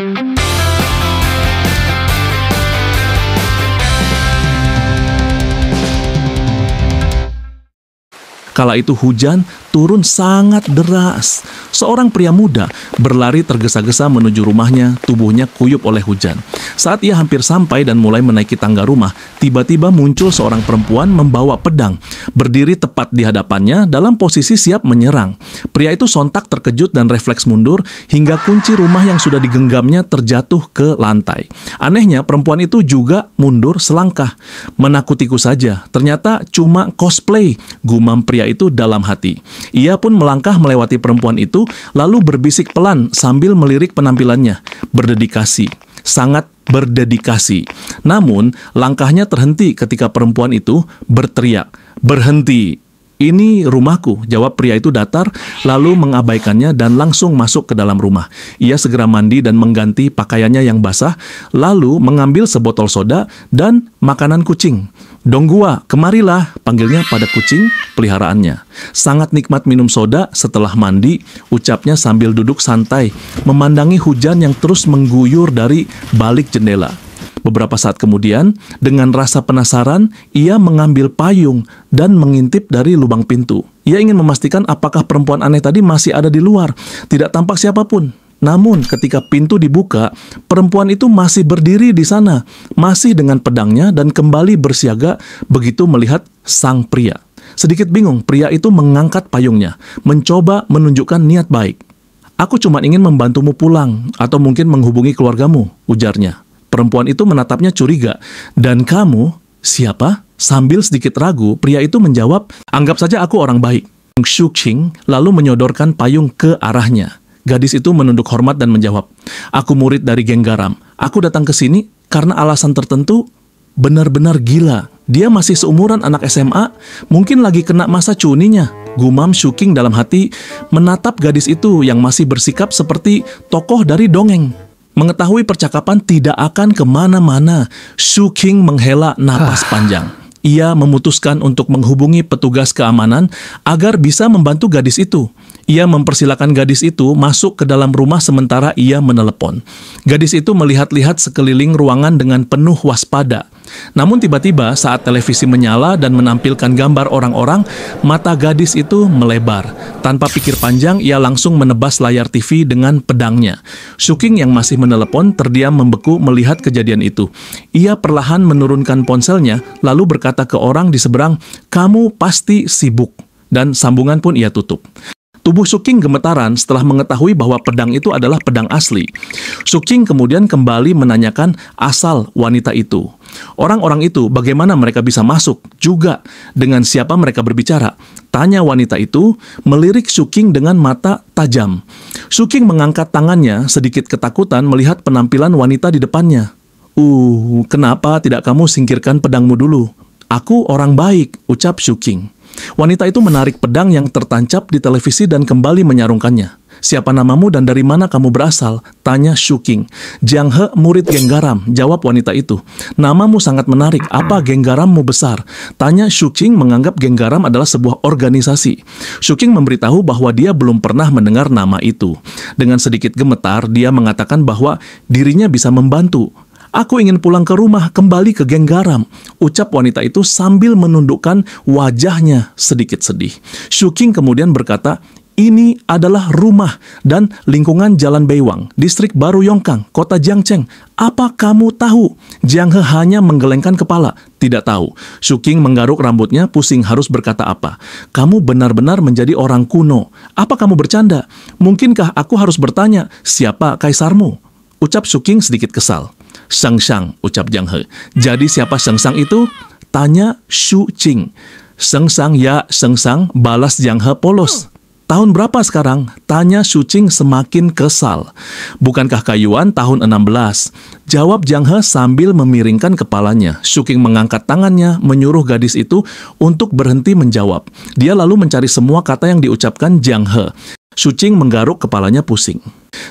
Kala itu hujan turun sangat deras. Seorang pria muda berlari tergesa-gesa menuju rumahnya, tubuhnya kuyup oleh hujan. Saat ia hampir sampai dan mulai menaiki tangga rumah, tiba-tiba muncul seorang perempuan membawa pedang, berdiri tepat di hadapannya dalam posisi siap menyerang. Pria itu sontak terkejut dan refleks mundur hingga kunci rumah yang sudah digenggamnya terjatuh ke lantai. Anehnya, perempuan itu juga mundur selangkah. Menakutiku saja, ternyata cuma cosplay, gumam pria itu dalam hati. Ia pun melangkah melewati perempuan itu, lalu berbisik pelan sambil melirik penampilannya. Berdedikasi, sangat berdedikasi. Namun, langkahnya terhenti ketika perempuan itu berteriak, "Berhenti! Ini rumahku," jawab pria itu datar, lalu mengabaikannya dan langsung masuk ke dalam rumah. Ia segera mandi dan mengganti pakaiannya yang basah, lalu mengambil sebotol soda dan makanan kucing. "Donggua, kemarilah," panggilnya pada kucing peliharaannya. Sangat nikmat minum soda setelah mandi, ucapnya sambil duduk santai, memandangi hujan yang terus mengguyur dari balik jendela. Beberapa saat kemudian, dengan rasa penasaran, ia mengambil payung dan mengintip dari lubang pintu. Ia ingin memastikan apakah perempuan aneh tadi masih ada di luar. Tidak tampak siapapun. Namun, ketika pintu dibuka, perempuan itu masih berdiri di sana, masih dengan pedangnya dan kembali bersiaga begitu melihat sang pria. Sedikit bingung, pria itu mengangkat payungnya, mencoba menunjukkan niat baik. "Aku cuma ingin membantumu pulang, atau mungkin menghubungi keluargamu," ujarnya. Perempuan itu menatapnya curiga. "Dan kamu, siapa?" Sambil sedikit ragu, pria itu menjawab, "Anggap saja aku orang baik." Shu Qing lalu menyodorkan payung ke arahnya. Gadis itu menunduk hormat dan menjawab, "Aku murid dari geng garam. Aku datang ke sini karena alasan tertentu." Benar-benar gila. Dia masih seumuran anak SMA, mungkin lagi kena masa cuninya. Gumam Shu Qing dalam hati, menatap gadis itu yang masih bersikap seperti tokoh dari dongeng. Mengetahui percakapan tidak akan kemana-mana, Shu Qing menghela napas panjang. Ia memutuskan untuk menghubungi petugas keamanan agar bisa membantu gadis itu. Ia mempersilakan gadis itu masuk ke dalam rumah sementara ia menelepon. Gadis itu melihat-lihat sekeliling ruangan dengan penuh waspada. Namun tiba-tiba saat televisi menyala dan menampilkan gambar orang-orang, mata gadis itu melebar. Tanpa pikir panjang, ia langsung menebas layar TV dengan pedangnya. Shu Qing yang masih menelepon terdiam membeku melihat kejadian itu. Ia perlahan menurunkan ponselnya, lalu berkata ke orang di seberang, "Kamu pasti sibuk." Dan sambungan pun ia tutup. Tubuh Shu Qing gemetaran setelah mengetahui bahwa pedang itu adalah pedang asli. Shu Qing kemudian kembali menanyakan asal wanita itu. Orang-orang itu bagaimana mereka bisa masuk, juga dengan siapa mereka berbicara. Tanya wanita itu, melirik Shu Qing dengan mata tajam. Shu Qing mengangkat tangannya sedikit ketakutan melihat penampilan wanita di depannya. Kenapa tidak kamu singkirkan pedangmu dulu?" "Aku orang baik," ucap Shu Qing. Wanita itu menarik pedang yang tertancap di televisi dan kembali menyarungkannya. "Siapa namamu dan dari mana kamu berasal?" tanya Shu Qing. "Jiang He, murid geng garam," jawab wanita itu. "Namamu sangat menarik, apa geng garammu besar?" tanya Shu Qing menganggap geng garam adalah sebuah organisasi. Shu Qing memberitahu bahwa dia belum pernah mendengar nama itu. Dengan sedikit gemetar, dia mengatakan bahwa dirinya bisa membantu. "Aku ingin pulang ke rumah, kembali ke geng garam," ucap wanita itu sambil menundukkan wajahnya sedikit sedih. Shu Qing kemudian berkata, "Ini adalah rumah dan lingkungan Jalan Beiwang, distrik Baru Yongkang, kota Jiangcheng. Apa kamu tahu?" Jiang He hanya menggelengkan kepala. "Tidak tahu." Shu Qing menggaruk rambutnya, pusing harus berkata apa. "Kamu benar-benar menjadi orang kuno. Apa kamu bercanda? Mungkinkah aku harus bertanya, siapa kaisarmu?" ucap Shu Qing sedikit kesal. "Sengsang," ucap Jiang He. "Jadi siapa Sengsang itu?" tanya Shu Qing. "Sengsang ya, Sengsang," balas Jiang He polos. "Tahun berapa sekarang?" tanya Shu Qing semakin kesal. "Bukankah Kayuan tahun 16? Jawab Jiang He sambil memiringkan kepalanya. Shu Qing mengangkat tangannya, menyuruh gadis itu untuk berhenti menjawab. Dia lalu mencari semua kata yang diucapkan Jiang He. Shu Qing menggaruk kepalanya pusing.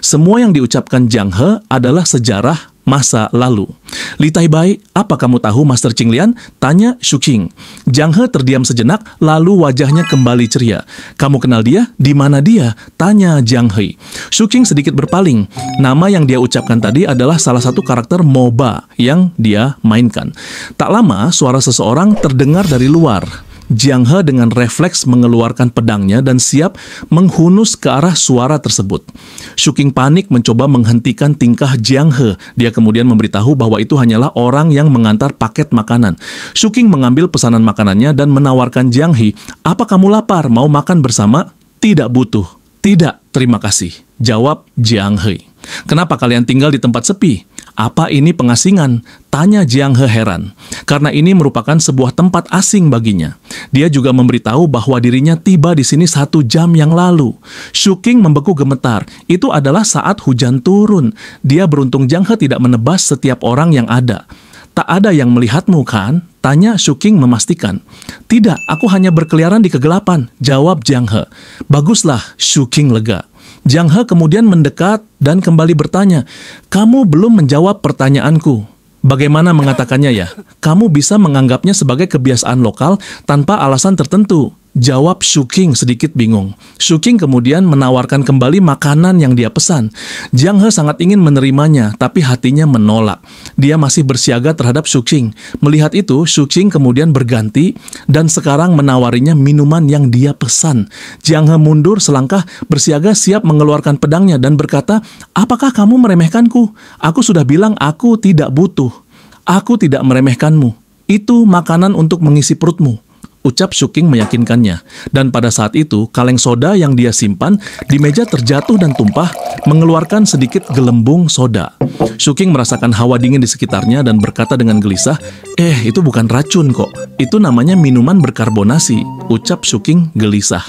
Semua yang diucapkan Jiang He adalah sejarah masa lalu. Li Taibai, apa kamu tahu Master Qing Lian? Tanya Shu Qing. Jiang He terdiam sejenak, lalu wajahnya kembali ceria. Kamu kenal dia? Di mana dia? Tanya Jiang He. Shu Qing sedikit berpaling. Nama yang dia ucapkan tadi adalah salah satu karakter MOBA yang dia mainkan. Tak lama, suara seseorang terdengar dari luar. Jiang He dengan refleks mengeluarkan pedangnya dan siap menghunus ke arah suara tersebut. Shu Qing panik mencoba menghentikan tingkah Jiang He. Dia kemudian memberitahu bahwa itu hanyalah orang yang mengantar paket makanan. Shu Qing mengambil pesanan makanannya dan menawarkan Jiang He, "Apa kamu lapar? Mau makan bersama?" "Tidak butuh." "Tidak, terima kasih," jawab Jiang He. "Kenapa kalian tinggal di tempat sepi?" "Apa ini pengasingan?" tanya Jiang He heran. Karena ini merupakan sebuah tempat asing baginya. Dia juga memberitahu bahwa dirinya tiba di sini 1 jam yang lalu. Shu Qing membeku gemetar. Itu adalah saat hujan turun. Dia beruntung Jiang He tidak menebas setiap orang yang ada. "Tak ada yang melihatmu, kan?" tanya Shu Qing memastikan. "Tidak, aku hanya berkeliaran di kegelapan," jawab Jiang He. "Baguslah," Shu Qing lega. Jiang He kemudian mendekat dan kembali bertanya, "Kamu belum menjawab pertanyaanku." "Bagaimana mengatakannya ya? Kamu bisa menganggapnya sebagai kebiasaan lokal tanpa alasan tertentu," jawab Shu Qing sedikit bingung. Shu Qing kemudian menawarkan kembali makanan yang dia pesan. Jiang He sangat ingin menerimanya, tapi hatinya menolak. Dia masih bersiaga terhadap Shu Qing. Melihat itu, Shu Qing kemudian berganti dan sekarang menawarinya minuman yang dia pesan. Jiang He mundur selangkah, bersiaga siap mengeluarkan pedangnya dan berkata, "Apakah kamu meremehkanku? Aku sudah bilang aku tidak butuh. Aku tidak meremehkanmu. Itu makanan untuk mengisi perutmu," ucap Shu Qing meyakinkannya. Dan pada saat itu, kaleng soda yang dia simpan di meja terjatuh dan tumpah, mengeluarkan sedikit gelembung soda. Shu Qing merasakan hawa dingin di sekitarnya dan berkata dengan gelisah, Itu bukan racun kok. Itu namanya minuman berkarbonasi," ucap Shu Qing gelisah.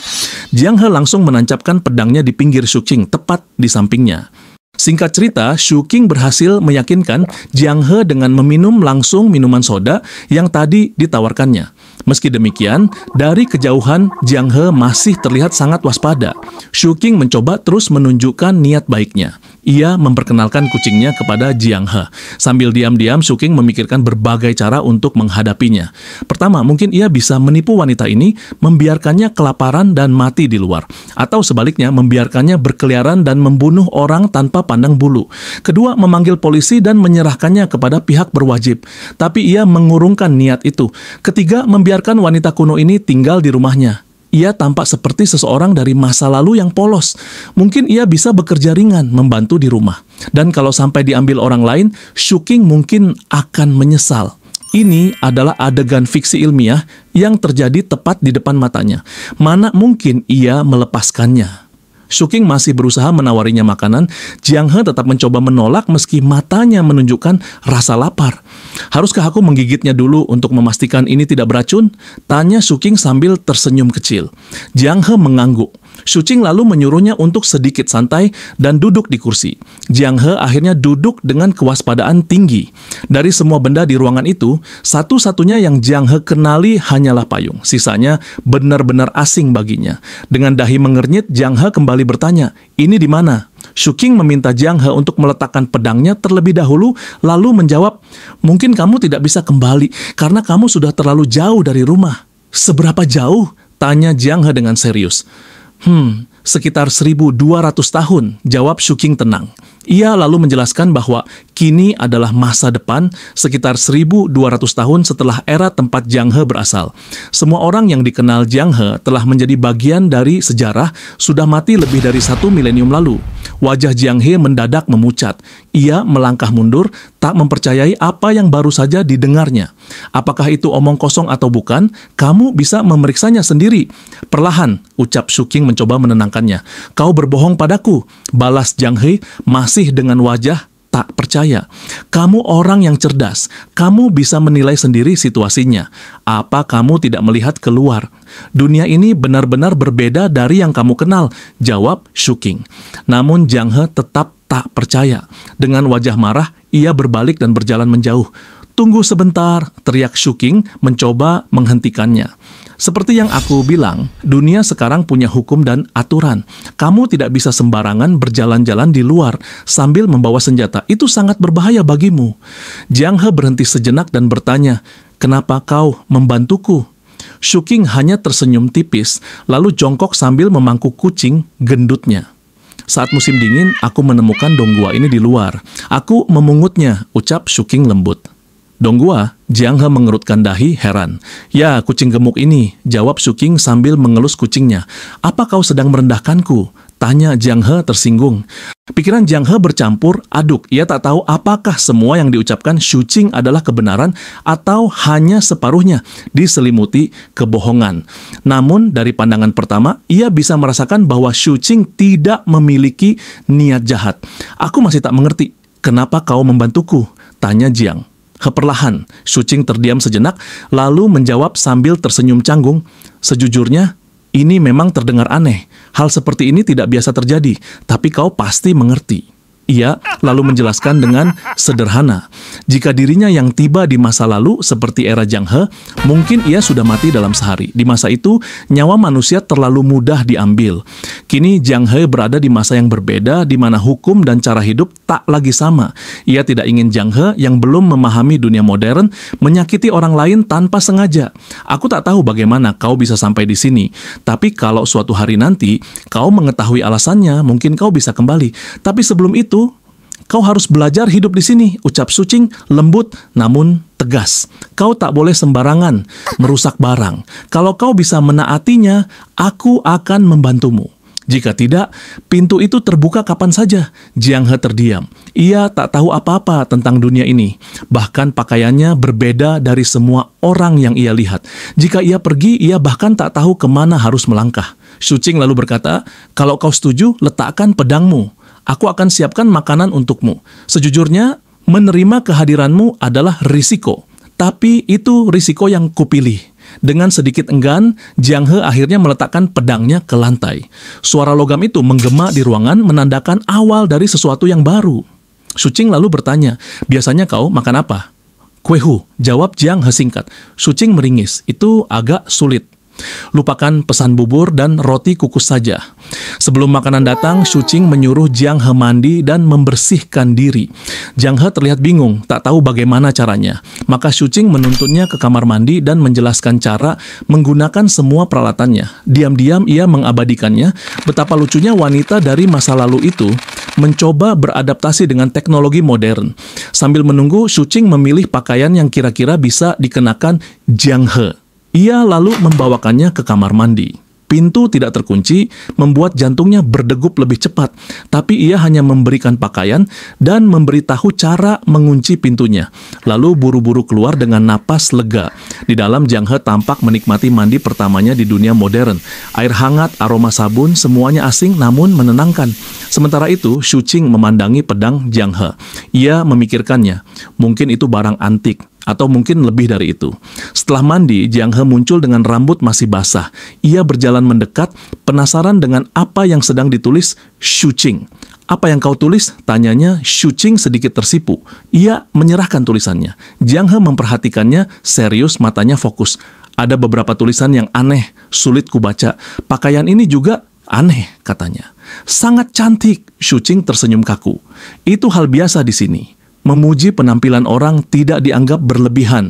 Jiang He langsung menancapkan pedangnya di pinggir Shu Qing, tepat di sampingnya. Singkat cerita, Shu Qing berhasil meyakinkan Jiang He dengan meminum langsung minuman soda yang tadi ditawarkannya. Meski demikian, dari kejauhan Jiang He masih terlihat sangat waspada. Shu Qing mencoba terus menunjukkan niat baiknya. Ia memperkenalkan kucingnya kepada Jiang He. Sambil diam-diam, Shu Qing memikirkan berbagai cara untuk menghadapinya. Pertama, mungkin ia bisa menipu wanita ini, membiarkannya kelaparan dan mati di luar. Atau sebaliknya, membiarkannya berkeliaran dan membunuh orang tanpa pandang bulu. Kedua, memanggil polisi dan menyerahkannya kepada pihak berwajib. Tapi ia mengurungkan niat itu. Ketiga, membiarkan wanita kuno ini tinggal di rumahnya. Ia tampak seperti seseorang dari masa lalu yang polos. Mungkin ia bisa bekerja ringan, membantu di rumah. Dan kalau sampai diambil orang lain, Shu Qing mungkin akan menyesal. Ini adalah adegan fiksi ilmiah yang terjadi tepat di depan matanya. Mana mungkin ia melepaskannya? Shu Qing masih berusaha menawarinya makanan. Jiang He tetap mencoba menolak meski matanya menunjukkan rasa lapar. "Haruskah aku menggigitnya dulu untuk memastikan ini tidak beracun?" tanya Shu Qing sambil tersenyum kecil. Jiang He mengangguk. Shu Qing lalu menyuruhnya untuk sedikit santai dan duduk di kursi. Jiang He akhirnya duduk dengan kewaspadaan tinggi. Dari semua benda di ruangan itu, satu-satunya yang Jiang He kenali hanyalah payung. Sisanya benar-benar asing baginya. Dengan dahi mengernyit, Jiang He kembali bertanya, "Ini di mana?" Shu Qing meminta Jiang He untuk meletakkan pedangnya terlebih dahulu, lalu menjawab, "Mungkin kamu tidak bisa kembali karena kamu sudah terlalu jauh dari rumah." "Seberapa jauh?" tanya Jiang He dengan serius. Sekitar 1.200 tahun, jawab Shu Qing tenang. Ia lalu menjelaskan bahwa kini adalah masa depan sekitar 1.200 tahun setelah era tempat Jiang He berasal. Semua orang yang dikenal Jiang He telah menjadi bagian dari sejarah sudah mati lebih dari 1 milenium lalu. Wajah Jiang He mendadak memucat. Ia melangkah mundur, tak mempercayai apa yang baru saja didengarnya. "Apakah itu omong kosong atau bukan? Kamu bisa memeriksanya sendiri." "Perlahan," ucap Shu Qing mencoba menenangkannya. "Kau berbohong padaku," balas Jiang He masih dengan wajah tak percaya. "Kamu orang yang cerdas. Kamu bisa menilai sendiri situasinya. Apa kamu tidak melihat keluar? Dunia ini benar-benar berbeda dari yang kamu kenal," jawab Shu Qing. Namun Jiang He tetap tak percaya. Dengan wajah marah, ia berbalik dan berjalan menjauh. "Tunggu sebentar," teriak Shu Qing mencoba menghentikannya. Seperti yang aku bilang, dunia sekarang punya hukum dan aturan. Kamu tidak bisa sembarangan berjalan-jalan di luar sambil membawa senjata. Itu sangat berbahaya bagimu. Jiang He berhenti sejenak dan bertanya, "Kenapa kau membantuku?" Shu Qing hanya tersenyum tipis, lalu jongkok sambil memangku kucing gendutnya. "Saat musim dingin, aku menemukan Donggua ini di luar. Aku memungutnya," ucap Shu Qing lembut. "Donggua?" Jiang He mengerutkan dahi heran. "Ya, kucing gemuk ini," jawab Shu Qing sambil mengelus kucingnya. "Apa kau sedang merendahkanku?" tanya Jiang He tersinggung. Pikiran Jiang He bercampur aduk. Ia tak tahu apakah semua yang diucapkan Shu Qing adalah kebenaran atau hanya separuhnya diselimuti kebohongan. Namun dari pandangan pertama, ia bisa merasakan bahwa Shu Qing tidak memiliki niat jahat. "Aku masih tak mengerti, kenapa kau membantuku?" tanya Jiang. Perlahan, Shu Qing terdiam sejenak, lalu menjawab sambil tersenyum canggung, "Sejujurnya, ini memang terdengar aneh. Hal seperti ini tidak biasa terjadi, tapi kau pasti mengerti." Ia lalu menjelaskan dengan sederhana, jika dirinya yang tiba di masa lalu seperti era Jiang He, mungkin ia sudah mati dalam sehari. Di masa itu, nyawa manusia terlalu mudah diambil. Kini Jiang He berada di masa yang berbeda, di mana hukum dan cara hidup tak lagi sama. Ia tidak ingin Jiang He yang belum memahami dunia modern menyakiti orang lain tanpa sengaja. "Aku tak tahu bagaimana kau bisa sampai di sini, tapi kalau suatu hari nanti kau mengetahui alasannya, mungkin kau bisa kembali. Tapi sebelum itu, kau harus belajar hidup di sini," ucap Shu Qing lembut namun tegas. "Kau tak boleh sembarangan merusak barang. Kalau kau bisa menaatinya, aku akan membantumu. Jika tidak, pintu itu terbuka kapan saja." Jiang He terdiam. Ia tak tahu apa-apa tentang dunia ini. Bahkan pakaiannya berbeda dari semua orang yang ia lihat. Jika ia pergi, ia bahkan tak tahu kemana harus melangkah. Shu Qing lalu berkata, "Kalau kau setuju, letakkan pedangmu. Aku akan siapkan makanan untukmu. Sejujurnya, menerima kehadiranmu adalah risiko. Tapi itu risiko yang kupilih." Dengan sedikit enggan, Jiang He akhirnya meletakkan pedangnya ke lantai. Suara logam itu menggema di ruangan menandakan awal dari sesuatu yang baru. Shu Qing lalu bertanya, "Biasanya kau makan apa?" "Kuehu," jawab Jiang He singkat. Shu Qing meringis, "Itu agak sulit. Lupakan pesan bubur dan roti kukus saja." Sebelum makanan datang, Shu Qing menyuruh Jiang He mandi dan membersihkan diri. Jiang He terlihat bingung, tak tahu bagaimana caranya. Maka Shu Qing menuntunnya ke kamar mandi dan menjelaskan cara menggunakan semua peralatannya. Diam-diam ia mengabadikannya, betapa lucunya wanita dari masa lalu itu mencoba beradaptasi dengan teknologi modern. Sambil menunggu, Shu Qing memilih pakaian yang kira-kira bisa dikenakan Jiang He. Ia lalu membawakannya ke kamar mandi. Pintu tidak terkunci, membuat jantungnya berdegup lebih cepat. Tapi ia hanya memberikan pakaian dan memberitahu cara mengunci pintunya. Lalu buru-buru keluar dengan napas lega. Di dalam, Jiang He tampak menikmati mandi pertamanya di dunia modern. Air hangat, aroma sabun, semuanya asing namun menenangkan. Sementara itu, Shu Qing memandangi pedang Jiang He. Ia memikirkannya, mungkin itu barang antik. Atau mungkin lebih dari itu. Setelah mandi, Jiang He muncul dengan rambut masih basah. Ia berjalan mendekat, penasaran dengan apa yang sedang ditulis Shu Qing. "Apa yang kau tulis?" tanyanya. Shu Qing sedikit tersipu. Ia menyerahkan tulisannya. Jiang He memperhatikannya serius, matanya fokus. "Ada beberapa tulisan yang aneh, sulit kubaca. Pakaian ini juga aneh," katanya. "Sangat cantik." Shu Qing tersenyum kaku. "Itu hal biasa di sini. Memuji penampilan orang tidak dianggap berlebihan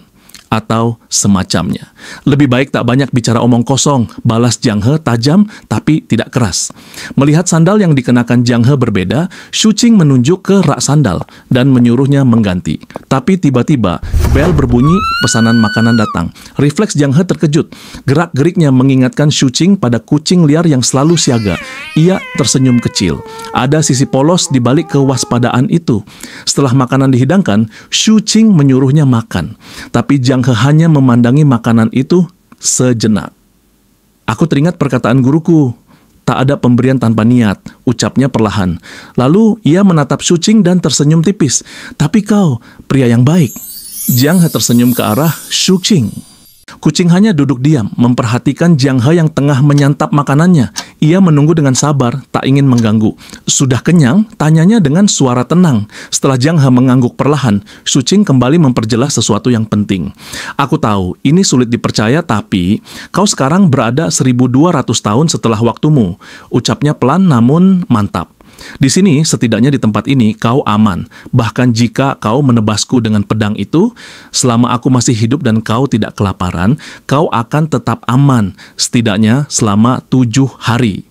atau semacamnya. Lebih baik tak banyak bicara omong kosong, balas Jiang He tajam tapi tidak keras. Melihat sandal yang dikenakan Jiang He berbeda, Shu Qing menunjuk ke rak sandal dan menyuruhnya mengganti. Tapi tiba-tiba, bel berbunyi, pesanan makanan datang. Refleks Jiang He terkejut. Gerak-geriknya mengingatkan Shu Qing pada kucing liar yang selalu siaga. Ia tersenyum kecil. Ada sisi polos di balik kewaspadaan itu. Setelah makanan dihidangkan, Shu Qing menyuruhnya makan. Tapi Jiang He hanya memandangi makanan itu sejenak. "Aku teringat perkataan guruku, tak ada pemberian tanpa niat," ucapnya perlahan. Lalu ia menatap Shu Qing dan tersenyum tipis. "Tapi kau, pria yang baik." Jiang He tersenyum ke arah Shu Qing. Kucing hanya duduk diam, memperhatikan Jiang He yang tengah menyantap makanannya. Ia menunggu dengan sabar, tak ingin mengganggu. Sudah kenyang? Tanyanya dengan suara tenang. Setelah Jiang He mengangguk perlahan, Shu Qing kembali memperjelas sesuatu yang penting. Aku tahu, ini sulit dipercaya, tapi kau sekarang berada 1200 tahun setelah waktumu. Ucapnya pelan namun mantap. Di sini, setidaknya di tempat ini, kau aman. Bahkan jika kau menebasku dengan pedang itu, selama aku masih hidup dan kau tidak kelaparan, kau akan tetap aman, setidaknya selama 7 hari.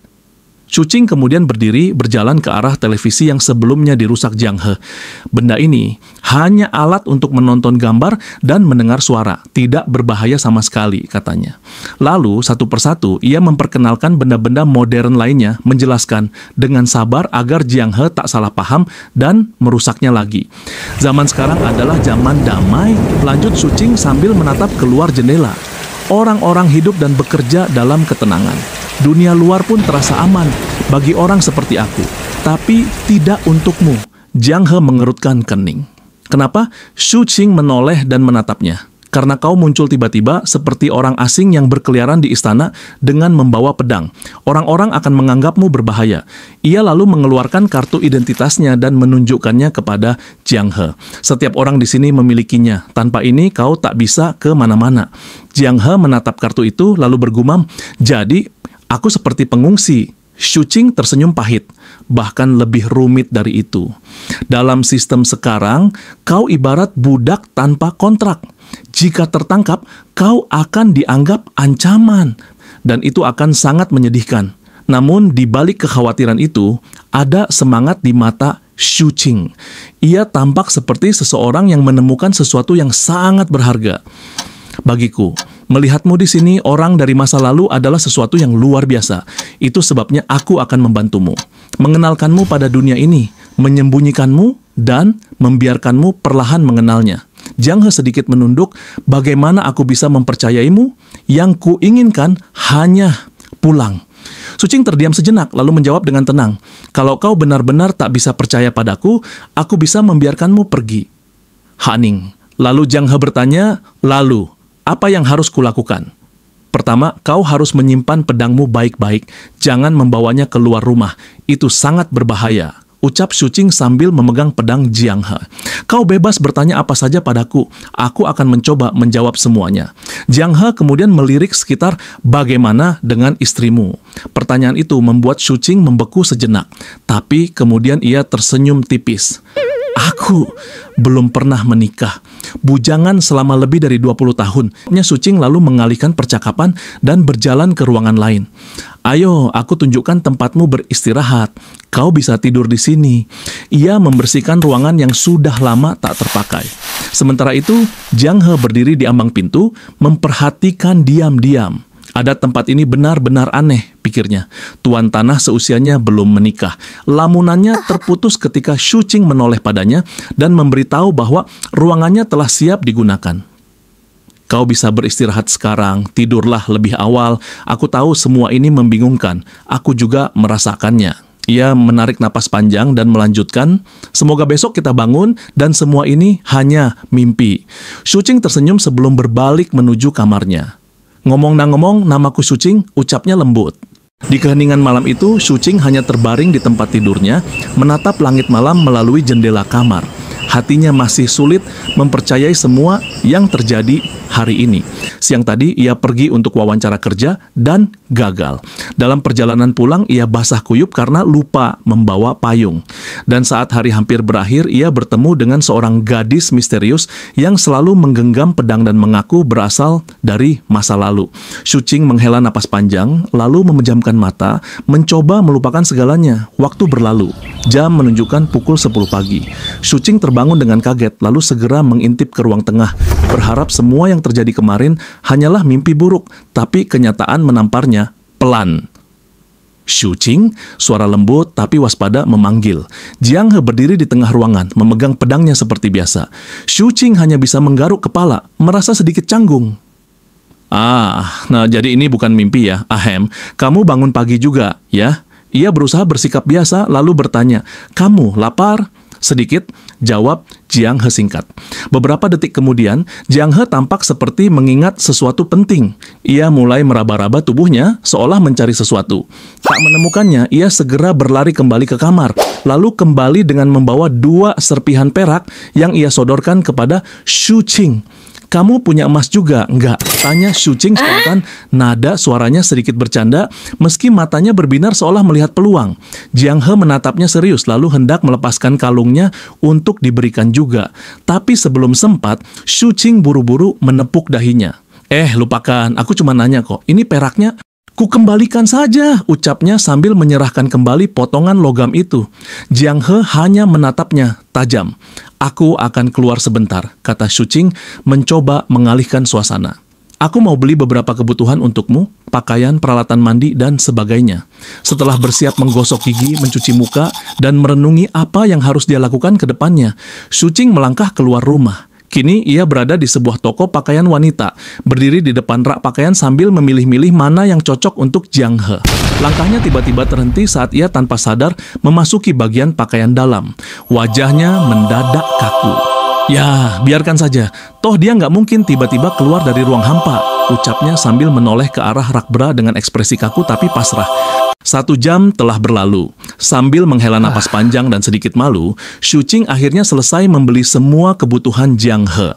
Shu Qing kemudian berdiri berjalan ke arah televisi yang sebelumnya dirusak Jiang He. Benda ini hanya alat untuk menonton gambar dan mendengar suara, tidak berbahaya sama sekali, katanya. Lalu, satu persatu, ia memperkenalkan benda-benda modern lainnya, menjelaskan dengan sabar agar Jiang He tak salah paham dan merusaknya lagi. Zaman sekarang adalah zaman damai, lanjut Shu Qing sambil menatap keluar jendela. Orang-orang hidup dan bekerja dalam ketenangan. Dunia luar pun terasa aman bagi orang seperti aku, tapi tidak untukmu. Jiang He mengerutkan kening. Kenapa? Shu Qing menoleh dan menatapnya. Karena kau muncul tiba-tiba seperti orang asing yang berkeliaran di istana dengan membawa pedang. Orang-orang akan menganggapmu berbahaya. Ia lalu mengeluarkan kartu identitasnya dan menunjukkannya kepada Jiang He. Setiap orang di sini memilikinya. Tanpa ini kau tak bisa ke mana-mana. Jiang He menatap kartu itu lalu bergumam, "Jadi, aku seperti pengungsi." Shu Qing tersenyum pahit. Bahkan lebih rumit dari itu. Dalam sistem sekarang, kau ibarat budak tanpa kontrak. Jika tertangkap, kau akan dianggap ancaman. Dan itu akan sangat menyedihkan. Namun, di balik kekhawatiran itu, ada semangat di mata Shu Qing. Ia tampak seperti seseorang yang menemukan sesuatu yang sangat berharga. Bagiku, melihatmu di sini orang dari masa lalu adalah sesuatu yang luar biasa. Itu sebabnya aku akan membantumu. Mengenalkanmu pada dunia ini, menyembunyikanmu, dan membiarkanmu perlahan mengenalnya. Jiang He sedikit menunduk, bagaimana aku bisa mempercayaimu? Yang kuinginkan hanya pulang. Shu Qing terdiam sejenak, lalu menjawab dengan tenang, kalau kau benar-benar tak bisa percaya padaku, aku bisa membiarkanmu pergi. Hening. Lalu Jiang He bertanya, lalu, apa yang harus kulakukan? Pertama, kau harus menyimpan pedangmu baik-baik. Jangan membawanya keluar rumah. Itu sangat berbahaya. Ucap Shu Qing sambil memegang pedang Jiang He. Kau bebas bertanya apa saja padaku. Aku akan mencoba menjawab semuanya. Jiang He kemudian melirik sekitar, bagaimana dengan istrimu? Pertanyaan itu membuat Shu Qing membeku sejenak. Tapi kemudian ia tersenyum tipis. Aku belum pernah menikah. Bujangan selama lebih dari 20 tahun. Shu Qing lalu mengalihkan percakapan dan berjalan ke ruangan lain. Ayo, aku tunjukkan tempatmu beristirahat. Kau bisa tidur di sini. Ia membersihkan ruangan yang sudah lama tak terpakai. Sementara itu, Jiang He berdiri di ambang pintu, memperhatikan diam-diam. Ada tempat ini benar-benar aneh, pikirnya. Tuan tanah seusianya belum menikah. Lamunannya terputus ketika Shu Qing menoleh padanya dan memberitahu bahwa ruangannya telah siap digunakan. Kau bisa beristirahat sekarang, tidurlah lebih awal. Aku tahu semua ini membingungkan. Aku juga merasakannya. Ia menarik napas panjang dan melanjutkan, semoga besok kita bangun dan semua ini hanya mimpi. Shu Qing tersenyum sebelum berbalik menuju kamarnya. Ngomong-ngomong, namaku Shu Qing, ucapnya lembut. Di keheningan malam itu, Shu Qing hanya terbaring di tempat tidurnya, menatap langit malam melalui jendela kamar. Hatinya masih sulit mempercayai semua yang terjadi hari ini. Siang tadi, ia pergi untuk wawancara kerja dan gagal. Dalam perjalanan pulang, ia basah kuyup karena lupa membawa payung. Dan saat hari hampir berakhir, ia bertemu dengan seorang gadis misterius yang selalu menggenggam pedang dan mengaku berasal dari masa lalu. Shu Qing menghela napas panjang, lalu memejamkan mata, mencoba melupakan segalanya. Waktu berlalu. Jam menunjukkan pukul 10 pagi. Shu Qing terbangun dengan kaget, lalu segera mengintip ke ruang tengah, berharap semua yang terjadi kemarin hanyalah mimpi buruk, tapi kenyataan menamparnya pelan. Shu Qing, suara lembut tapi waspada memanggil. Jiang He berdiri di tengah ruangan, memegang pedangnya seperti biasa. Shu Qing hanya bisa menggaruk kepala, merasa sedikit canggung. Nah jadi ini bukan mimpi ya, Ahem. Kamu bangun pagi juga, ya? Ia berusaha bersikap biasa, lalu bertanya, kamu lapar? Sedikit, jawab Jiang He singkat. Beberapa detik kemudian, Jiang He tampak seperti mengingat sesuatu penting. Ia mulai meraba-raba tubuhnya seolah mencari sesuatu. Tak menemukannya, ia segera berlari kembali ke kamar, lalu kembali dengan membawa 2 serpihan perak yang ia sodorkan kepada Shu Qing. "Kamu punya emas juga, enggak?" tanya Shu Qing spontan. Nada suaranya sedikit bercanda, meski matanya berbinar seolah melihat peluang. Jiang He menatapnya serius, lalu hendak melepaskan kalungnya untuk diberikan juga. Tapi sebelum sempat, Shu Qing buru-buru menepuk dahinya. Lupakan, aku cuma nanya kok, ini peraknya ku kembalikan saja," ucapnya sambil menyerahkan kembali potongan logam itu. Jiang He hanya menatapnya tajam. "Aku akan keluar sebentar," kata Shu Qing mencoba mengalihkan suasana. "Aku mau beli beberapa kebutuhan untukmu, pakaian, peralatan mandi, dan sebagainya." Setelah bersiap menggosok gigi, mencuci muka, dan merenungi apa yang harus dia lakukan ke depannya, Shu Qing melangkah keluar rumah. Kini ia berada di sebuah toko pakaian wanita, berdiri di depan rak pakaian sambil memilih-milih mana yang cocok untuk Jiang He. Langkahnya tiba-tiba terhenti saat ia tanpa sadar memasuki bagian pakaian dalam. Wajahnya mendadak kaku. "Ya, biarkan saja. Toh dia nggak mungkin tiba-tiba keluar dari ruang hampa," ucapnya sambil menoleh ke arah rak bra dengan ekspresi kaku tapi pasrah. 1 jam telah berlalu. Sambil menghela napas panjang dan sedikit malu, Shu Qing akhirnya selesai membeli semua kebutuhan Jiang He.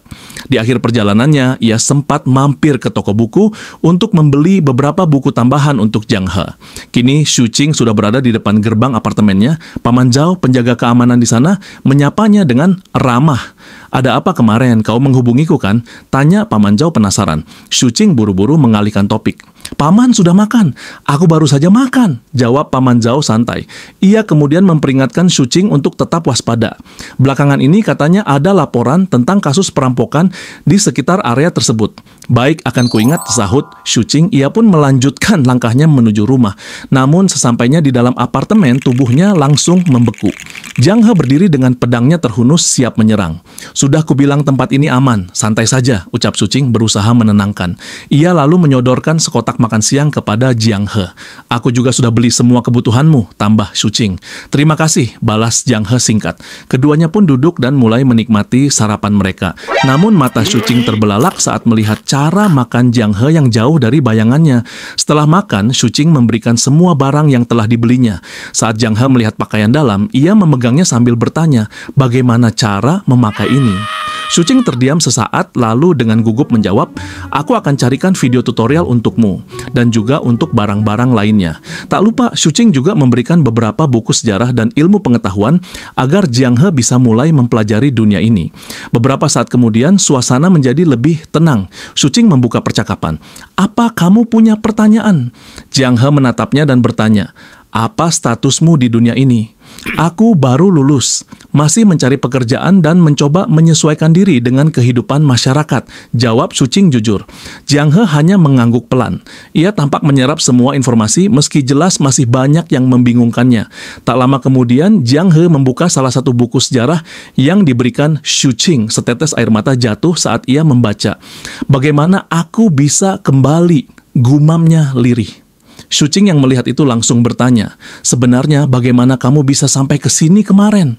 Di akhir perjalanannya, ia sempat mampir ke toko buku untuk membeli beberapa buku tambahan untuk Jiang He. Kini Shu Qing sudah berada di depan gerbang apartemennya. Paman Zhao, penjaga keamanan di sana, menyapanya dengan ramah. "Ada apa kemarin? Kau menghubungiku kan?" tanya Paman Zhao penasaran. Shu Qing buru-buru mengalihkan topik. "Paman sudah makan. Aku baru saja makan," jawab Paman Zhao santai. Ia kemudian memperingatkan Shu Qing untuk tetap waspada. Belakangan ini katanya ada laporan tentang kasus perampokan di sekitar area tersebut. "Baik, akan kuingat," sahut Shu Qing. Ia pun melanjutkan langkahnya menuju rumah. Namun sesampainya di dalam apartemen, tubuhnya langsung membeku. Jiang He berdiri dengan pedangnya terhunus siap menyerang. "Sudah kubilang tempat ini aman, santai saja," ucap Shu Qing berusaha menenangkan. Ia lalu menyodorkan sekotak makan siang kepada Jiang He. "Aku juga sudah beli semua kebutuhanmu," tambah Shu Qing. "Terima kasih," balas Jiang He singkat. Keduanya pun duduk dan mulai menikmati sarapan mereka. Namun mata Shu Qing terbelalak saat melihat cara makan Jiang He yang jauh dari bayangannya. Setelah makan, Shu Qing memberikan semua barang yang telah dibelinya. Saat Jiang He melihat pakaian dalam, ia memegangnya sambil bertanya, "Bagaimana cara memakai ini?" Shu Qing terdiam sesaat, lalu dengan gugup menjawab, "Aku akan carikan video tutorial untukmu, dan juga untuk barang-barang lainnya." Tak lupa, Shu Qing juga memberikan beberapa buku sejarah dan ilmu pengetahuan agar Jiang He bisa mulai mempelajari dunia ini. Beberapa saat kemudian, suasana menjadi lebih tenang. Shu Qing membuka percakapan. "Apa kamu punya pertanyaan?" Jiang He menatapnya dan bertanya, "Apa statusmu di dunia ini?" "Aku baru lulus, masih mencari pekerjaan dan mencoba menyesuaikan diri dengan kehidupan masyarakat," jawab Shu Qing jujur. Jiang He hanya mengangguk pelan. Ia tampak menyerap semua informasi meski jelas masih banyak yang membingungkannya. Tak lama kemudian, Jiang He membuka salah satu buku sejarah yang diberikan Shu Qing. Setetes air mata jatuh saat ia membaca. "Bagaimana aku bisa kembali?" gumamnya lirih. Shu Qing yang melihat itu langsung bertanya, "Sebenarnya bagaimana kamu bisa sampai ke sini kemarin?"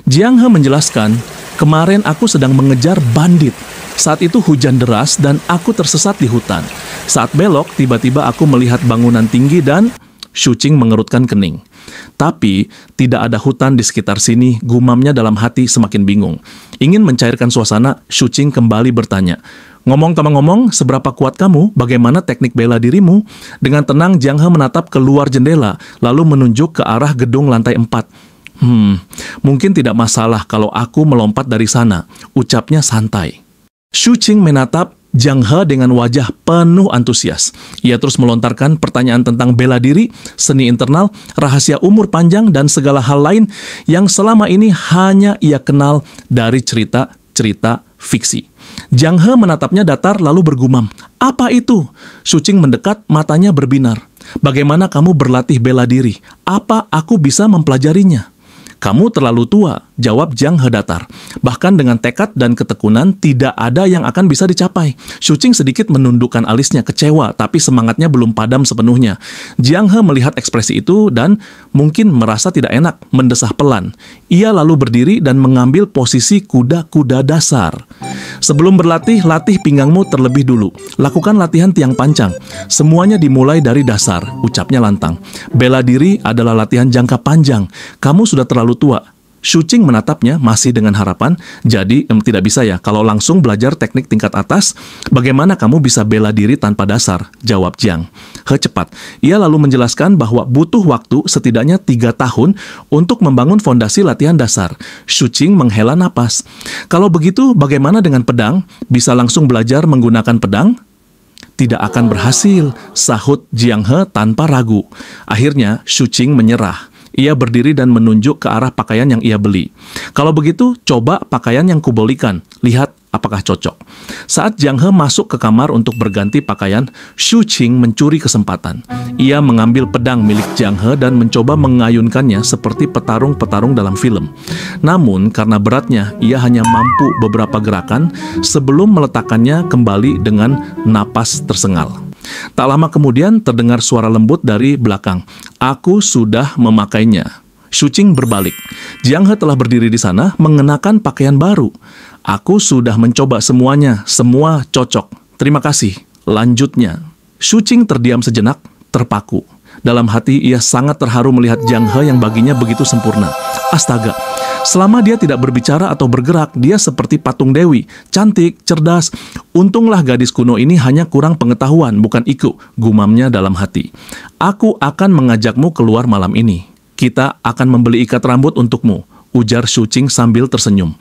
Jiang He menjelaskan, "Kemarin aku sedang mengejar bandit. Saat itu hujan deras dan aku tersesat di hutan. Saat belok, tiba-tiba aku melihat bangunan tinggi dan..." Shu Qing mengerutkan kening. "Tapi tidak ada hutan di sekitar sini," gumamnya dalam hati semakin bingung. Ingin mencairkan suasana, Shu Qing kembali bertanya, "Ngomong-ngomong, seberapa kuat kamu? Bagaimana teknik bela dirimu?" Dengan tenang, Jiang He menatap keluar jendela, lalu menunjuk ke arah gedung lantai 4. Mungkin tidak masalah kalau aku melompat dari sana," ucapnya santai. Shu Qing menatap Jiang He dengan wajah penuh antusias. Ia terus melontarkan pertanyaan tentang bela diri, seni internal, rahasia umur panjang, dan segala hal lain yang selama ini hanya ia kenal dari cerita-cerita fiksi. Jiang He menatapnya datar lalu bergumam, "Apa itu?" Shu Qing mendekat, matanya berbinar. "Bagaimana kamu berlatih bela diri? Apa aku bisa mempelajarinya?" Kamu terlalu tua, jawab Jiang He datar. Bahkan dengan tekad dan ketekunan, tidak ada yang akan bisa dicapai. Shu Qing sedikit menundukkan alisnya, kecewa, tapi semangatnya belum padam sepenuhnya. Jiang He melihat ekspresi itu dan mungkin merasa tidak enak, mendesah pelan. Ia lalu berdiri dan mengambil posisi kuda-kuda dasar. Sebelum berlatih, latih pinggangmu terlebih dulu. Lakukan latihan tiang pancang. Semuanya dimulai dari dasar, ucapnya lantang. Bela diri adalah latihan jangka panjang. Kamu sudah terlalu tua. Shu Qing menatapnya masih dengan harapan, jadi tidak bisa ya, kalau langsung belajar teknik tingkat atas, bagaimana kamu bisa bela diri tanpa dasar? Jawab Jiang He cepat. Ia lalu menjelaskan bahwa butuh waktu setidaknya 3 tahun untuk membangun fondasi latihan dasar. Shu Qing menghela napas. Kalau begitu, bagaimana dengan pedang? Bisa langsung belajar menggunakan pedang? Tidak akan berhasil, sahut Jiang He tanpa ragu. Akhirnya, Shu Qing menyerah. Ia berdiri dan menunjuk ke arah pakaian yang ia beli. Kalau begitu, coba pakaian yang kubelikan. Lihat apakah cocok. Saat Jiang He masuk ke kamar untuk berganti pakaian, Shu Qing mencuri kesempatan. Ia mengambil pedang milik Jiang He dan mencoba mengayunkannya seperti petarung-petarung dalam film. Namun, karena beratnya, ia hanya mampu beberapa gerakan sebelum meletakkannya kembali dengan napas tersengal. Tak lama kemudian terdengar suara lembut dari belakang. Aku sudah memakainya. Shu Qing berbalik. Jiang He telah berdiri di sana mengenakan pakaian baru. Aku sudah mencoba semuanya, semua cocok. Terima kasih. Lanjutnya. Shu Qing terdiam sejenak, terpaku. Dalam hati ia sangat terharu melihat Jiang He yang baginya begitu sempurna. Astaga. Selama dia tidak berbicara atau bergerak, dia seperti patung dewi, cantik, cerdas. Untunglah gadis kuno ini hanya kurang pengetahuan, bukan iku, gumamnya dalam hati. Aku akan mengajakmu keluar malam ini. Kita akan membeli ikat rambut untukmu, ujar Shu Qing sambil tersenyum.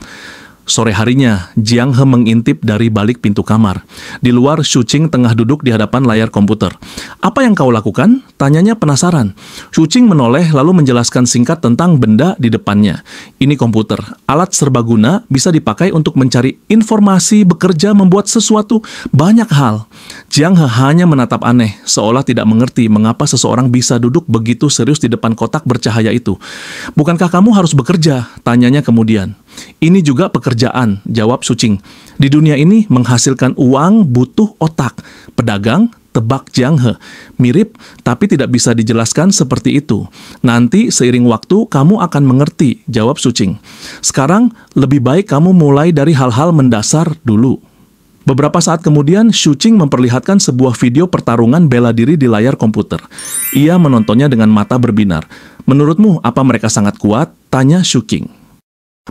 Sore harinya, Jiang He mengintip dari balik pintu kamar. Di luar, Shu Qing tengah duduk di hadapan layar komputer. Apa yang kau lakukan? Tanyanya penasaran. Shu Qing menoleh lalu menjelaskan singkat tentang benda di depannya. Ini komputer. Alat serbaguna bisa dipakai untuk mencari informasi, bekerja, membuat sesuatu, banyak hal. Jiang He hanya menatap aneh, seolah tidak mengerti mengapa seseorang bisa duduk begitu serius di depan kotak bercahaya itu. Bukankah kamu harus bekerja? Tanyanya kemudian. Ini juga pekerjaan, jawab Shu Qing. Di dunia ini menghasilkan uang butuh otak. Pedagang, tebak Jiang He. Mirip, tapi tidak bisa dijelaskan seperti itu. Nanti seiring waktu kamu akan mengerti, jawab Shu Qing. Sekarang lebih baik kamu mulai dari hal-hal mendasar dulu. Beberapa saat kemudian, Shu Qing memperlihatkan sebuah video pertarungan bela diri di layar komputer. Ia menontonnya dengan mata berbinar. Menurutmu, apa mereka sangat kuat? Tanya Shu Qing.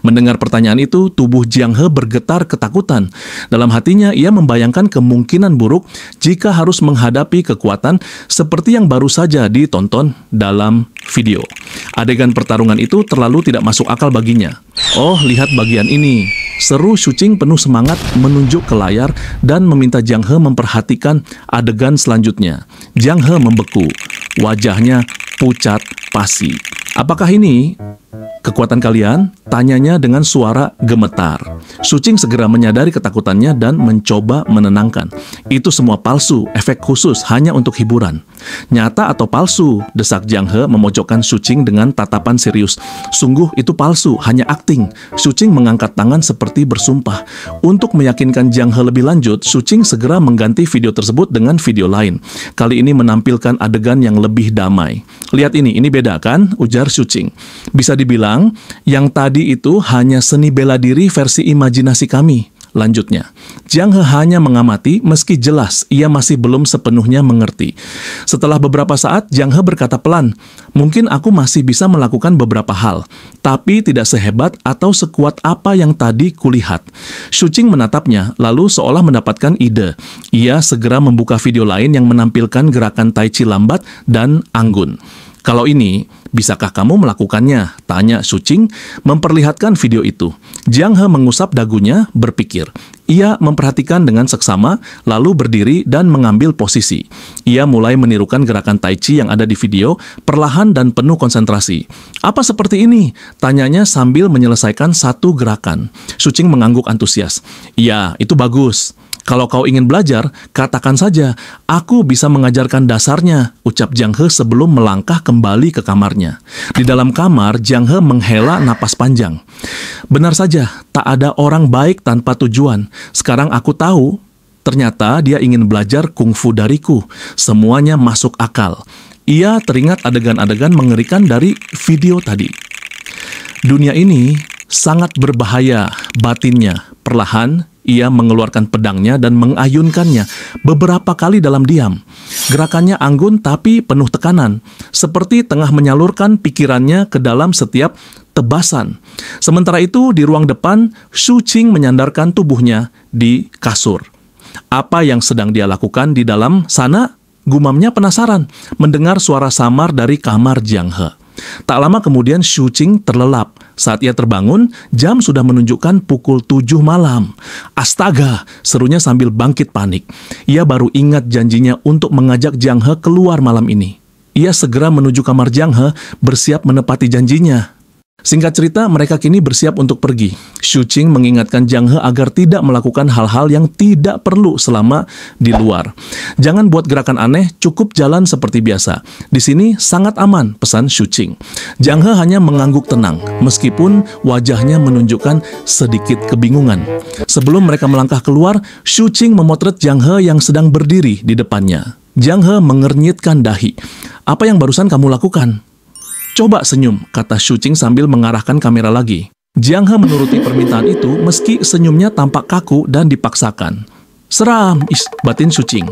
Mendengar pertanyaan itu, tubuh Jiang He bergetar ketakutan. Dalam hatinya, ia membayangkan kemungkinan buruk jika harus menghadapi kekuatan seperti yang baru saja ditonton dalam video. Adegan pertarungan itu terlalu tidak masuk akal baginya. Oh, lihat bagian ini. Seru Shu Qing penuh semangat menunjuk ke layar dan meminta Jiang He memperhatikan adegan selanjutnya. Jiang He membeku. Wajahnya pucat pasi. Apakah ini kekuatan kalian? Tanyanya dengan suara gemetar. Shu Qing segera menyadari ketakutannya dan mencoba menenangkan. Itu semua palsu, efek khusus, hanya untuk hiburan. Nyata atau palsu? Desak Jiang He memojokkan Shu Qing dengan tatapan serius. Sungguh itu palsu, hanya akting. Shu Qing mengangkat tangan seperti bersumpah. Untuk meyakinkan Jiang He lebih lanjut, Shu Qing segera mengganti video tersebut dengan video lain. Kali ini menampilkan adegan yang lebih damai. Lihat ini beda kan? Ujar Shu Qing. Bisa dibilang, yang tadi itu hanya seni bela diri versi imajinasi kami. Lanjutnya, Jiang He hanya mengamati meski jelas ia masih belum sepenuhnya mengerti. Setelah beberapa saat, Jiang He berkata pelan, mungkin aku masih bisa melakukan beberapa hal, tapi tidak sehebat atau sekuat apa yang tadi kulihat. Shu Qing menatapnya, lalu seolah mendapatkan ide. Ia segera membuka video lain yang menampilkan gerakan tai chi lambat dan anggun. Kalau ini, bisakah kamu melakukannya? Tanya Shu Qing, memperlihatkan video itu. Jiang He mengusap dagunya, berpikir. Ia memperhatikan dengan seksama, lalu berdiri dan mengambil posisi. Ia mulai menirukan gerakan tai chi yang ada di video, perlahan dan penuh konsentrasi. Apa seperti ini? Tanyanya sambil menyelesaikan satu gerakan. Shu Qing mengangguk antusias. Iya, itu bagus. Kalau kau ingin belajar, katakan saja, aku bisa mengajarkan dasarnya, ucap Jiang He sebelum melangkah kembali ke kamarnya. Di dalam kamar, Jiang He menghela napas panjang. Benar saja, tak ada orang baik tanpa tujuan. Sekarang aku tahu, ternyata dia ingin belajar kungfu dariku. Semuanya masuk akal. Ia teringat adegan-adegan mengerikan dari video tadi. Dunia ini sangat berbahaya batinnya. Perlahan, ia mengeluarkan pedangnya dan mengayunkannya beberapa kali dalam diam. Gerakannya anggun tapi penuh tekanan, seperti tengah menyalurkan pikirannya ke dalam setiap tebasan. Sementara itu, di ruang depan, Shu Qing menyandarkan tubuhnya di kasur. Apa yang sedang dia lakukan di dalam sana? Gumamnya penasaran mendengar suara samar dari kamar Jiang He. Tak lama kemudian Shu Qing terlelap. Saat ia terbangun, jam sudah menunjukkan pukul 7 malam. Astaga, serunya sambil bangkit panik. Ia baru ingat janjinya untuk mengajak Jiang He keluar malam ini. Ia segera menuju kamar Jiang He, bersiap menepati janjinya. Singkat cerita, mereka kini bersiap untuk pergi. Shu Qing mengingatkan Jiang He agar tidak melakukan hal-hal yang tidak perlu selama di luar. Jangan buat gerakan aneh, cukup jalan seperti biasa. Di sini sangat aman, pesan Shu Qing. Jiang He hanya mengangguk tenang, meskipun wajahnya menunjukkan sedikit kebingungan. Sebelum mereka melangkah keluar, Shu Qing memotret Jiang He yang sedang berdiri di depannya. Jiang He mengernyitkan dahi. Apa yang barusan kamu lakukan? Coba senyum, kata Shu Qing sambil mengarahkan kamera lagi. Jiang He menuruti permintaan itu meski senyumnya tampak kaku dan dipaksakan. Seram, batin Shu Qing.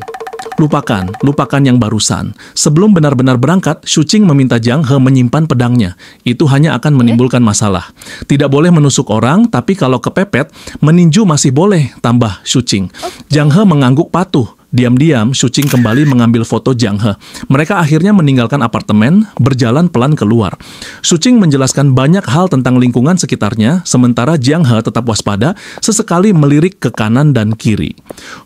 Lupakan yang barusan. Sebelum benar-benar berangkat, Shu Qing meminta Jiang He menyimpan pedangnya. Itu hanya akan menimbulkan masalah. Tidak boleh menusuk orang, tapi kalau kepepet, meninju masih boleh, tambah Shu Qing. Jiang He mengangguk patuh. Diam-diam, Shu Qing kembali mengambil foto Jiang He. Mereka akhirnya meninggalkan apartemen, berjalan pelan keluar. Shu Qing menjelaskan banyak hal tentang lingkungan sekitarnya, sementara Jiang He tetap waspada, sesekali melirik ke kanan dan kiri.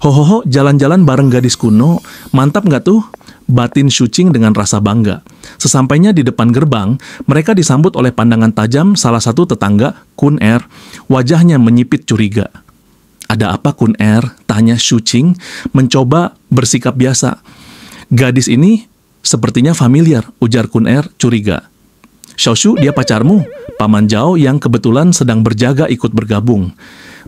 Hohoho, jalan-jalan bareng gadis kuno, mantap nggak tuh? Batin Shu Qing dengan rasa bangga. Sesampainya di depan gerbang, mereka disambut oleh pandangan tajam salah satu tetangga, Kun Er. Wajahnya menyipit curiga. Ada apa Kun Er? Tanya Shu Qing, mencoba bersikap biasa. Gadis ini sepertinya familiar, ujar Kun Er curiga. Xiaoshu, dia pacarmu? Paman Zhao yang kebetulan sedang berjaga ikut bergabung.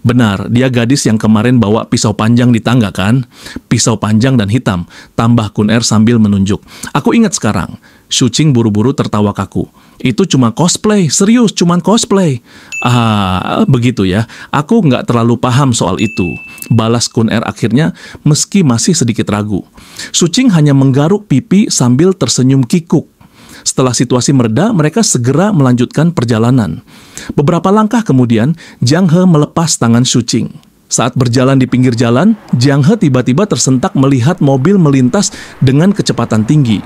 Benar, dia gadis yang kemarin bawa pisau panjang di tangga kan? Pisau panjang dan hitam, tambah Kun Er sambil menunjuk. Aku ingat sekarang. Shu Qing buru-buru tertawa kaku. Itu cuma cosplay, serius cuma cosplay. Ah, begitu ya. Aku nggak terlalu paham soal itu. Balas Kun Er akhirnya meski masih sedikit ragu. Shu Qing hanya menggaruk pipi sambil tersenyum kikuk. Setelah situasi mereda, mereka segera melanjutkan perjalanan. Beberapa langkah kemudian, Jiang He melepas tangan Shu Qing. Saat berjalan di pinggir jalan, Jiang He tiba-tiba tersentak melihat mobil melintas dengan kecepatan tinggi.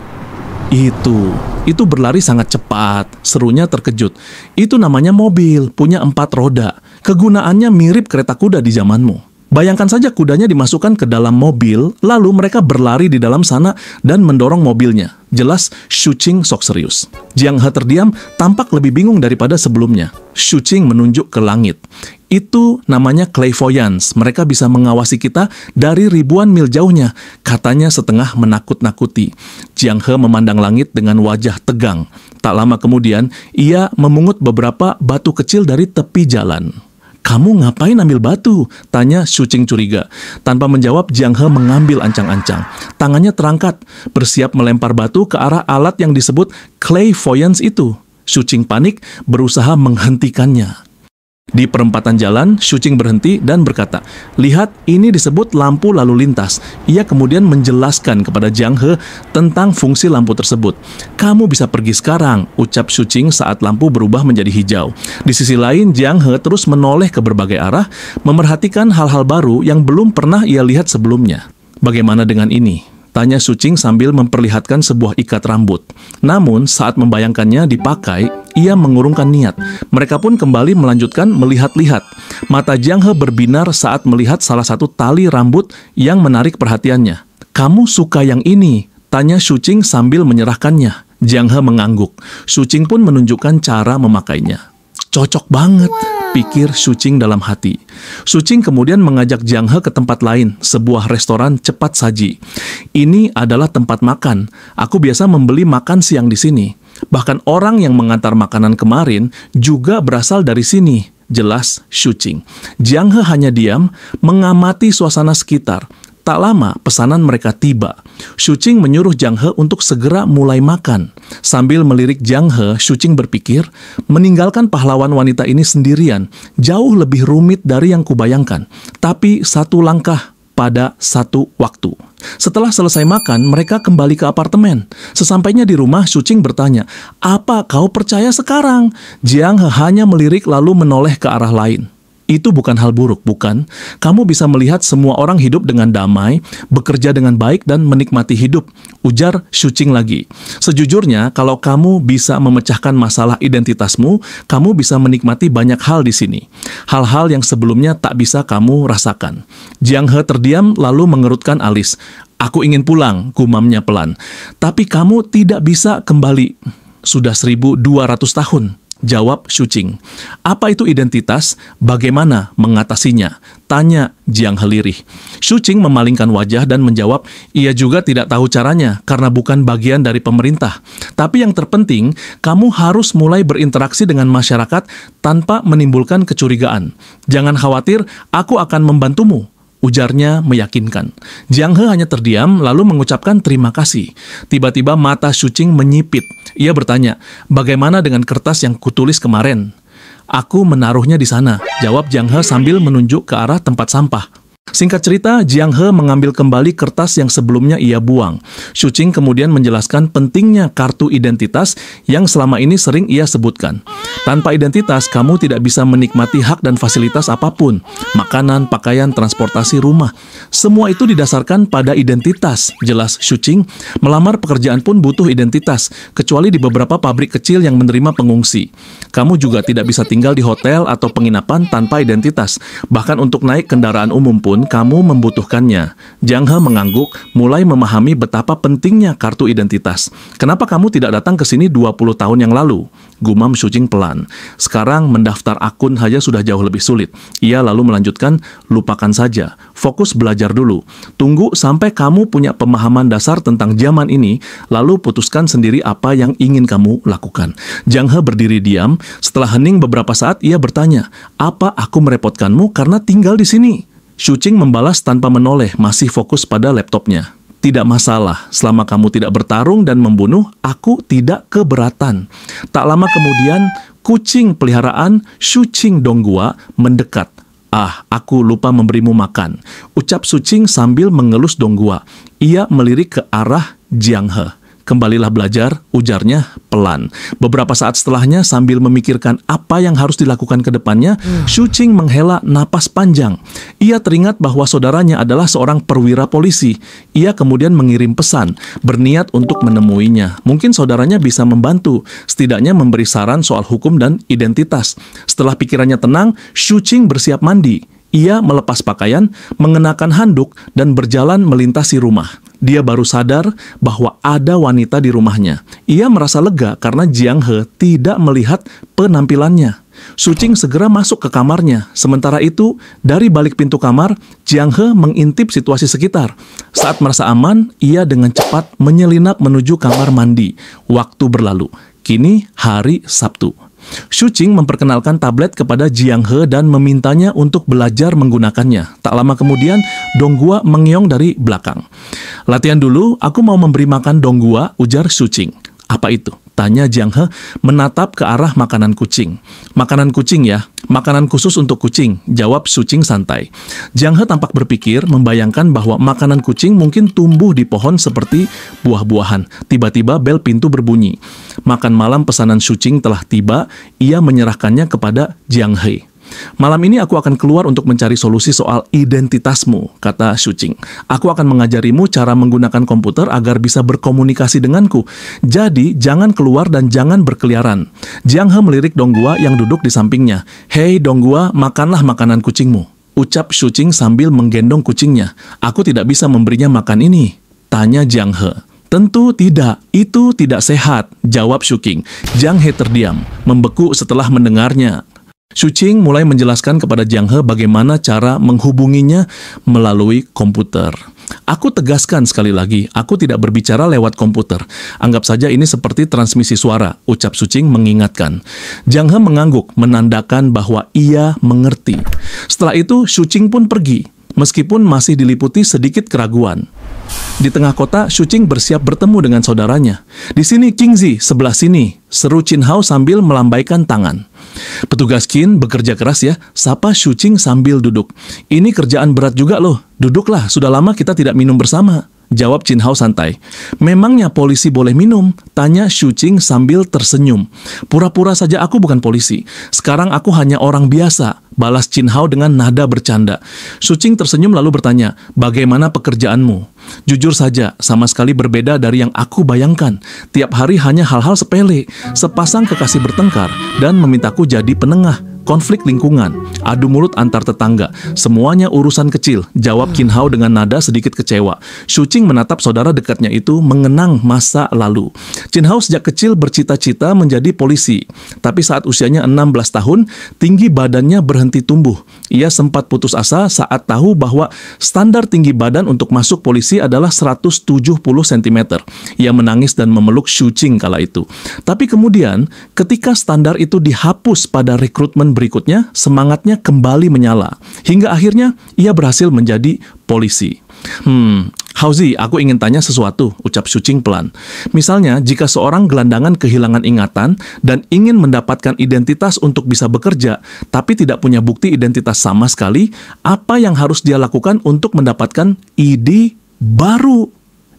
Itu berlari sangat cepat, serunya terkejut. Itu namanya mobil, punya 4 roda. Kegunaannya mirip kereta kuda di zamanmu. Bayangkan saja kudanya dimasukkan ke dalam mobil, lalu mereka berlari di dalam sana dan mendorong mobilnya. Jelas Shu Qing sok serius. Jiang He terdiam, tampak lebih bingung daripada sebelumnya. Shu Qing menunjuk ke langit. Itu namanya clairvoyance. Mereka bisa mengawasi kita dari ribuan mil jauhnya, katanya setengah menakut-nakuti. Jiang He memandang langit dengan wajah tegang. Tak lama kemudian, ia memungut beberapa batu kecil dari tepi jalan. Kamu ngapain ambil batu? Tanya Shu Qing curiga. Tanpa menjawab, Jiang He mengambil ancang-ancang. Tangannya terangkat, bersiap melempar batu ke arah alat yang disebut clairvoyance itu. Shu Qing panik, berusaha menghentikannya. Di perempatan jalan, Shu Qing berhenti dan berkata, lihat, ini disebut lampu lalu lintas. Ia kemudian menjelaskan kepada Jiang He tentang fungsi lampu tersebut. Kamu bisa pergi sekarang, ucap Shu Qing saat lampu berubah menjadi hijau. Di sisi lain, Jiang He terus menoleh ke berbagai arah, memerhatikan hal-hal baru yang belum pernah ia lihat sebelumnya. Bagaimana dengan ini? Tanya Shu Qing sambil memperlihatkan sebuah ikat rambut. Namun, saat membayangkannya dipakai, ia mengurungkan niat. Mereka pun kembali melanjutkan melihat-lihat. Mata Jiang He berbinar saat melihat salah satu tali rambut yang menarik perhatiannya. Kamu suka yang ini? Tanya Shu Qing sambil menyerahkannya. Jiang He mengangguk. Shu Qing pun menunjukkan cara memakainya. Cocok banget. pikir Shuqing dalam hati. Shuqing kemudian mengajak Jiang He ke tempat lain, sebuah restoran cepat saji. Ini adalah tempat makan. Aku biasa membeli makan siang di sini. Bahkan orang yang mengantar makanan kemarin juga berasal dari sini, jelas Shuqing. Jiang He hanya diam, mengamati suasana sekitar. Tak lama, pesanan mereka tiba. Shuqing menyuruh Jiang He untuk segera mulai makan. Sambil melirik Jiang He, Shuqing berpikir, meninggalkan pahlawan wanita ini sendirian, jauh lebih rumit dari yang kubayangkan. Tapi satu langkah pada satu waktu. Setelah selesai makan, mereka kembali ke apartemen. Sesampainya di rumah, Shuqing bertanya, "Apa kau percaya sekarang?" Jiang He hanya melirik lalu menoleh ke arah lain. Itu bukan hal buruk, bukan? Kamu bisa melihat semua orang hidup dengan damai, bekerja dengan baik, dan menikmati hidup, ujar Shuqing lagi. Sejujurnya, kalau kamu bisa memecahkan masalah identitasmu, kamu bisa menikmati banyak hal di sini. Hal-hal yang sebelumnya tak bisa kamu rasakan. Jiang He terdiam lalu mengerutkan alis. "Aku ingin pulang," gumamnya pelan. "Tapi kamu tidak bisa kembali. Sudah 1200 tahun. Jawab Shuqing. "Apa itu identitas? Bagaimana mengatasinya?" Tanya Jiang He lirih. Shuqing memalingkan wajah dan menjawab, ia juga tidak tahu caranya karena bukan bagian dari pemerintah. Tapi yang terpenting, kamu harus mulai berinteraksi dengan masyarakat tanpa menimbulkan kecurigaan. Jangan khawatir, aku akan membantumu, ujarnya meyakinkan. Jiang He hanya terdiam lalu mengucapkan terima kasih. Tiba-tiba mata Shuqing menyipit. Ia bertanya, "Bagaimana dengan kertas yang kutulis kemarin?" "Aku menaruhnya di sana," jawab Jiang He sambil menunjuk ke arah tempat sampah. Singkat cerita, Jiang He mengambil kembali kertas yang sebelumnya ia buang. Shuqing kemudian menjelaskan pentingnya kartu identitas yang selama ini sering ia sebutkan. Tanpa identitas, kamu tidak bisa menikmati hak dan fasilitas apapun. Makanan, pakaian, transportasi, rumah. Semua itu didasarkan pada identitas, jelas Shuqing. Melamar pekerjaan pun butuh identitas, kecuali di beberapa pabrik kecil yang menerima pengungsi. Kamu juga tidak bisa tinggal di hotel atau penginapan tanpa identitas. Bahkan untuk naik kendaraan umum pun kamu membutuhkannya. Jiang He mengangguk, mulai memahami betapa pentingnya kartu identitas. "Kenapa kamu tidak datang ke sini 20 tahun yang lalu?" Gumam Shuqing pelan. "Sekarang mendaftar akun saja sudah jauh lebih sulit." Ia lalu melanjutkan, "Lupakan saja. Fokus belajar dulu. Tunggu sampai kamu punya pemahaman dasar tentang zaman ini, lalu putuskan sendiri apa yang ingin kamu lakukan." Jiang He berdiri diam. Setelah hening beberapa saat, ia bertanya, "Apa aku merepotkanmu karena tinggal di sini?" Shuqing membalas tanpa menoleh, masih fokus pada laptopnya. "Tidak masalah, selama kamu tidak bertarung dan membunuh, aku tidak keberatan." Tak lama kemudian, kucing peliharaan Shuqing Donghua mendekat. "Ah, aku lupa memberimu makan," ucap Shuqing sambil mengelus Donghua. Ia melirik ke arah Jiang He. "Kembalilah belajar," ujarnya pelan. Beberapa saat setelahnya, sambil memikirkan apa yang harus dilakukan ke depannya, Shuqing menghela napas panjang. Ia teringat bahwa saudaranya adalah seorang perwira polisi. Ia kemudian mengirim pesan, berniat untuk menemuinya. Mungkin saudaranya bisa membantu, setidaknya memberi saran soal hukum dan identitas. Setelah pikirannya tenang, Shuqing bersiap mandi. Ia melepas pakaian, mengenakan handuk, dan berjalan melintasi rumah. Dia baru sadar bahwa ada wanita di rumahnya. Ia merasa lega karena Jiang He tidak melihat penampilannya. Shuqing segera masuk ke kamarnya. Sementara itu, dari balik pintu kamar, Jiang He mengintip situasi sekitar. Saat merasa aman, ia dengan cepat menyelinap menuju kamar mandi. Waktu berlalu. Kini hari Sabtu. Shuqing memperkenalkan tablet kepada Jiang He dan memintanya untuk belajar menggunakannya. Tak lama kemudian, Donghua mengeong dari belakang. "Latihan dulu, aku mau memberi makan Donghua," ujar Shuqing. "Apa itu?" tanya Jiang He menatap ke arah makanan kucing. "Makanan kucing ya, makanan khusus untuk kucing," jawab Shuqing santai. Jiang He tampak berpikir, membayangkan bahwa makanan kucing mungkin tumbuh di pohon seperti buah-buahan. Tiba-tiba bel pintu berbunyi. Makan malam pesanan Shuqing telah tiba, ia menyerahkannya kepada Jiang He. "Malam ini aku akan keluar untuk mencari solusi soal identitasmu," kata Shuqing. "Aku akan mengajarimu cara menggunakan komputer agar bisa berkomunikasi denganku. Jadi, jangan keluar dan jangan berkeliaran." Jiang He melirik Donghua yang duduk di sampingnya. "Hei Donghua, makanlah makanan kucingmu," ucap Shuqing sambil menggendong kucingnya. "Aku tidak bisa memberinya makan ini," tanya Jiang He. "Tentu tidak, itu tidak sehat," jawab Shuqing. Jiang He terdiam, membeku setelah mendengarnya. Shuqing mulai menjelaskan kepada Jiang He bagaimana cara menghubunginya melalui komputer. Aku tegaskan sekali lagi, aku tidak berbicara lewat komputer. Anggap saja ini seperti transmisi suara, ucap Shuqing mengingatkan. Jiang He mengangguk, menandakan bahwa ia mengerti. Setelah itu, Shuqing pun pergi, meskipun masih diliputi sedikit keraguan. Di tengah kota, Shuqing bersiap bertemu dengan saudaranya. Di sini Qingzi, sebelah sini, seru Qin Hao sambil melambaikan tangan. Petugas Qin bekerja keras ya, sapa Shuqing sambil duduk. Ini kerjaan berat juga loh, duduklah, sudah lama kita tidak minum bersama. Jawab Qin Hao santai. Memangnya polisi boleh minum? Tanya Shuqing sambil tersenyum. Pura-pura saja aku bukan polisi. Sekarang aku hanya orang biasa. Balas Qin Hao dengan nada bercanda. Shuqing tersenyum lalu bertanya, bagaimana pekerjaanmu? Jujur saja, sama sekali berbeda dari yang aku bayangkan. Tiap hari hanya hal-hal sepele. Sepasang kekasih bertengkar dan memintaku jadi penengah. Konflik lingkungan, adu mulut antar tetangga, semuanya urusan kecil, jawab Qin Hao dengan nada sedikit kecewa. Shuqing menatap saudara dekatnya itu mengenang masa lalu. Qin Hao sejak kecil bercita-cita menjadi polisi, tapi saat usianya 16 tahun, tinggi badannya berhenti tumbuh. Ia sempat putus asa saat tahu bahwa standar tinggi badan untuk masuk polisi adalah 170 cm. Ia menangis dan memeluk Shuqing kala itu. Tapi kemudian, ketika standar itu dihapus pada rekrutmen berikutnya, semangatnya kembali menyala. Hingga akhirnya, ia berhasil menjadi polisi. Haozi, aku ingin tanya sesuatu, ucap Shuqing pelan. Misalnya, jika seorang gelandangan kehilangan ingatan dan ingin mendapatkan identitas untuk bisa bekerja, tapi tidak punya bukti identitas sama sekali, apa yang harus dia lakukan untuk mendapatkan ID baru?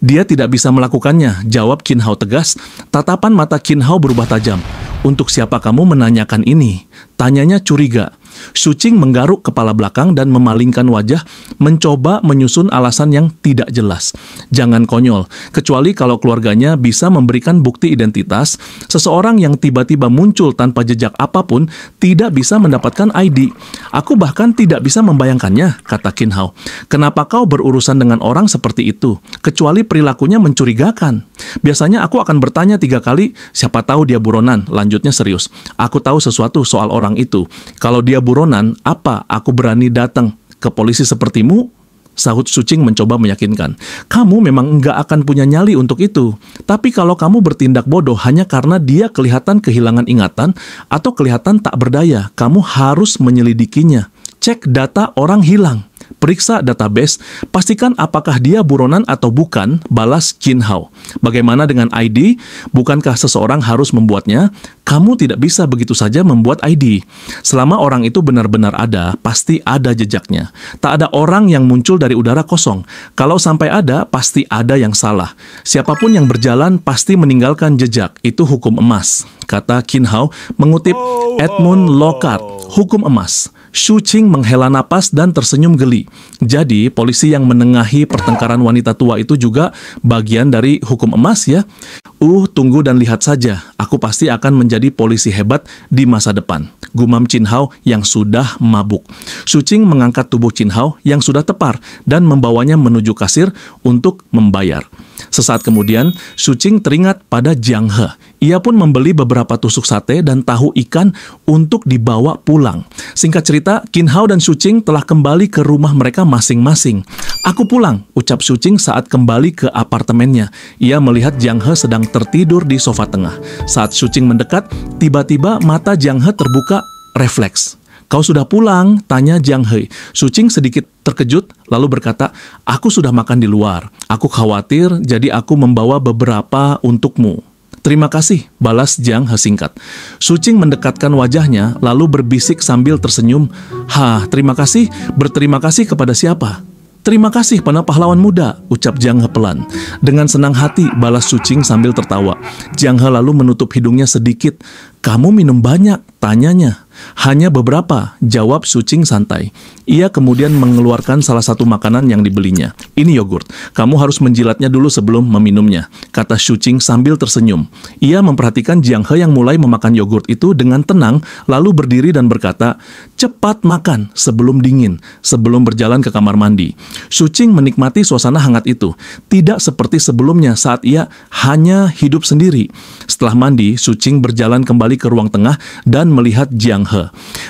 Dia tidak bisa melakukannya, jawab Qin Hao tegas. Tatapan mata Qin Hao berubah tajam. Untuk siapa kamu menanyakan ini? Tanyanya curiga. Shuqing menggaruk kepala belakang dan memalingkan wajah, mencoba menyusun alasan yang tidak jelas. Jangan konyol, kecuali kalau keluarganya bisa memberikan bukti identitas, seseorang yang tiba-tiba muncul tanpa jejak apapun tidak bisa mendapatkan ID. Aku bahkan tidak bisa membayangkannya, kata Qin Hao. Kenapa kau berurusan dengan orang seperti itu, kecuali perilakunya mencurigakan? Biasanya aku akan bertanya 3 kali, siapa tahu dia buronan, lanjutnya serius. Aku tahu sesuatu soal orang itu. Kalau dia buronan, apa aku berani datang ke polisi sepertimu? Sahut Shuqing mencoba meyakinkan. Kamu memang nggak akan punya nyali untuk itu. Tapi kalau kamu bertindak bodoh hanya karena dia kelihatan kehilangan ingatan atau kelihatan tak berdaya, kamu harus menyelidikinya. Cek data orang hilang. Periksa database, pastikan apakah dia buronan atau bukan, balas Qin Hao. Bagaimana dengan ID? Bukankah seseorang harus membuatnya? Kamu tidak bisa begitu saja membuat ID. Selama orang itu benar-benar ada, pasti ada jejaknya. Tak ada orang yang muncul dari udara kosong. Kalau sampai ada, pasti ada yang salah. Siapapun yang berjalan pasti meninggalkan jejak. Itu hukum emas, kata Qin Hao mengutip Edmund Lockhart, hukum emas. Shuqing menghela napas dan tersenyum geli. Jadi, polisi yang menengahi pertengkaran wanita tua itu juga bagian dari hukum emas ya? Tunggu dan lihat saja. Aku pasti akan menjadi polisi hebat di masa depan. Gumam Qin Hao yang sudah mabuk. Shuqing mengangkat tubuh Qin Hao yang sudah tepar dan membawanya menuju kasir untuk membayar. Sesaat kemudian, Shuqing teringat pada Jiang He. Ia pun membeli beberapa tusuk sate dan tahu ikan untuk dibawa pulang. Singkat cerita, Qin Hao dan Shuqing telah kembali ke rumah mereka masing-masing. Aku pulang, ucap Shuqing saat kembali ke apartemennya. Ia melihat Jiang He sedang tertidur di sofa tengah. Saat Shuqing mendekat, tiba-tiba mata Jiang He terbuka refleks. Kau sudah pulang? Tanya Jiang He. Shuqing sedikit terkejut, lalu berkata, aku sudah makan di luar. Aku khawatir, jadi aku membawa beberapa untukmu. Terima kasih, balas Jiang He singkat. Shuqing mendekatkan wajahnya, lalu berbisik sambil tersenyum. Terima kasih? Berterima kasih kepada siapa? Terima kasih pada pahlawan muda, ucap Jiang He pelan. Dengan senang hati, balas Shuqing sambil tertawa. Jiang He lalu menutup hidungnya sedikit. Kamu minum banyak? Tanyanya. Hanya beberapa, jawab Shuqing santai. Ia kemudian mengeluarkan salah satu makanan yang dibelinya. Ini yogurt, kamu harus menjilatnya dulu sebelum meminumnya, kata Shuqing sambil tersenyum. Ia memperhatikan Jiang He yang mulai memakan yogurt itu dengan tenang, lalu berdiri dan berkata, cepat makan sebelum dingin, sebelum berjalan ke kamar mandi. Shuqing menikmati suasana hangat itu, tidak seperti sebelumnya saat ia hanya hidup sendiri. Setelah mandi, Shuqing berjalan kembali ke ruang tengah dan melihat Jiang Jiang He.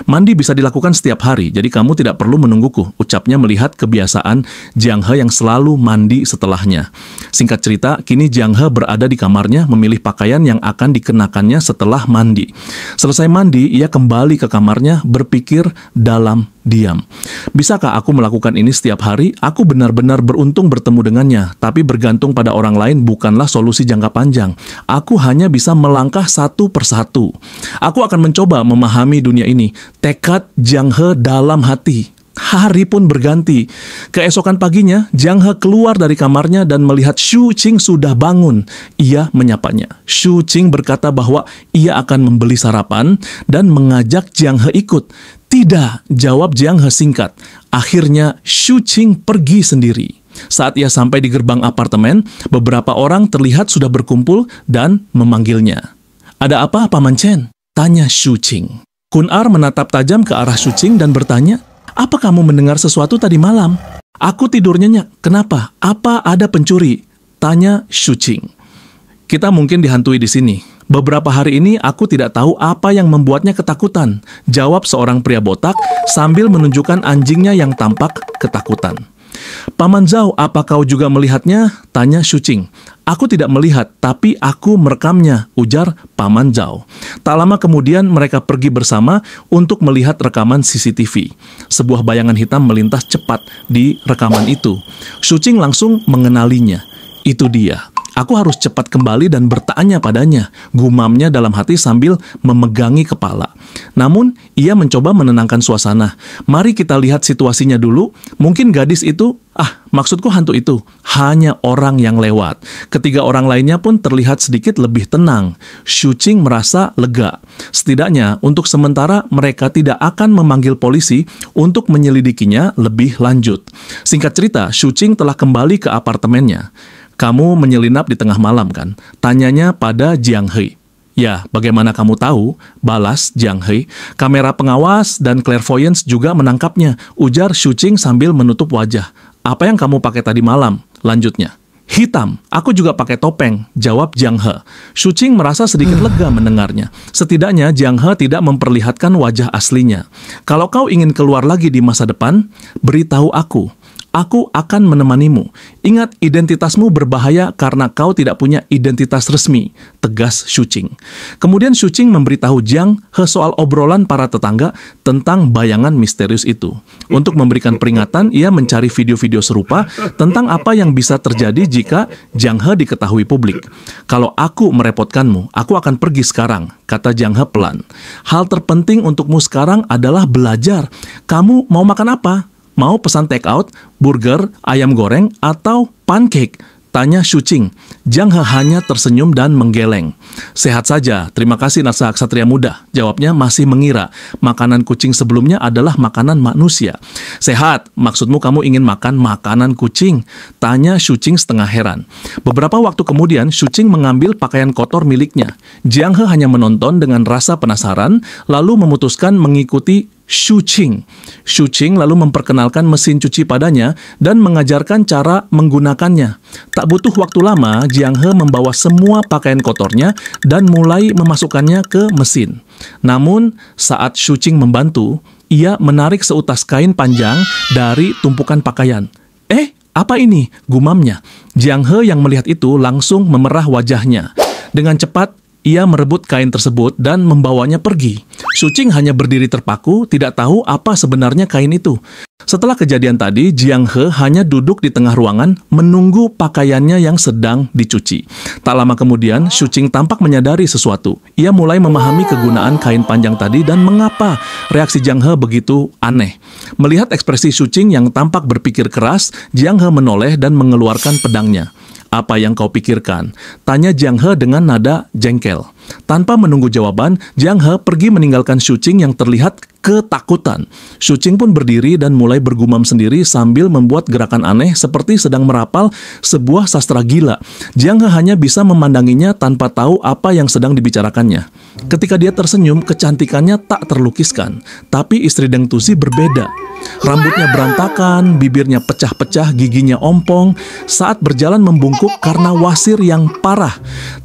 Mandi bisa dilakukan setiap hari, jadi kamu tidak perlu menungguku, ucapnya melihat kebiasaan Jiang He yang selalu mandi setelahnya. Singkat cerita, kini Jiang He berada di kamarnya memilih pakaian yang akan dikenakannya setelah mandi. Selesai mandi, ia kembali ke kamarnya berpikir dalam diam. Bisakah aku melakukan ini setiap hari? Aku benar-benar beruntung bertemu dengannya, tapi bergantung pada orang lain bukanlah solusi jangka panjang. Aku hanya bisa melangkah satu persatu. Aku akan mencoba memahami dunia ini. Tekad Jiang He dalam hati. Hari pun berganti. Keesokan paginya, Jiang He keluar dari kamarnya dan melihat Shu Qing sudah bangun. Ia menyapanya. Shu Qing berkata bahwa ia akan membeli sarapan dan mengajak Jiang He ikut. Tidak, jawab Jiang He singkat. Akhirnya Shu Qing pergi sendiri. Saat ia sampai di gerbang apartemen, beberapa orang terlihat sudah berkumpul dan memanggilnya. Ada apa, Paman Chen? Tanya Shu Qing. Kun Ar menatap tajam ke arah Shu Qing dan bertanya, apa kamu mendengar sesuatu tadi malam? Aku tidur nyenyak. Kenapa? Apa ada pencuri? Tanya Shu Qing. Kita mungkin dihantui di sini. Beberapa hari ini aku tidak tahu apa yang membuatnya ketakutan, jawab seorang pria botak sambil menunjukkan anjingnya yang tampak ketakutan. Paman Zhao, apa kau juga melihatnya? Tanya Shu Qing. Aku tidak melihat, tapi aku merekamnya, ujar Paman Zhao. Tak lama kemudian mereka pergi bersama untuk melihat rekaman CCTV. Sebuah bayangan hitam melintas cepat di rekaman itu. Shu Qing langsung mengenalinya. Itu dia. Aku harus cepat kembali dan bertanya padanya, gumamnya dalam hati sambil memegangi kepala. Namun, ia mencoba menenangkan suasana. Mari kita lihat situasinya dulu. Mungkin gadis itu, maksudku hantu itu, hanya orang yang lewat. Ketiga orang lainnya pun terlihat sedikit lebih tenang. Shu Qing merasa lega. Setidaknya, untuk sementara mereka tidak akan memanggil polisi untuk menyelidikinya lebih lanjut. Singkat cerita, Shu Qing telah kembali ke apartemennya. Kamu menyelinap di tengah malam kan? Tanyanya pada Jiang He. Ya, bagaimana kamu tahu? Balas Jiang He. Kamera pengawas dan clairvoyance juga menangkapnya, ujar Shu Qing sambil menutup wajah. Apa yang kamu pakai tadi malam? Lanjutnya. Hitam, aku juga pakai topeng, jawab Jiang He. Shu Qing merasa sedikit lega mendengarnya. Setidaknya Jiang He tidak memperlihatkan wajah aslinya. Kalau kau ingin keluar lagi di masa depan, beritahu aku. Aku akan menemanimu. Ingat, identitasmu berbahaya karena kau tidak punya identitas resmi, tegas Shu Qing. Kemudian Shu Qing memberitahu Jiang He soal obrolan para tetangga tentang bayangan misterius itu. Untuk memberikan peringatan, ia mencari video-video serupa tentang apa yang bisa terjadi jika Jiang He diketahui publik. Kalau aku merepotkanmu, aku akan pergi sekarang, kata Jiang He pelan. Hal terpenting untukmu sekarang adalah belajar. Kamu mau makan apa? Mau pesan take out, burger, ayam goreng, atau pancake? Tanya Shu Qing. Jiang He hanya tersenyum dan menggeleng. Sehat saja, terima kasih Nasa Ksatria Muda. Jawabnya masih mengira makanan kucing sebelumnya adalah makanan manusia. Sehat, maksudmu kamu ingin makan makanan kucing? Tanya Shu Qing setengah heran. Beberapa waktu kemudian, Shu Qing mengambil pakaian kotor miliknya. Jiang He hanya menonton dengan rasa penasaran, lalu memutuskan mengikuti Shu Qing. Shu Qing lalu memperkenalkan mesin cuci padanya dan mengajarkan cara menggunakannya. Tak butuh waktu lama, Jiang He membawa semua pakaian kotornya dan mulai memasukkannya ke mesin. Namun, saat Shu Qing membantu, ia menarik seutas kain panjang dari tumpukan pakaian. Apa ini? Gumamnya. Jiang He yang melihat itu langsung memerah wajahnya. Dengan cepat, ia merebut kain tersebut dan membawanya pergi. Shu Qing hanya berdiri terpaku, tidak tahu apa sebenarnya kain itu. Setelah kejadian tadi, Jiang He hanya duduk di tengah ruangan menunggu pakaiannya yang sedang dicuci. Tak lama kemudian, Shu Qing tampak menyadari sesuatu. Ia mulai memahami kegunaan kain panjang tadi dan mengapa reaksi Jiang He begitu aneh. Melihat ekspresi Shu Qing yang tampak berpikir keras, Jiang He menoleh dan mengeluarkan pedangnya. Apa yang kau pikirkan? Tanya Jiang He dengan nada jengkel. Tanpa menunggu jawaban, Jiang He pergi meninggalkan Shu Qing yang terlihat ketakutan. Shu Qing pun berdiri dan mulai bergumam sendiri sambil membuat gerakan aneh seperti sedang merapal sebuah sastra gila. Jiang He hanya bisa memandanginya tanpa tahu apa yang sedang dibicarakannya. Ketika dia tersenyum, kecantikannya tak terlukiskan. Tapi istri Deng Tuzi berbeda. Rambutnya berantakan, bibirnya pecah-pecah, giginya ompong, saat berjalan membungkuk karena wasir yang parah.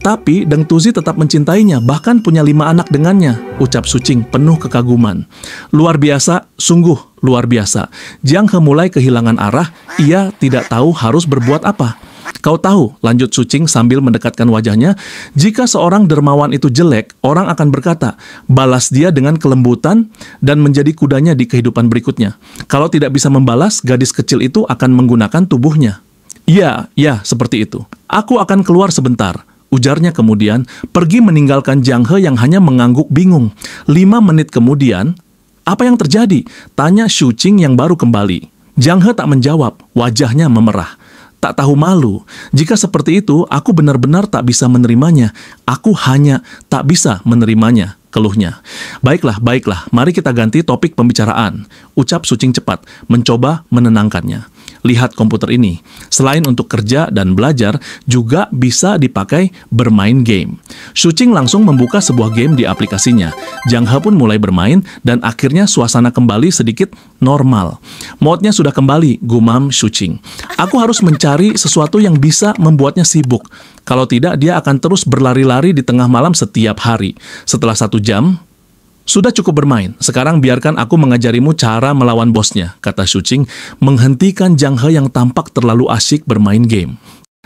Tapi Deng Tuzi tetap mencintai mencintainya, bahkan punya 5 anak dengannya, ucap Sucing penuh kekaguman. Luar biasa, sungguh luar biasa. Jiang He mulai kehilangan arah, ia tidak tahu harus berbuat apa. Kau tahu, lanjut Sucing sambil mendekatkan wajahnya, jika seorang dermawan itu jelek, orang akan berkata, balas dia dengan kelembutan dan menjadi kudanya di kehidupan berikutnya. Kalau tidak bisa membalas, gadis kecil itu akan menggunakan tubuhnya. Ya, seperti itu. Aku akan keluar sebentar, ujarnya kemudian, pergi meninggalkan Jiang He yang hanya mengangguk bingung. 5 menit kemudian, apa yang terjadi? Tanya Sucing yang baru kembali. Jiang He tak menjawab, wajahnya memerah. Tak tahu malu. Jika seperti itu, aku benar-benar tak bisa menerimanya. Aku hanya tak bisa menerimanya, keluhnya. Baiklah, mari kita ganti topik pembicaraan, ucap Sucing cepat, mencoba menenangkannya. Lihat komputer ini. Selain untuk kerja dan belajar, juga bisa dipakai bermain game. Sucing langsung membuka sebuah game di aplikasinya. Jiang He pun mulai bermain, dan akhirnya suasana kembali sedikit normal. Modnya sudah kembali, gumam Sucing. Aku harus mencari sesuatu yang bisa membuatnya sibuk. Kalau tidak, dia akan terus berlari-lari di tengah malam setiap hari. Setelah 1 jam, sudah cukup bermain. Sekarang biarkan aku mengajarimu cara melawan bosnya, kata Sucing, menghentikan Jiang He yang tampak terlalu asyik bermain game.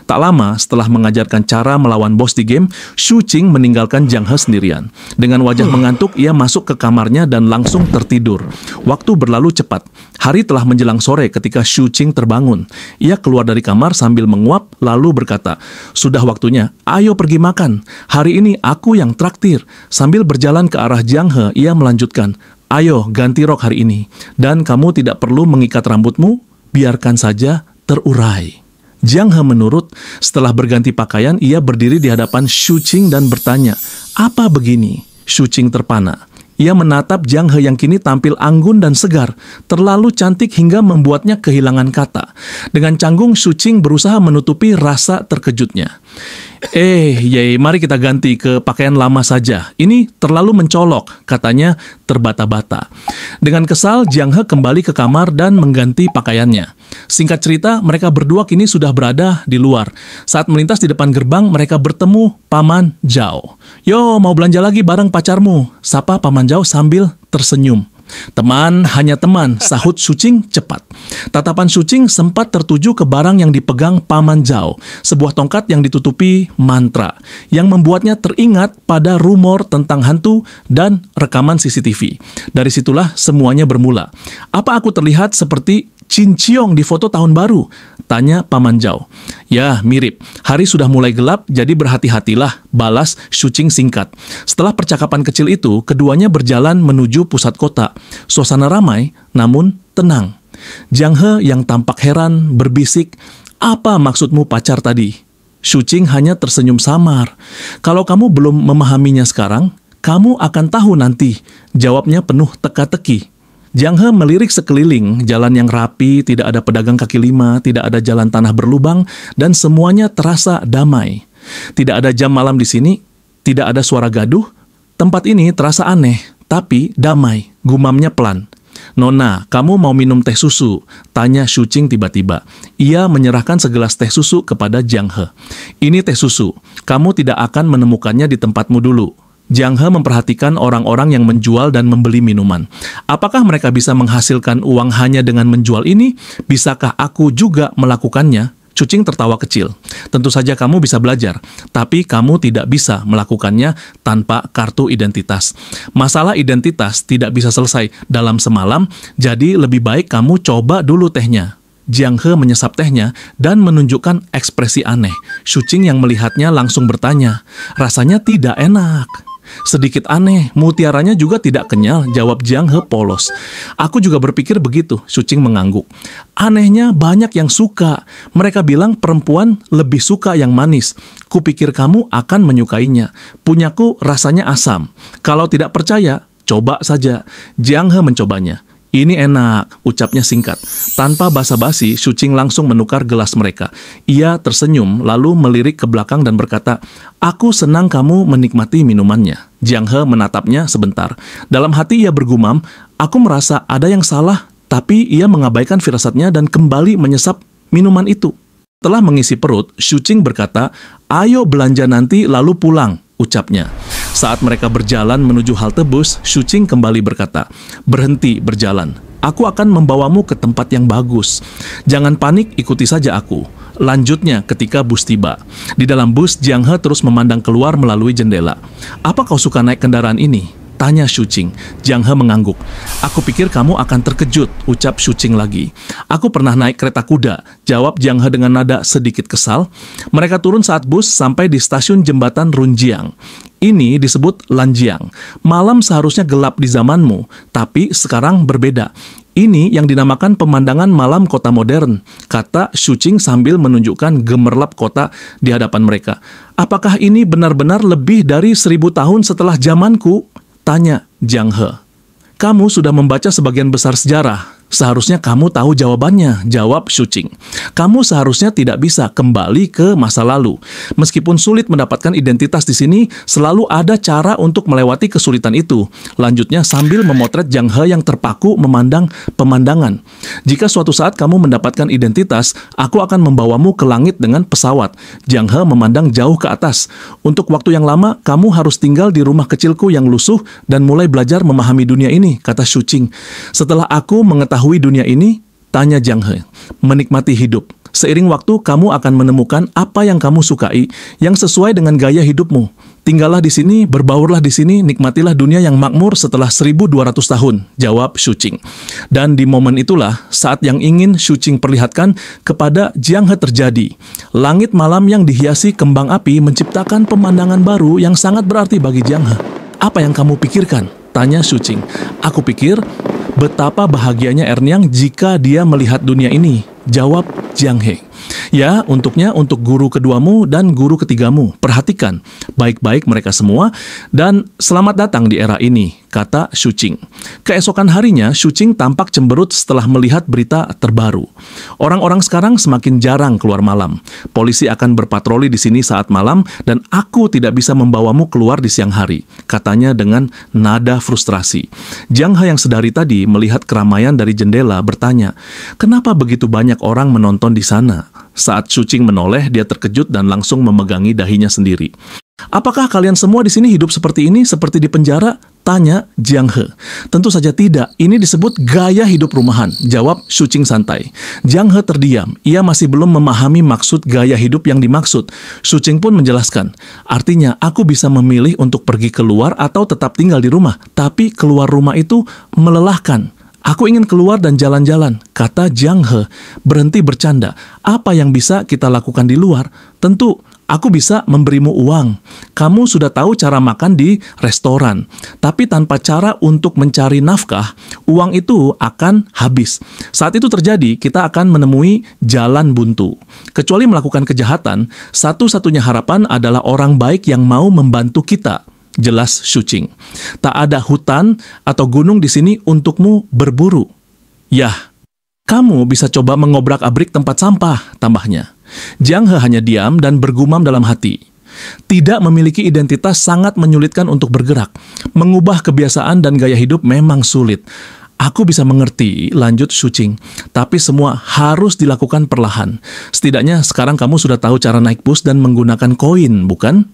Tak lama setelah mengajarkan cara melawan bos di game, Sucing meninggalkan Jiang He sendirian. Dengan wajah mengantuk, ia masuk ke kamarnya dan langsung tertidur. Waktu berlalu cepat. Hari telah menjelang sore ketika Sucing terbangun. Ia keluar dari kamar sambil menguap, lalu berkata, sudah waktunya, ayo pergi makan. Hari ini aku yang traktir. Sambil berjalan ke arah Jiang He, ia melanjutkan, ayo ganti rok hari ini. Dan kamu tidak perlu mengikat rambutmu, biarkan saja terurai. Jiang He menurut. Setelah berganti pakaian, ia berdiri di hadapan Sucing dan bertanya, apa begini? Sucing terpana. Ia menatap Jiang He yang kini tampil anggun dan segar, terlalu cantik hingga membuatnya kehilangan kata. Dengan canggung, Sucing berusaha menutupi rasa terkejutnya. Mari kita ganti ke pakaian lama saja. Ini terlalu mencolok, katanya terbata-bata. Dengan kesal, Jiang He kembali ke kamar dan mengganti pakaiannya. Singkat cerita, mereka berdua kini sudah berada di luar. Saat melintas di depan gerbang, mereka bertemu Paman Zhao. Yo, mau belanja lagi bareng pacarmu, sapa Paman Zhao sambil tersenyum. Teman, hanya teman, sahut Sucing cepat. Tatapan Sucing sempat tertuju ke barang yang dipegang Paman Zhao, sebuah tongkat yang ditutupi mantra, yang membuatnya teringat pada rumor tentang hantu dan rekaman CCTV. Dari situlah semuanya bermula. Apa aku terlihat seperti Chin Ciong di foto tahun baru? Tanya Paman Zhao. Ya, mirip. Hari sudah mulai gelap, jadi berhati-hatilah, balas Sucing singkat. Setelah percakapan kecil itu, keduanya berjalan menuju pusat kota. Suasana ramai, namun tenang. Jiang He yang tampak heran berbisik, apa maksudmu pacar tadi? Sucing hanya tersenyum samar. Kalau kamu belum memahaminya sekarang, kamu akan tahu nanti, jawabnya penuh teka-teki. Jiang He melirik sekeliling, jalan yang rapi, tidak ada pedagang kaki lima, tidak ada jalan tanah berlubang, dan semuanya terasa damai. Tidak ada jam malam di sini, tidak ada suara gaduh. Tempat ini terasa aneh, tapi damai, gumamnya pelan. Nona, kamu mau minum teh susu? Tanya Sucing tiba-tiba. Ia menyerahkan segelas teh susu kepada Jiang He. Ini teh susu, kamu tidak akan menemukannya di tempatmu dulu. Jiang He memperhatikan orang-orang yang menjual dan membeli minuman. Apakah mereka bisa menghasilkan uang hanya dengan menjual ini? Bisakah aku juga melakukannya? Sucing tertawa kecil. Tentu saja kamu bisa belajar, tapi kamu tidak bisa melakukannya tanpa kartu identitas. Masalah identitas tidak bisa selesai dalam semalam, jadi lebih baik kamu coba dulu tehnya. Jiang He menyesap tehnya dan menunjukkan ekspresi aneh. Sucing yang melihatnya langsung bertanya, rasanya tidak enak. Sedikit aneh, mutiaranya juga tidak kenyal, jawab Jiang He polos. Aku juga berpikir begitu, Sucing mengangguk. Anehnya banyak yang suka. Mereka bilang perempuan lebih suka yang manis. Kupikir kamu akan menyukainya. Punyaku rasanya asam. Kalau tidak percaya, coba saja. Jiang He mencobanya. Ini enak, ucapnya singkat. Tanpa basa-basi, Sucing langsung menukar gelas mereka. Ia tersenyum, lalu melirik ke belakang dan berkata, aku senang kamu menikmati minumannya. Jiang He menatapnya sebentar. Dalam hati ia bergumam, aku merasa ada yang salah, tapi ia mengabaikan firasatnya dan kembali menyesap minuman itu. Setelah mengisi perut, Sucing berkata, ayo belanja nanti lalu pulang. ucapnya. Saat mereka berjalan menuju halte bus, Shuqing kembali berkata, "Berhenti berjalan. Aku akan membawamu ke tempat yang bagus. Jangan panik, ikuti saja aku." Lanjutnya, ketika bus tiba. Di dalam bus, Jiang He terus memandang keluar melalui jendela. "Apa kau suka naik kendaraan ini?" tanya Shuqing. Jiang He mengangguk. "Aku pikir kamu akan terkejut," ucap Shuqing lagi. "Aku pernah naik kereta kuda," jawab Jiang He dengan nada sedikit kesal. Mereka turun saat bus sampai di stasiun jembatan Runjiang. Ini disebut Lanjiang. Malam seharusnya gelap di zamanmu, tapi sekarang berbeda. Ini yang dinamakan pemandangan malam kota modern, kata Shuqing sambil menunjukkan gemerlap kota di hadapan mereka. "Apakah ini benar-benar lebih dari 1000 tahun setelah zamanku?" tanya Jiang He. "Kamu sudah membaca sebagian besar sejarah. Seharusnya kamu tahu jawabannya," jawab Shuqing. "Kamu seharusnya tidak bisa kembali ke masa lalu. Meskipun sulit mendapatkan identitas di sini, selalu ada cara untuk melewati kesulitan itu." Lanjutnya sambil memotret Jiang He yang terpaku memandang pemandangan. "Jika suatu saat kamu mendapatkan identitas, aku akan membawamu ke langit dengan pesawat." Jiang He memandang jauh ke atas. "Untuk waktu yang lama, kamu harus tinggal di rumah kecilku yang lusuh dan mulai belajar memahami dunia ini," kata Shuqing. "Setelah aku mengetahui dunia ini," tanya Jiang He, "menikmati hidup. Seiring waktu, kamu akan menemukan apa yang kamu sukai, yang sesuai dengan gaya hidupmu. Tinggallah di sini, berbaurlah di sini, nikmatilah dunia yang makmur setelah 1200 tahun, jawab Shuqing. Dan di momen itulah, saat yang ingin Shuqing perlihatkan kepada Jiang He terjadi. Langit malam yang dihiasi kembang api menciptakan pemandangan baru yang sangat berarti bagi Jiang He. "Apa yang kamu pikirkan?" tanya Shuqing. "Aku pikir, betapa bahagianya Erniang jika dia melihat dunia ini," jawab Jiang He. "Ya, untuknya, untuk guru keduamu dan guru ketigamu. Perhatikan baik-baik mereka semua dan selamat datang di era ini," kata Shuqing. Keesokan harinya, Shuqing tampak cemberut setelah melihat berita terbaru. "Orang-orang sekarang semakin jarang keluar malam. Polisi akan berpatroli di sini saat malam dan aku tidak bisa membawamu keluar di siang hari," katanya dengan nada frustrasi. Jiang He yang sedari tadi melihat keramaian dari jendela bertanya, "Kenapa begitu banyak orang menonton di sana?" Saat Shuqing menoleh, dia terkejut dan langsung memegangi dahinya sendiri. "Apakah kalian semua di sini hidup seperti ini, seperti di penjara?" tanya Jiang He. "Tentu saja tidak. Ini disebut gaya hidup rumahan," jawab Shuqing santai. Jiang He terdiam. Ia masih belum memahami maksud gaya hidup yang dimaksud. Shuqing pun menjelaskan, "Artinya aku bisa memilih untuk pergi keluar atau tetap tinggal di rumah. Tapi keluar rumah itu melelahkan. Aku ingin keluar dan jalan-jalan," kata Jiang He. "Berhenti bercanda. Apa yang bisa kita lakukan di luar? Tentu, aku bisa memberimu uang. Kamu sudah tahu cara makan di restoran. Tapi tanpa cara untuk mencari nafkah, uang itu akan habis. Saat itu terjadi, kita akan menemui jalan buntu. Kecuali melakukan kejahatan, satu-satunya harapan adalah orang baik yang mau membantu kita," jelas Shuqing. "Tak ada hutan atau gunung di sini untukmu berburu." "Yah, kamu bisa coba mengobrak-abrik tempat sampah," tambahnya. Jiang He hanya diam dan bergumam dalam hati. Tidak memiliki identitas sangat menyulitkan untuk bergerak. Mengubah kebiasaan dan gaya hidup memang sulit. "Aku bisa mengerti," lanjut Shuqing, "tapi semua harus dilakukan perlahan. Setidaknya sekarang kamu sudah tahu cara naik bus dan menggunakan koin, bukan?"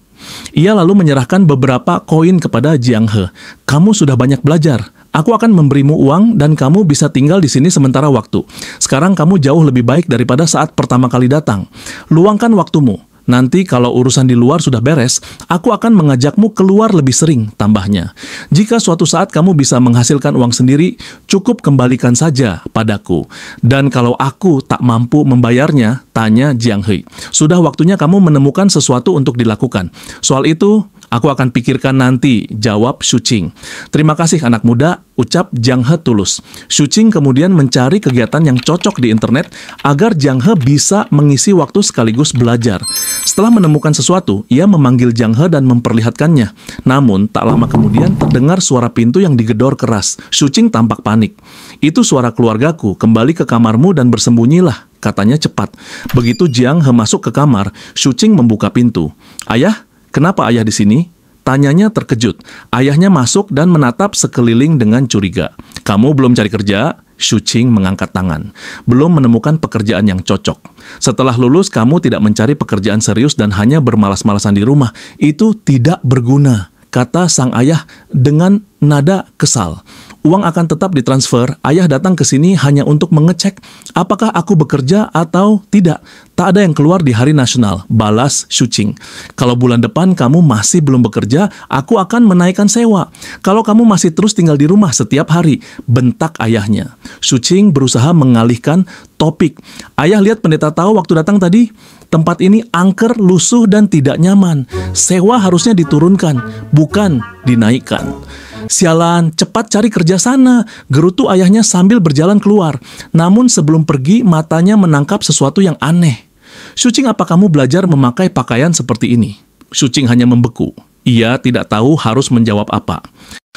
Ia lalu menyerahkan beberapa koin kepada Jiang He. "Kamu sudah banyak belajar. Aku akan memberimu uang dan kamu bisa tinggal di sini sementara waktu. Sekarang kamu jauh lebih baik daripada saat pertama kali datang. Luangkan waktumu. Nanti kalau urusan di luar sudah beres, aku akan mengajakmu keluar lebih sering," tambahnya. "Jika suatu saat kamu bisa menghasilkan uang sendiri, cukup kembalikan saja padaku. Dan kalau aku tak mampu membayarnya," tanya Jiang He, "sudah waktunya kamu menemukan sesuatu untuk dilakukan. Soal itu, aku akan pikirkan nanti," jawab Shuqing. "Terima kasih anak muda," ucap Jiang He tulus. Shuqing kemudian mencari kegiatan yang cocok di internet agar Jiang He bisa mengisi waktu sekaligus belajar. Setelah menemukan sesuatu, ia memanggil Jiang He dan memperlihatkannya. Namun, tak lama kemudian terdengar suara pintu yang digedor keras. Shuqing tampak panik. "Itu suara keluargaku, kembali ke kamarmu dan bersembunyilah," katanya cepat. Begitu Jiang He masuk ke kamar, Shuqing membuka pintu. "Ayah, kenapa ayah di sini?" tanyanya terkejut. Ayahnya masuk dan menatap sekeliling dengan curiga. "Kamu belum cari kerja?" Shuqing mengangkat tangan. Belum menemukan pekerjaan yang cocok. Setelah lulus, kamu tidak mencari pekerjaan serius dan hanya bermalas-malasan di rumah. Itu tidak berguna, kata sang ayah dengan nada kesal. Uang akan tetap ditransfer. Ayah datang ke sini hanya untuk mengecek apakah aku bekerja atau tidak. Tak ada yang keluar di hari nasional, balas Shuqing. Kalau bulan depan kamu masih belum bekerja, aku akan menaikkan sewa. Kalau kamu masih terus tinggal di rumah setiap hari, bentak ayahnya. Shuqing berusaha mengalihkan topik. Ayah lihat pendeta tahu waktu datang tadi? Tempat ini angker, lusuh, dan tidak nyaman. Sewa harusnya diturunkan, bukan dinaikkan. Sialan, cepat cari kerja sana, gerutu ayahnya sambil berjalan keluar. Namun sebelum pergi, matanya menangkap sesuatu yang aneh. Shuqing, apa kamu belajar memakai pakaian seperti ini? Shuqing hanya membeku. Ia tidak tahu harus menjawab apa.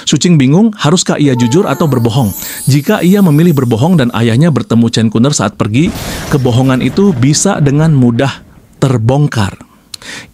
Shuqing bingung, haruskah ia jujur atau berbohong? Jika ia memilih berbohong dan ayahnya bertemu Chen Kunner saat pergi, kebohongan itu bisa dengan mudah terbongkar.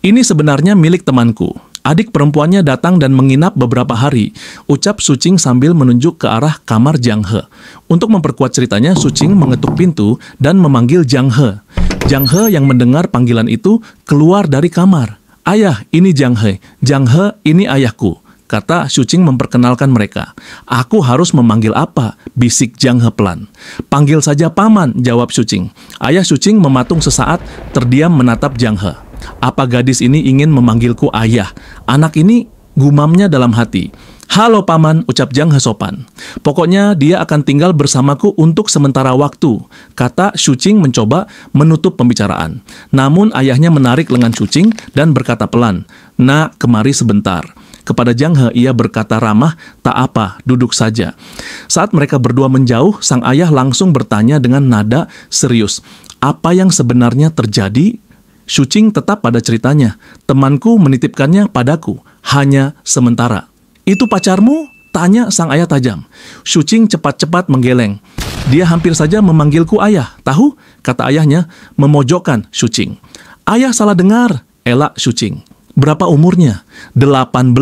Ini sebenarnya milik temanku. Adik perempuannya datang dan menginap beberapa hari, ucap Shuqing sambil menunjuk ke arah kamar Jiang He. Untuk memperkuat ceritanya, Shuqing mengetuk pintu dan memanggil Jiang He. Jiang He yang mendengar panggilan itu keluar dari kamar. Ayah, ini Jiang He. Jiang He, ini ayahku, kata Shuqing memperkenalkan mereka. Aku harus memanggil apa? Bisik Jiang He pelan. Panggil saja paman, jawab Shuqing. Ayah Shuqing mematung sesaat, terdiam menatap Jiang He. Apa gadis ini ingin memanggilku ayah? Anak ini, gumamnya dalam hati. Halo paman, ucap Jiang He sopan. Pokoknya dia akan tinggal bersamaku untuk sementara waktu, kata Shuqing mencoba menutup pembicaraan. Namun ayahnya menarik lengan Shuqing dan berkata pelan, Nak, kemari sebentar. Kepada Jiang He ia berkata ramah, tak apa, duduk saja. Saat mereka berdua menjauh, sang ayah langsung bertanya dengan nada serius. Apa yang sebenarnya terjadi? Shuqing tetap pada ceritanya. Temanku menitipkannya padaku, hanya sementara. Itu pacarmu? Tanya sang ayah tajam. Shuqing cepat-cepat menggeleng. Dia hampir saja memanggilku ayah. Tahu? Kata ayahnya, memojokkan Shuqing. Ayah salah dengar, elak Shuqing. Berapa umurnya? 18,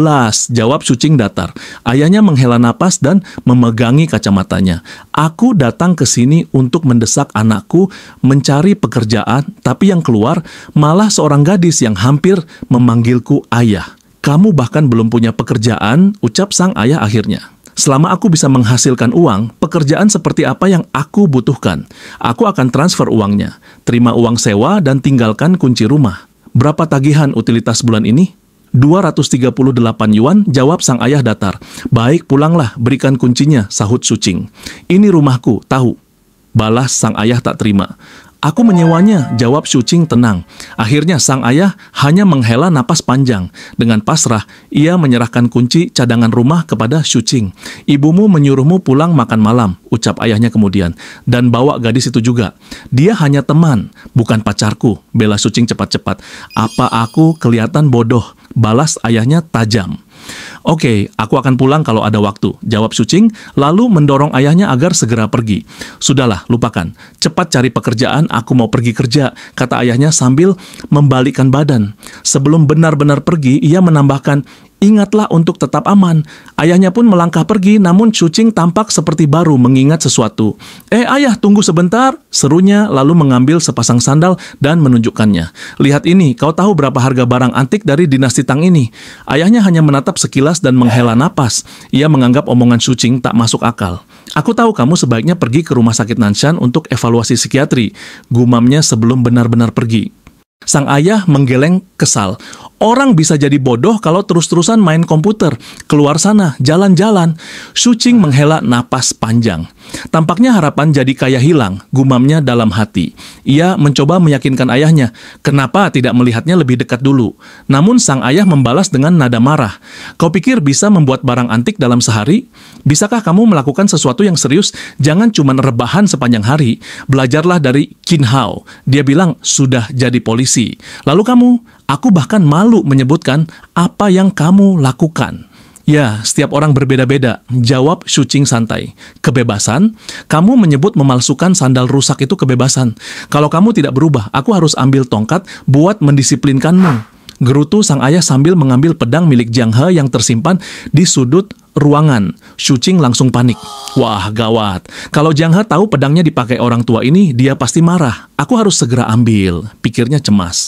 jawab Shuqing datar. Ayahnya menghela napas dan memegangi kacamatanya. Aku datang ke sini untuk mendesak anakku mencari pekerjaan, tapi yang keluar malah seorang gadis yang hampir memanggilku ayah. Kamu bahkan belum punya pekerjaan, ucap sang ayah akhirnya. Selama aku bisa menghasilkan uang, pekerjaan seperti apa yang aku butuhkan? Aku akan transfer uangnya. Terima uang sewa dan tinggalkan kunci rumah. Berapa tagihan utilitas bulan ini? 238 yuan, jawab sang ayah datar. Baik, pulanglah, berikan kuncinya, sahut Shuqing. Ini rumahku, tahu? Balas sang ayah tak terima. Aku menyewanya, jawab Shuqing tenang. Akhirnya sang ayah hanya menghela napas panjang. Dengan pasrah, ia menyerahkan kunci cadangan rumah kepada Shuqing. Ibumu menyuruhmu pulang makan malam, ucap ayahnya kemudian. Dan bawa gadis itu juga. Dia hanya teman, bukan pacarku, bela Shuqing cepat-cepat. Apa aku kelihatan bodoh? Balas ayahnya tajam. Oke, aku akan pulang kalau ada waktu, jawab Shuqing, lalu mendorong ayahnya agar segera pergi. Sudahlah, lupakan. Cepat cari pekerjaan, aku mau pergi kerja, kata ayahnya sambil membalikkan badan. Sebelum benar-benar pergi, ia menambahkan, ingatlah untuk tetap aman. Ayahnya pun melangkah pergi, namun Shuqing tampak seperti baru mengingat sesuatu. Ayah, tunggu sebentar, serunya lalu mengambil sepasang sandal dan menunjukkannya. Lihat ini, kau tahu berapa harga barang antik dari dinasti Tang ini? Ayahnya hanya menatap sekilas dan menghela napas. Ia menganggap omongan Shuqing tak masuk akal. Aku tahu kamu sebaiknya pergi ke rumah sakit Nanshan untuk evaluasi psikiatri, gumamnya sebelum benar-benar pergi. Sang ayah menggeleng kesal. Orang bisa jadi bodoh kalau terus-terusan main komputer. Keluar sana, jalan-jalan. Shuqing menghela napas panjang. Tampaknya harapan jadi kaya hilang, gumamnya dalam hati. Ia mencoba meyakinkan ayahnya, kenapa tidak melihatnya lebih dekat dulu. Namun sang ayah membalas dengan nada marah. Kau pikir bisa membuat barang antik dalam sehari? Bisakah kamu melakukan sesuatu yang serius? Jangan cuma rebahan sepanjang hari. Belajarlah dari Qin Hao. Dia bilang, sudah jadi polisi. Lalu kamu, aku bahkan malu menyebutkan apa yang kamu lakukan. Ya, setiap orang berbeda-beda, jawab Shuqing santai. Kebebasan? Kamu menyebut memalsukan sandal rusak itu kebebasan. Kalau kamu tidak berubah, aku harus ambil tongkat buat mendisiplinkanmu. Gerutu sang ayah sambil mengambil pedang milik Jiang He yang tersimpan di sudut ruangan. Shuqing langsung panik. Wah, gawat. Kalau Jiang He tahu pedangnya dipakai orang tua ini, dia pasti marah. Aku harus segera ambil, pikirnya cemas.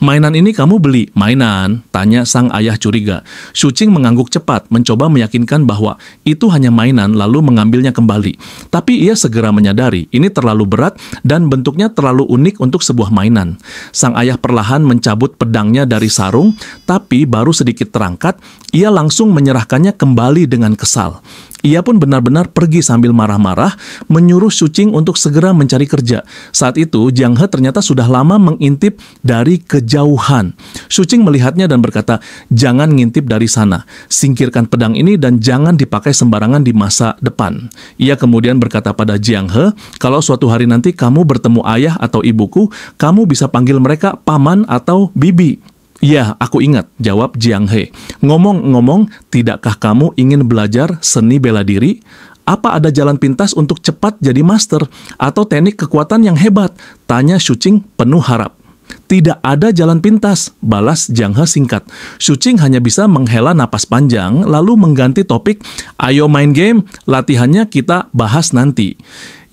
Mainan ini kamu beli? Mainan? Tanya sang ayah curiga. Shuqing mengangguk cepat, mencoba meyakinkan bahwa itu hanya mainan lalu mengambilnya kembali. Tapi ia segera menyadari ini terlalu berat dan bentuknya terlalu unik untuk sebuah mainan. Sang ayah perlahan mencabut pedangnya dari sarung, tapi baru sedikit terangkat, ia langsung menyerahkannya kembali dengan kesal. Ia pun benar-benar pergi sambil marah-marah, menyuruh Shuqing untuk segera mencari kerja. Saat itu, Jiang He ternyata sudah lama mengintip dari kejauhan. Shuqing melihatnya dan berkata, "Jangan ngintip dari sana. Singkirkan pedang ini dan jangan dipakai sembarangan di masa depan." Ia kemudian berkata pada Jiang He, "Kalau suatu hari nanti kamu bertemu ayah atau ibuku, kamu bisa panggil mereka paman atau bibi." "Ya, aku ingat," jawab Jiang He. "Ngomong-ngomong, tidakkah kamu ingin belajar seni bela diri? Apa ada jalan pintas untuk cepat jadi master? Atau teknik kekuatan yang hebat?" tanya Shuqing penuh harap. "Tidak ada jalan pintas," balas Jiang He singkat. Shuqing hanya bisa menghela napas panjang, lalu mengganti topik, "Ayo main game, latihannya kita bahas nanti."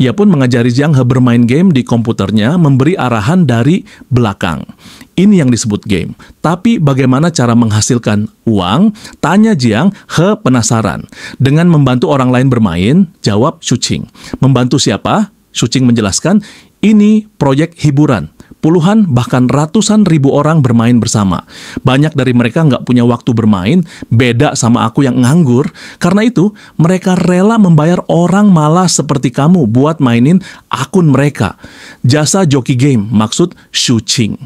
Ia pun mengajari Jiang He bermain game di komputernya, memberi arahan dari belakang. Ini yang disebut game. Tapi bagaimana cara menghasilkan uang? Tanya Jiang He penasaran. "Dengan membantu orang lain bermain," jawab Shuqing. "Membantu siapa?" Shuqing menjelaskan, "Ini proyek hiburan. Puluhan bahkan ratusan ribu orang bermain bersama. Banyak dari mereka nggak punya waktu bermain, beda sama aku yang nganggur. Karena itu, mereka rela membayar orang malas seperti kamu buat mainin akun mereka. Jasa joki game," maksud Shuqing.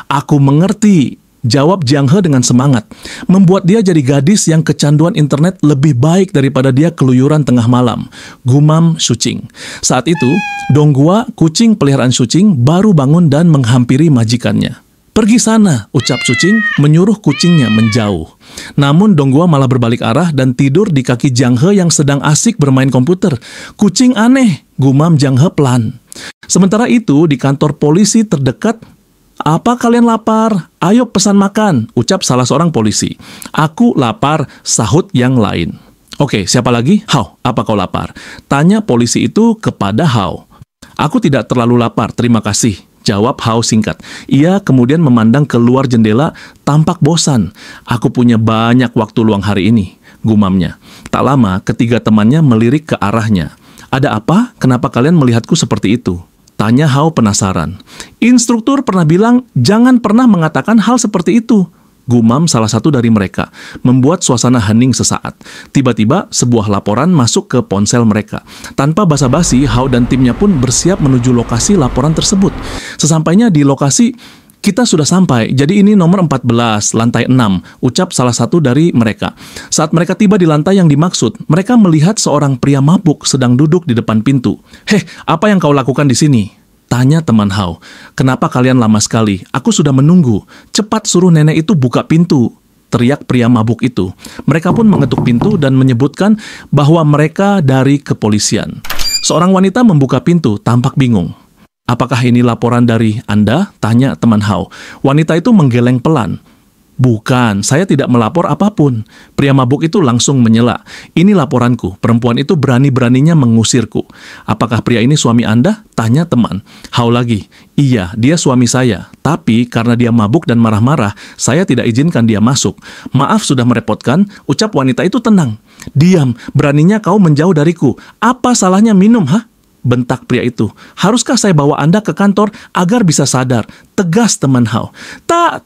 "Aku mengerti," jawab Jiang He dengan semangat. "Membuat dia jadi gadis yang kecanduan internet lebih baik daripada dia keluyuran tengah malam," gumam Shuqing. Saat itu, Donghua, kucing peliharaan Shuqing, baru bangun dan menghampiri majikannya. "Pergi sana," ucap Shuqing, menyuruh kucingnya menjauh. Namun Donghua malah berbalik arah dan tidur di kaki Jiang He yang sedang asik bermain komputer. "Kucing aneh," gumam Jiang He pelan. Sementara itu, di kantor polisi terdekat, "Apa kalian lapar? Ayo pesan makan," ucap salah seorang polisi. "Aku lapar," sahut yang lain. "Oke, siapa lagi? Hao, apa kau lapar?" tanya polisi itu kepada Hao. "Aku tidak terlalu lapar, terima kasih," jawab Hao singkat. Ia kemudian memandang keluar jendela, tampak bosan. "Aku punya banyak waktu luang hari ini," gumamnya. Tak lama, ketiga temannya melirik ke arahnya. "Ada apa? Kenapa kalian melihatku seperti itu?" tanya Hao penasaran. "Instruktur pernah bilang jangan pernah mengatakan hal seperti itu," gumam salah satu dari mereka, membuat suasana hening sesaat. Tiba-tiba, sebuah laporan masuk ke ponsel mereka. Tanpa basa-basi, Hao dan timnya pun bersiap menuju lokasi laporan tersebut. Sesampainya di lokasi, "Kita sudah sampai, jadi ini nomor 14, lantai 6, ucap salah satu dari mereka. Saat mereka tiba di lantai yang dimaksud, mereka melihat seorang pria mabuk sedang duduk di depan pintu. "Heh, apa yang kau lakukan di sini?" tanya teman Hao. "Kenapa kalian lama sekali? Aku sudah menunggu. Cepat suruh nenek itu buka pintu," teriak pria mabuk itu. Mereka pun mengetuk pintu dan menyebutkan bahwa mereka dari kepolisian. Seorang wanita membuka pintu, tampak bingung. "Apakah ini laporan dari Anda?" tanya teman Hao. Wanita itu menggeleng pelan. "Bukan, saya tidak melapor apapun." Pria mabuk itu langsung menyela. "Ini laporanku, perempuan itu berani-beraninya mengusirku." "Apakah pria ini suami Anda?" tanya teman. Hao lagi. "Iya, dia suami saya. Tapi karena dia mabuk dan marah-marah, saya tidak izinkan dia masuk. Maaf sudah merepotkan," ucap wanita itu tenang. "Diam, beraninya kau menjauh dariku. Apa salahnya minum, hah?" bentak pria itu. "Haruskah saya bawa Anda ke kantor agar bisa sadar?" tegas teman Hao.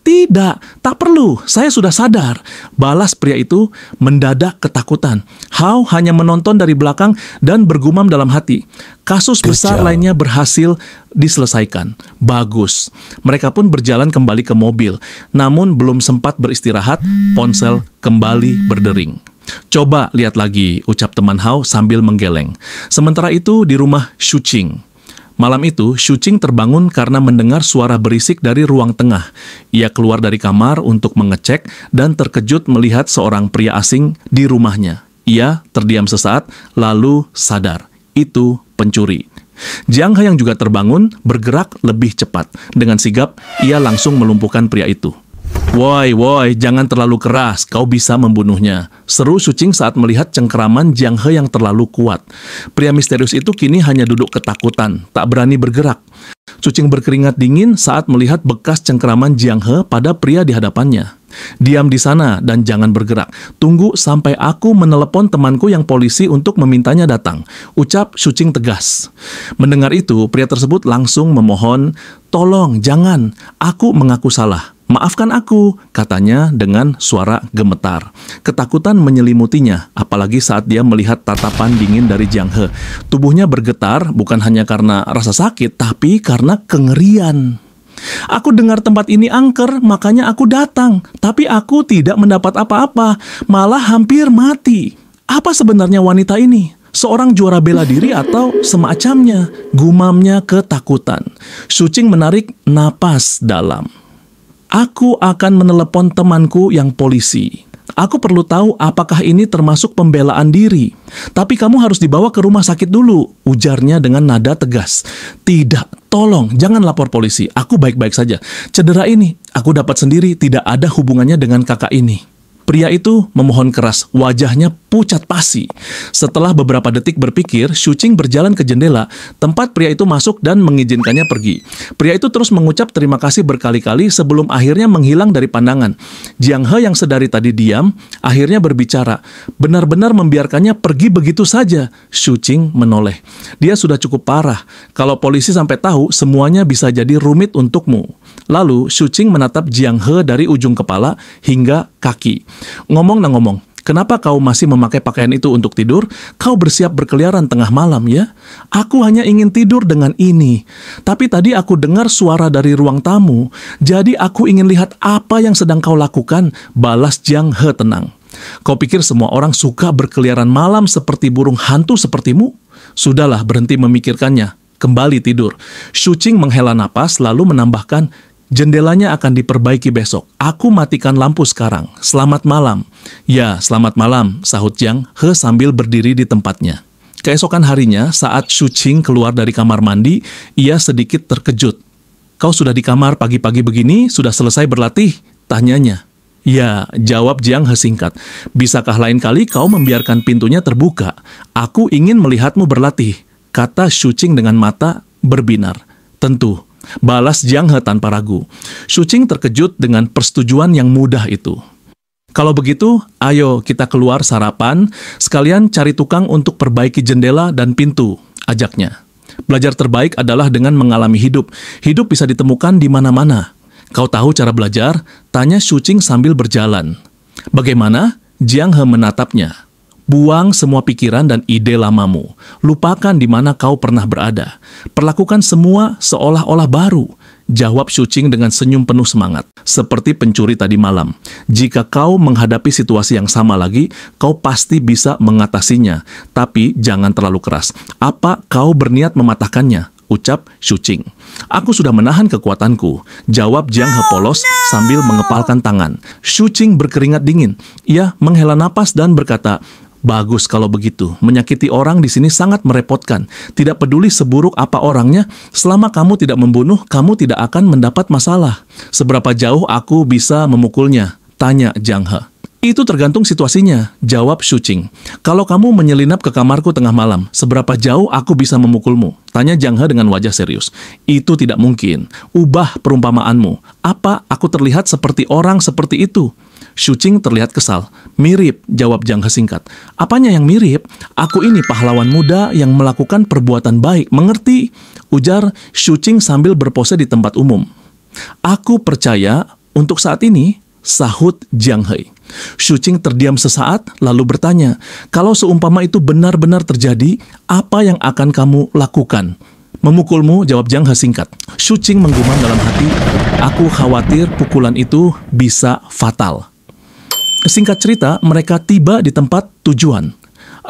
Tidak, tak perlu, saya sudah sadar," balas pria itu mendadak ketakutan. Hao hanya menonton dari belakang dan bergumam dalam hati. Kasus besar lainnya berhasil diselesaikan. Bagus. Mereka pun berjalan kembali ke mobil. Namun belum sempat beristirahat, ponsel kembali berdering. "Coba lihat lagi," ucap teman Hao sambil menggeleng. Sementara itu di rumah Shuqing. Malam itu, Shuqing terbangun karena mendengar suara berisik dari ruang tengah. Ia keluar dari kamar untuk mengecek dan terkejut melihat seorang pria asing di rumahnya. Ia terdiam sesaat, lalu sadar. Itu pencuri. Jiang He yang juga terbangun bergerak lebih cepat. Dengan sigap, ia langsung melumpuhkan pria itu. Woi, woi, jangan terlalu keras, kau bisa membunuhnya. Seru Shuqing saat melihat cengkeraman Jiang He yang terlalu kuat. Pria misterius itu kini hanya duduk ketakutan, tak berani bergerak. Shuqing berkeringat dingin saat melihat bekas cengkeraman Jiang He pada pria di hadapannya. Diam di sana dan jangan bergerak. Tunggu sampai aku menelepon temanku yang polisi untuk memintanya datang, ucap Shuqing tegas. Mendengar itu, pria tersebut langsung memohon, tolong, jangan, aku mengaku salah. Maafkan aku, katanya dengan suara gemetar. Ketakutan menyelimutinya, apalagi saat dia melihat tatapan dingin dari Jiang He. Tubuhnya bergetar bukan hanya karena rasa sakit, tapi karena kengerian. Aku dengar tempat ini angker, makanya aku datang. Tapi aku tidak mendapat apa-apa, malah hampir mati. Apa sebenarnya wanita ini? Seorang juara bela diri atau semacamnya? Gumamnya ketakutan. Shuqing menarik napas dalam. Aku akan menelepon temanku yang polisi. Aku perlu tahu apakah ini termasuk pembelaan diri. Tapi kamu harus dibawa ke rumah sakit dulu, ujarnya dengan nada tegas. Tidak, tolong, jangan lapor polisi. Aku baik-baik saja. Cedera ini, aku dapat sendiri, tidak ada hubungannya dengan kakak ini. Pria itu memohon keras, wajahnya pucat pasi. Setelah beberapa detik berpikir, Shuqing berjalan ke jendela, tempat pria itu masuk dan mengizinkannya pergi. Pria itu terus mengucap terima kasih berkali-kali sebelum akhirnya menghilang dari pandangan. Jiang He yang sedari tadi diam, akhirnya berbicara. Benar-benar membiarkannya pergi begitu saja. Shuqing menoleh. Dia sudah cukup parah. Kalau polisi sampai tahu, semuanya bisa jadi rumit untukmu. Lalu, Shuqing menatap Jiang He dari ujung kepala hingga kaki. Ngomong, kenapa kau masih memakai pakaian itu untuk tidur? Kau bersiap berkeliaran tengah malam, ya? Aku hanya ingin tidur dengan ini. Tapi tadi aku dengar suara dari ruang tamu, jadi aku ingin lihat apa yang sedang kau lakukan, balas Jiang He tenang. Kau pikir semua orang suka berkeliaran malam seperti burung hantu sepertimu? Sudahlah, berhenti memikirkannya. Kembali tidur. Shuqing menghela napas lalu menambahkan, jendelanya akan diperbaiki besok. Aku matikan lampu sekarang. Selamat malam. Ya, selamat malam, sahut Jiang He sambil berdiri di tempatnya. Keesokan harinya, saat Shuqing keluar dari kamar mandi, ia sedikit terkejut. Kau sudah di kamar pagi-pagi begini? Sudah selesai berlatih? Tanyanya. Ya, jawab Jiang He singkat. Bisakah lain kali kau membiarkan pintunya terbuka? Aku ingin melihatmu berlatih, kata Shuqing dengan mata berbinar. Tentu. Balas Jiang He tanpa ragu. Shuqing terkejut dengan persetujuan yang mudah itu. Kalau begitu, ayo kita keluar sarapan, sekalian cari tukang untuk perbaiki jendela dan pintu, ajaknya. Belajar terbaik adalah dengan mengalami hidup. Hidup bisa ditemukan di mana-mana. Kau tahu cara belajar? Tanya Shuqing sambil berjalan. Bagaimana? Jiang He menatapnya. Buang semua pikiran dan ide lamamu. Lupakan di mana kau pernah berada. Perlakukan semua seolah-olah baru. Jawab Shuqing dengan senyum penuh semangat. Seperti pencuri tadi malam. Jika kau menghadapi situasi yang sama lagi, kau pasti bisa mengatasinya. Tapi jangan terlalu keras. Apa kau berniat mematahkannya? Ucap Shuqing. Aku sudah menahan kekuatanku, jawab Jiang He polos sambil mengepalkan tangan. Shuqing berkeringat dingin. Ia menghela napas dan berkata, bagus kalau begitu. Menyakiti orang di sini sangat merepotkan. Tidak peduli seburuk apa orangnya, selama kamu tidak membunuh, kamu tidak akan mendapat masalah. Seberapa jauh aku bisa memukulnya? Tanya Jiang He. Itu tergantung situasinya, jawab Shuqing. Kalau kamu menyelinap ke kamarku tengah malam, seberapa jauh aku bisa memukulmu? Tanya Jiang He dengan wajah serius. Itu tidak mungkin. Ubah perumpamaanmu. Apa aku terlihat seperti orang seperti itu? Shuqing terlihat kesal. Mirip, jawab Jiang He singkat. Apanya yang mirip? Aku ini pahlawan muda yang melakukan perbuatan baik, mengerti? Ujar Shuqing sambil berpose di tempat umum. Aku percaya untuk saat ini, sahut Jiang He. Shuqing terdiam sesaat, lalu bertanya, kalau seumpama itu benar-benar terjadi, apa yang akan kamu lakukan? Memukulmu, jawab Jiang He singkat. Shuqing menggumam dalam hati, aku khawatir pukulan itu bisa fatal. Singkat cerita, mereka tiba di tempat tujuan.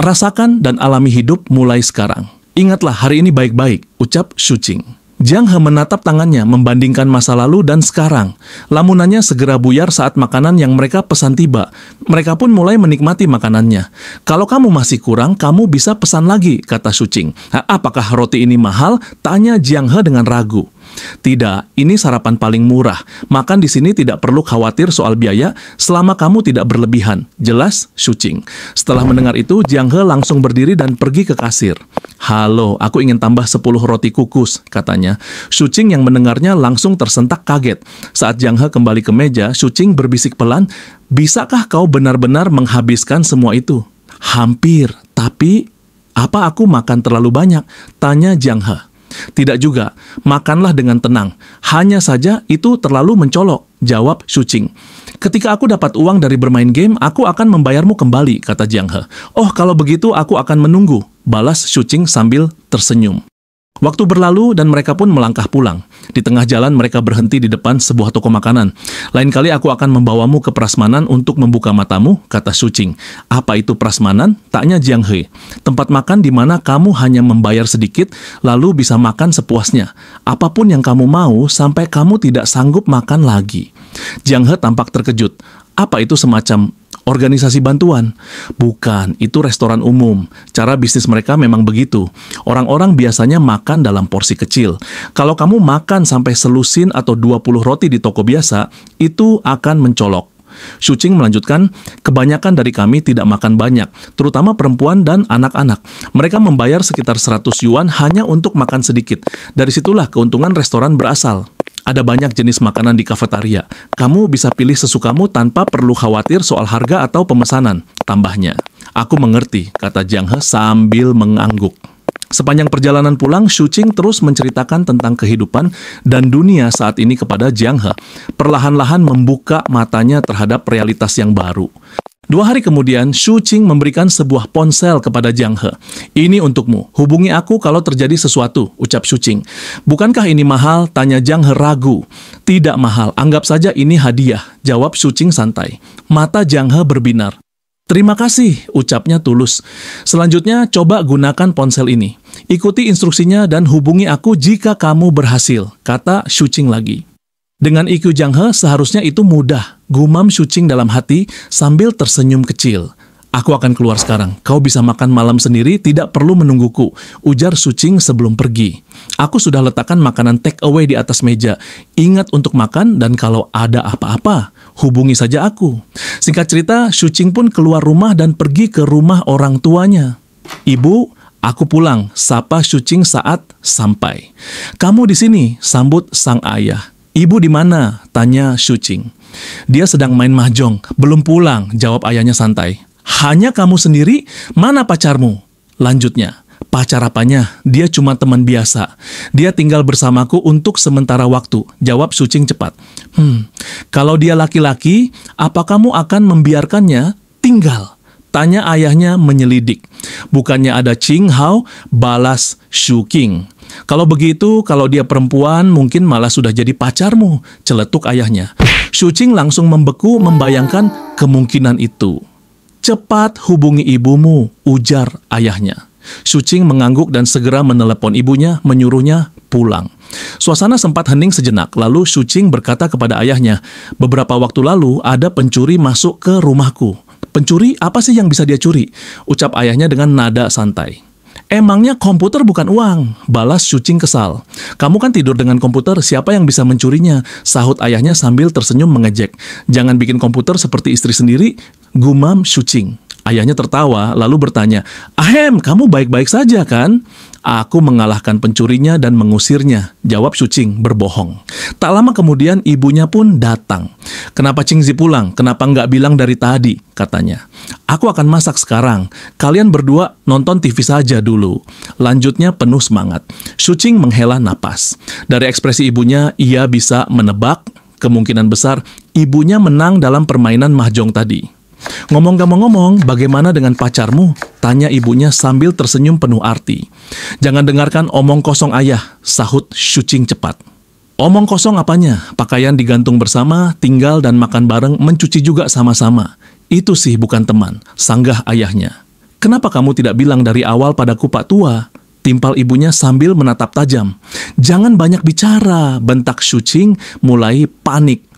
Rasakan dan alami hidup mulai sekarang. Ingatlah hari ini baik-baik, ucap Shuqing. Jiang He menatap tangannya membandingkan masa lalu dan sekarang. Lamunannya segera buyar saat makanan yang mereka pesan tiba. Mereka pun mulai menikmati makanannya. Kalau kamu masih kurang, kamu bisa pesan lagi, kata Shuqing. Apakah roti ini mahal? Tanya Jiang He dengan ragu. Tidak, ini sarapan paling murah. Makan di sini tidak perlu khawatir soal biaya selama kamu tidak berlebihan. Jelas, Shuqing. Setelah mendengar itu, Jiang He langsung berdiri dan pergi ke kasir. Halo, aku ingin tambah 10 roti kukus, katanya. Shuqing yang mendengarnya langsung tersentak kaget. Saat Jiang He kembali ke meja, Shuqing berbisik pelan, bisakah kau benar-benar menghabiskan semua itu? Hampir, tapi apa aku makan terlalu banyak? Tanya Jiang He. Tidak juga, makanlah dengan tenang. Hanya saja itu terlalu mencolok, jawab Shuqing. Ketika aku dapat uang dari bermain game, aku akan membayarmu kembali, kata Jiang He. Oh, kalau begitu aku akan menunggu, balas Shuqing sambil tersenyum. Waktu berlalu dan mereka pun melangkah pulang. Di tengah jalan mereka berhenti di depan sebuah toko makanan. Lain kali aku akan membawamu ke prasmanan untuk membuka matamu, kata Shuqing. Apa itu prasmanan? Tanya Jiang He. Tempat makan di mana kamu hanya membayar sedikit, lalu bisa makan sepuasnya. Apapun yang kamu mau sampai kamu tidak sanggup makan lagi. Jiang He tampak terkejut. Apa itu semacam organisasi bantuan? Bukan, itu restoran umum. Cara bisnis mereka memang begitu. Orang-orang biasanya makan dalam porsi kecil. Kalau kamu makan sampai selusin atau 20 roti di toko biasa, itu akan mencolok. Shuqing melanjutkan, kebanyakan dari kami tidak makan banyak, terutama perempuan dan anak-anak. Mereka membayar sekitar 100 yuan hanya untuk makan sedikit. Dari situlah keuntungan restoran berasal. Ada banyak jenis makanan di kafetaria. Kamu bisa pilih sesukamu tanpa perlu khawatir soal harga atau pemesanan, tambahnya. Aku mengerti, kata Jiang He sambil mengangguk. Sepanjang perjalanan pulang, Shuqing terus menceritakan tentang kehidupan dan dunia saat ini kepada Jiang He. Perlahan-lahan membuka matanya terhadap realitas yang baru. 2 hari kemudian, Shuqing memberikan sebuah ponsel kepada Jiang He. Ini untukmu, hubungi aku kalau terjadi sesuatu, ucap Shuqing. Bukankah ini mahal? Tanya Jiang He ragu. Tidak mahal, anggap saja ini hadiah, jawab Shuqing santai. Mata Jiang He berbinar. Terima kasih, ucapnya tulus. Selanjutnya, coba gunakan ponsel ini. Ikuti instruksinya dan hubungi aku jika kamu berhasil, kata Shuqing lagi. Dengan IQ Jiang He, seharusnya itu mudah, gumam Shuqing dalam hati sambil tersenyum kecil. Aku akan keluar sekarang. Kau bisa makan malam sendiri, tidak perlu menungguku, ujar Shuqing sebelum pergi. Aku sudah letakkan makanan take away di atas meja. Ingat untuk makan dan kalau ada apa-apa, hubungi saja aku. Singkat cerita, Shuqing pun keluar rumah dan pergi ke rumah orang tuanya. Ibu, aku pulang, sapa Shuqing saat sampai. Kamu di sini, sambut sang ayah. Ibu di mana? Tanya Shuqing. Dia sedang main mahjong, belum pulang, jawab ayahnya santai. Hanya kamu sendiri? Mana pacarmu? Lanjutnya. Pacar apanya? Dia cuma teman biasa. Dia tinggal bersamaku untuk sementara waktu, jawab Shuqing cepat. Kalau dia laki-laki, apa kamu akan membiarkannya tinggal? Tanya ayahnya menyelidik. Bukannya ada Qing Hao, balas Shuqing. Kalau begitu, kalau dia perempuan, mungkin malah sudah jadi pacarmu, celetuk ayahnya. Shuqing langsung membeku membayangkan kemungkinan itu. Cepat hubungi ibumu, ujar ayahnya. Shuqing mengangguk dan segera menelepon ibunya, menyuruhnya pulang. Suasana sempat hening sejenak, lalu Shuqing berkata kepada ayahnya, beberapa waktu lalu ada pencuri masuk ke rumahku. Pencuri? Apa sih yang bisa dia curi? Ucap ayahnya dengan nada santai. Emangnya komputer bukan uang? Balas Shuqing kesal. Kamu kan tidur dengan komputer, siapa yang bisa mencurinya? Sahut ayahnya sambil tersenyum mengejek. Jangan bikin komputer seperti istri sendiri, gumam Shuqing. Ayahnya tertawa, lalu bertanya, Ahem, kamu baik-baik saja kan? Aku mengalahkan pencurinya dan mengusirnya, jawab Shuqing berbohong. Tak lama kemudian ibunya pun datang. Kenapa Qingzi pulang? Kenapa nggak bilang dari tadi? Katanya. Aku akan masak sekarang. Kalian berdua nonton TV saja dulu. Lanjutnya penuh semangat. Shuqing menghela napas. Dari ekspresi ibunya, ia bisa menebak kemungkinan besar ibunya menang dalam permainan mahjong tadi. Ngomong-ngomong, bagaimana dengan pacarmu? Tanya ibunya sambil tersenyum penuh arti. Jangan dengarkan omong kosong ayah, sahut Shuqing cepat. Omong kosong apanya? Pakaian digantung bersama, tinggal dan makan bareng, mencuci juga sama-sama. Itu sih bukan teman, sanggah ayahnya. Kenapa kamu tidak bilang dari awal padaku Pak Tua? Timpal ibunya sambil menatap tajam. Jangan banyak bicara, bentak Shuqing mulai panik.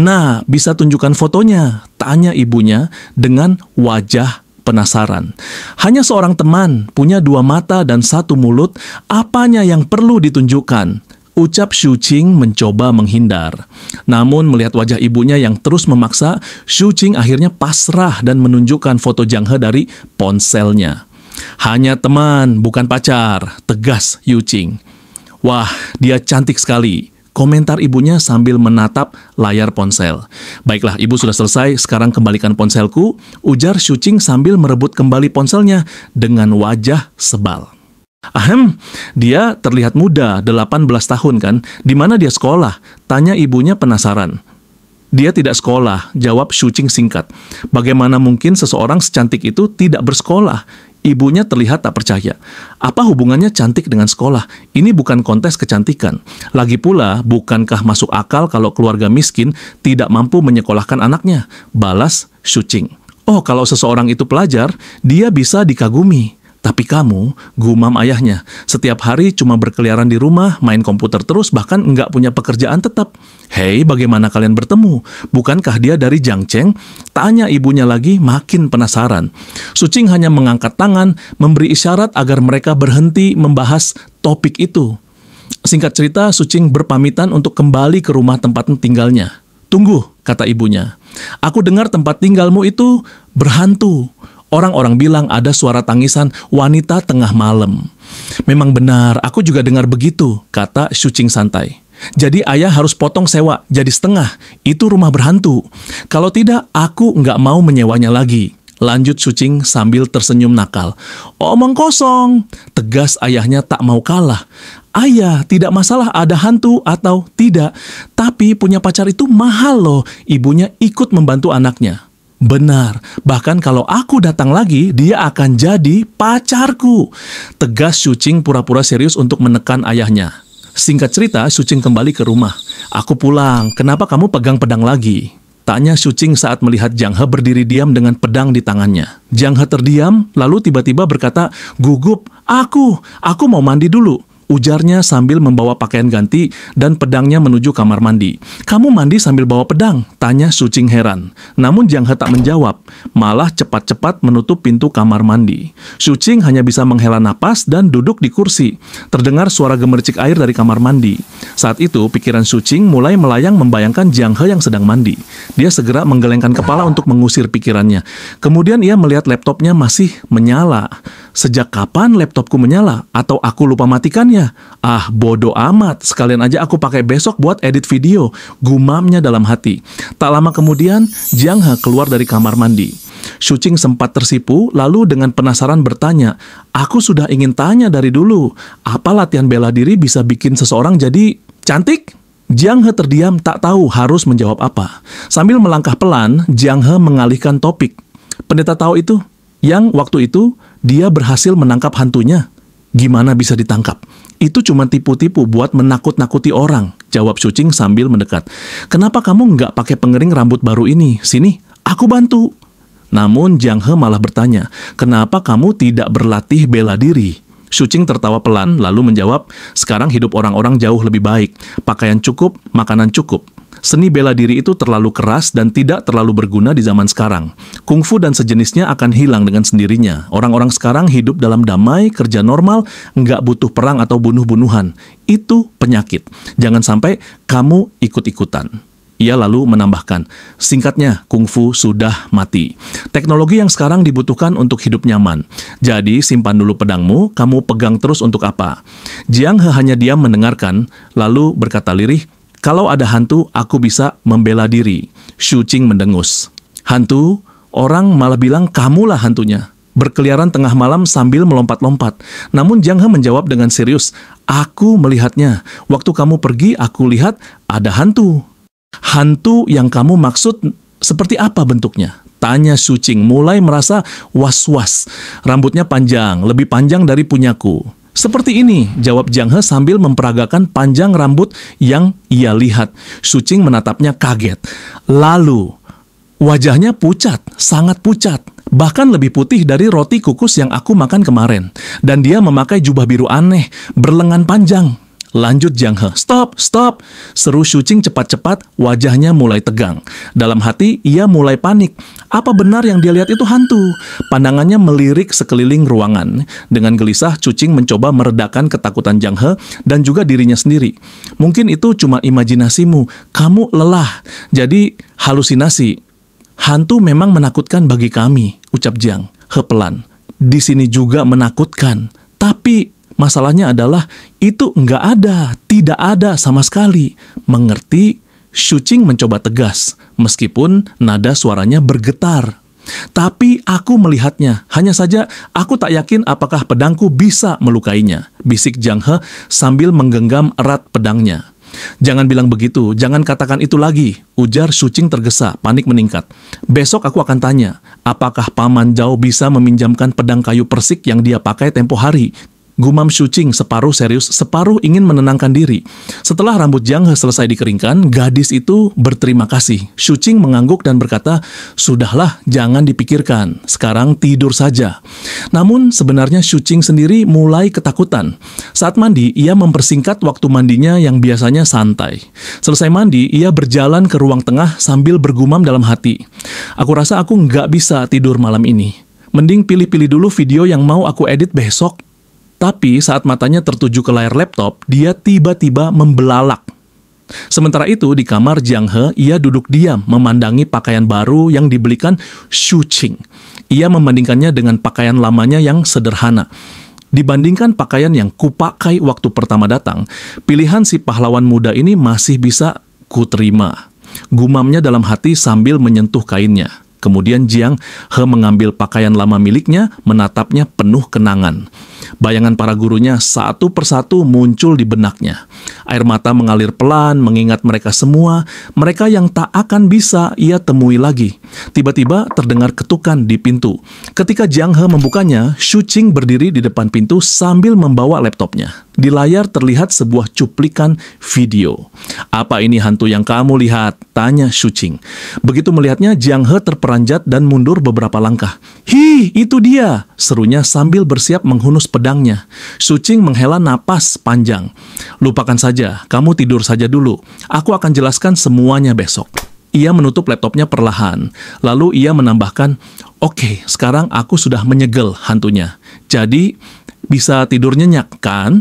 Nah, bisa tunjukkan fotonya, tanya ibunya dengan wajah penasaran. Hanya seorang teman, punya 2 mata dan 1 mulut, apanya yang perlu ditunjukkan? Ucap Shu Qing mencoba menghindar. Namun melihat wajah ibunya yang terus memaksa, Shu Qing akhirnya pasrah dan menunjukkan foto Jiang He dari ponselnya. Hanya teman, bukan pacar, tegas Yu Qing. Wah, dia cantik sekali, komentar ibunya sambil menatap layar ponsel. Baiklah, ibu sudah selesai, sekarang kembalikan ponselku, ujar Shu Qing sambil merebut kembali ponselnya dengan wajah sebal. Ahem, dia terlihat muda, 18 tahun kan? Di mana dia sekolah? Tanya ibunya penasaran. Dia tidak sekolah, jawab Shu Qing singkat. Bagaimana mungkin seseorang secantik itu tidak bersekolah? Ibunya terlihat tak percaya. Apa hubungannya cantik dengan sekolah? Ini bukan kontes kecantikan. Lagi pula, bukankah masuk akal kalau keluarga miskin tidak mampu menyekolahkan anaknya? Balas Shu Qing. Oh, kalau seseorang itu pelajar, dia bisa dikagumi. Tapi kamu, gumam ayahnya, setiap hari cuma berkeliaran di rumah, main komputer terus, bahkan nggak punya pekerjaan tetap. Hei, bagaimana kalian bertemu? Bukankah dia dari Jiangcheng? Tanya ibunya lagi, makin penasaran. Shu Qing hanya mengangkat tangan, memberi isyarat agar mereka berhenti membahas topik itu. Singkat cerita, Shu Qing berpamitan untuk kembali ke rumah tempat tinggalnya. Tunggu, kata ibunya. Aku dengar tempat tinggalmu itu berhantu. Orang-orang bilang ada suara tangisan wanita tengah malam. Memang benar, aku juga dengar begitu, kata Shu Qing santai. Jadi ayah harus potong sewa, jadi setengah. Itu rumah berhantu. Kalau tidak, aku nggak mau menyewanya lagi. Lanjut Shu Qing sambil tersenyum nakal. Omong kosong, tegas ayahnya tak mau kalah. Ayah, tidak masalah ada hantu atau tidak. Tapi punya pacar itu mahal loh. Ibunya ikut membantu anaknya. Benar, bahkan kalau aku datang lagi, dia akan jadi pacarku. Tegas Shu Qing pura-pura serius untuk menekan ayahnya. Singkat cerita, Shu Qing kembali ke rumah. Aku pulang, kenapa kamu pegang pedang lagi? Tanya Shu Qing saat melihat Jiang He berdiri diam dengan pedang di tangannya. Jiang He terdiam, lalu tiba-tiba berkata, gugup, aku mau mandi dulu. Ujarnya sambil membawa pakaian ganti dan pedangnya menuju kamar mandi. Kamu mandi sambil bawa pedang? Tanya Shu Qing heran. Namun Jiang He tak menjawab, malah cepat-cepat menutup pintu kamar mandi. Shu Qing hanya bisa menghela napas dan duduk di kursi. Terdengar suara gemercik air dari kamar mandi. Saat itu pikiran Shu Qing mulai melayang membayangkan Jiang He yang sedang mandi. Dia segera menggelengkan kepala untuk mengusir pikirannya. Kemudian ia melihat laptopnya masih menyala. Sejak kapan laptopku menyala? Atau aku lupa matikannya? Ah, bodoh amat. Sekalian aja aku pakai besok buat edit video. Gumamnya dalam hati. Tak lama kemudian, Jiang He keluar dari kamar mandi. Shu Qing sempat tersipu, lalu dengan penasaran bertanya, aku sudah ingin tanya dari dulu, apa latihan bela diri bisa bikin seseorang jadi cantik? Jiang He terdiam tak tahu harus menjawab apa. Sambil melangkah pelan, Jiang He mengalihkan topik. Pendeta tahu itu? Yang waktu itu, dia berhasil menangkap hantunya. Gimana bisa ditangkap? Itu cuma tipu-tipu buat menakut-nakuti orang, jawab Shu Qing sambil mendekat. Kenapa kamu nggak pakai pengering rambut baru ini? Sini, aku bantu. Namun Jiang He malah bertanya, kenapa kamu tidak berlatih bela diri? Shu Qing tertawa pelan lalu menjawab, sekarang hidup orang-orang jauh lebih baik. Pakaian cukup, makanan cukup. Seni bela diri itu terlalu keras dan tidak terlalu berguna di zaman sekarang. Kungfu dan sejenisnya akan hilang dengan sendirinya. Orang-orang sekarang hidup dalam damai, kerja normal, nggak butuh perang atau bunuh-bunuhan. Itu penyakit. Jangan sampai kamu ikut-ikutan. Ia lalu menambahkan, singkatnya, kungfu sudah mati. Teknologi yang sekarang dibutuhkan untuk hidup nyaman. Jadi, simpan dulu pedangmu, kamu pegang terus untuk apa? Jiang He hanya diam mendengarkan, lalu berkata lirih, kalau ada hantu, aku bisa membela diri. Shu Qing mendengus. Hantu? Orang malah bilang kamulah hantunya. Berkeliaran tengah malam sambil melompat-lompat. Namun Jiang He menjawab dengan serius, aku melihatnya. Waktu kamu pergi, aku lihat ada hantu. Hantu yang kamu maksud seperti apa bentuknya? Tanya Shu Qing mulai merasa was-was. Rambutnya panjang, lebih panjang dari punyaku. Seperti ini, jawab Jiang He sambil memperagakan panjang rambut yang ia lihat. Shu Qing menatapnya kaget. Lalu, wajahnya pucat, sangat pucat. Bahkan lebih putih dari roti kukus yang aku makan kemarin. Dan dia memakai jubah biru aneh, berlengan panjang. Lanjut Jiang He. Stop, stop! Seru Shuqing cepat-cepat, wajahnya mulai tegang. Dalam hati, ia mulai panik. Apa benar yang dia lihat itu hantu? Pandangannya melirik sekeliling ruangan. Dengan gelisah, Shuqing mencoba meredakan ketakutan Jiang He dan juga dirinya sendiri. Mungkin itu cuma imajinasimu. Kamu lelah. Jadi, halusinasi. Hantu memang menakutkan bagi kami, ucap Jiang He pelan. Di sini juga menakutkan. Tapi masalahnya adalah itu nggak ada, tidak ada sama sekali. Mengerti? Shuqing mencoba tegas, meskipun nada suaranya bergetar. Tapi aku melihatnya, hanya saja aku tak yakin apakah pedangku bisa melukainya, bisik Jiang He sambil menggenggam erat pedangnya. Jangan bilang begitu, jangan katakan itu lagi, ujar Shuqing tergesa, panik meningkat. Besok aku akan tanya, apakah Paman Zhao bisa meminjamkan pedang kayu persik yang dia pakai tempo hari? Gumam Shuqing separuh serius, separuh ingin menenangkan diri. Setelah rambut Jiang He selesai dikeringkan, gadis itu berterima kasih. Shuqing mengangguk dan berkata, sudahlah, jangan dipikirkan. Sekarang tidur saja. Namun sebenarnya Shuqing sendiri mulai ketakutan. Saat mandi, ia mempersingkat waktu mandinya yang biasanya santai. Selesai mandi, ia berjalan ke ruang tengah sambil bergumam dalam hati. Aku rasa aku nggak bisa tidur malam ini. Mending pilih-pilih dulu video yang mau aku edit besok. Tapi saat matanya tertuju ke layar laptop, dia tiba-tiba membelalak. Sementara itu, di kamar Jiang He, ia duduk diam memandangi pakaian baru yang dibelikan Shuqing. Ia membandingkannya dengan pakaian lamanya yang sederhana. Dibandingkan pakaian yang kupakai waktu pertama datang, pilihan si pahlawan muda ini masih bisa kuterima. Gumamnya dalam hati sambil menyentuh kainnya. Kemudian Jiang He mengambil pakaian lama miliknya, menatapnya penuh kenangan. Bayangan para gurunya satu persatu muncul di benaknya. Air mata mengalir pelan mengingat mereka semua, mereka yang tak akan bisa ia temui lagi. Tiba-tiba terdengar ketukan di pintu. Ketika Jiang He membukanya, Shuqing berdiri di depan pintu sambil membawa laptopnya. Di layar terlihat sebuah cuplikan video. Apa ini hantu yang kamu lihat? Tanya Shuqing. Begitu melihatnya, Jiang He terperanjat dan mundur beberapa langkah. Hi, itu dia! Serunya sambil bersiap menghunus pedangnya. Shuqing menghela napas panjang. Lupakan saja, kamu tidur saja dulu. Aku akan jelaskan semuanya besok. Ia menutup laptopnya perlahan. Lalu ia menambahkan, oke, sekarang aku sudah menyegel hantunya. Jadi, bisa tidur nyenyak, kan?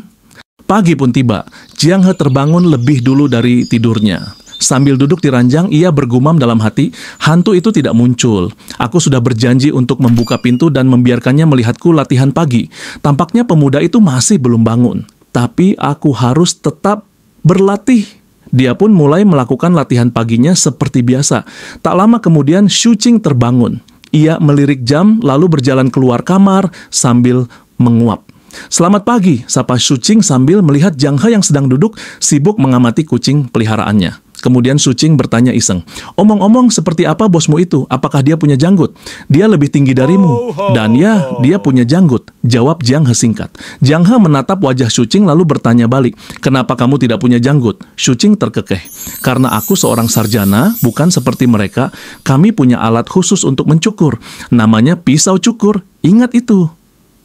Pagi pun tiba. Jiang He terbangun lebih dulu dari tidurnya. Sambil duduk di ranjang, ia bergumam dalam hati, hantu itu tidak muncul. Aku sudah berjanji untuk membuka pintu dan membiarkannya melihatku latihan pagi. Tampaknya pemuda itu masih belum bangun. Tapi aku harus tetap berlatih. Dia pun mulai melakukan latihan paginya seperti biasa. Tak lama kemudian, Shuqing terbangun. Ia melirik jam, lalu berjalan keluar kamar sambil menguap. Selamat pagi, sapa Shuqing sambil melihat Jiang He yang sedang duduk sibuk mengamati kucing peliharaannya. Kemudian Shuqing bertanya iseng, omong-omong seperti apa bosmu itu? Apakah dia punya janggut? Dia lebih tinggi darimu. Dan ya, dia punya janggut, jawab Jiang He singkat. Jiang He menatap wajah Shuqing lalu bertanya balik, kenapa kamu tidak punya janggut? Shuqing terkekeh, karena aku seorang sarjana, bukan seperti mereka. Kami punya alat khusus untuk mencukur, namanya pisau cukur, ingat itu.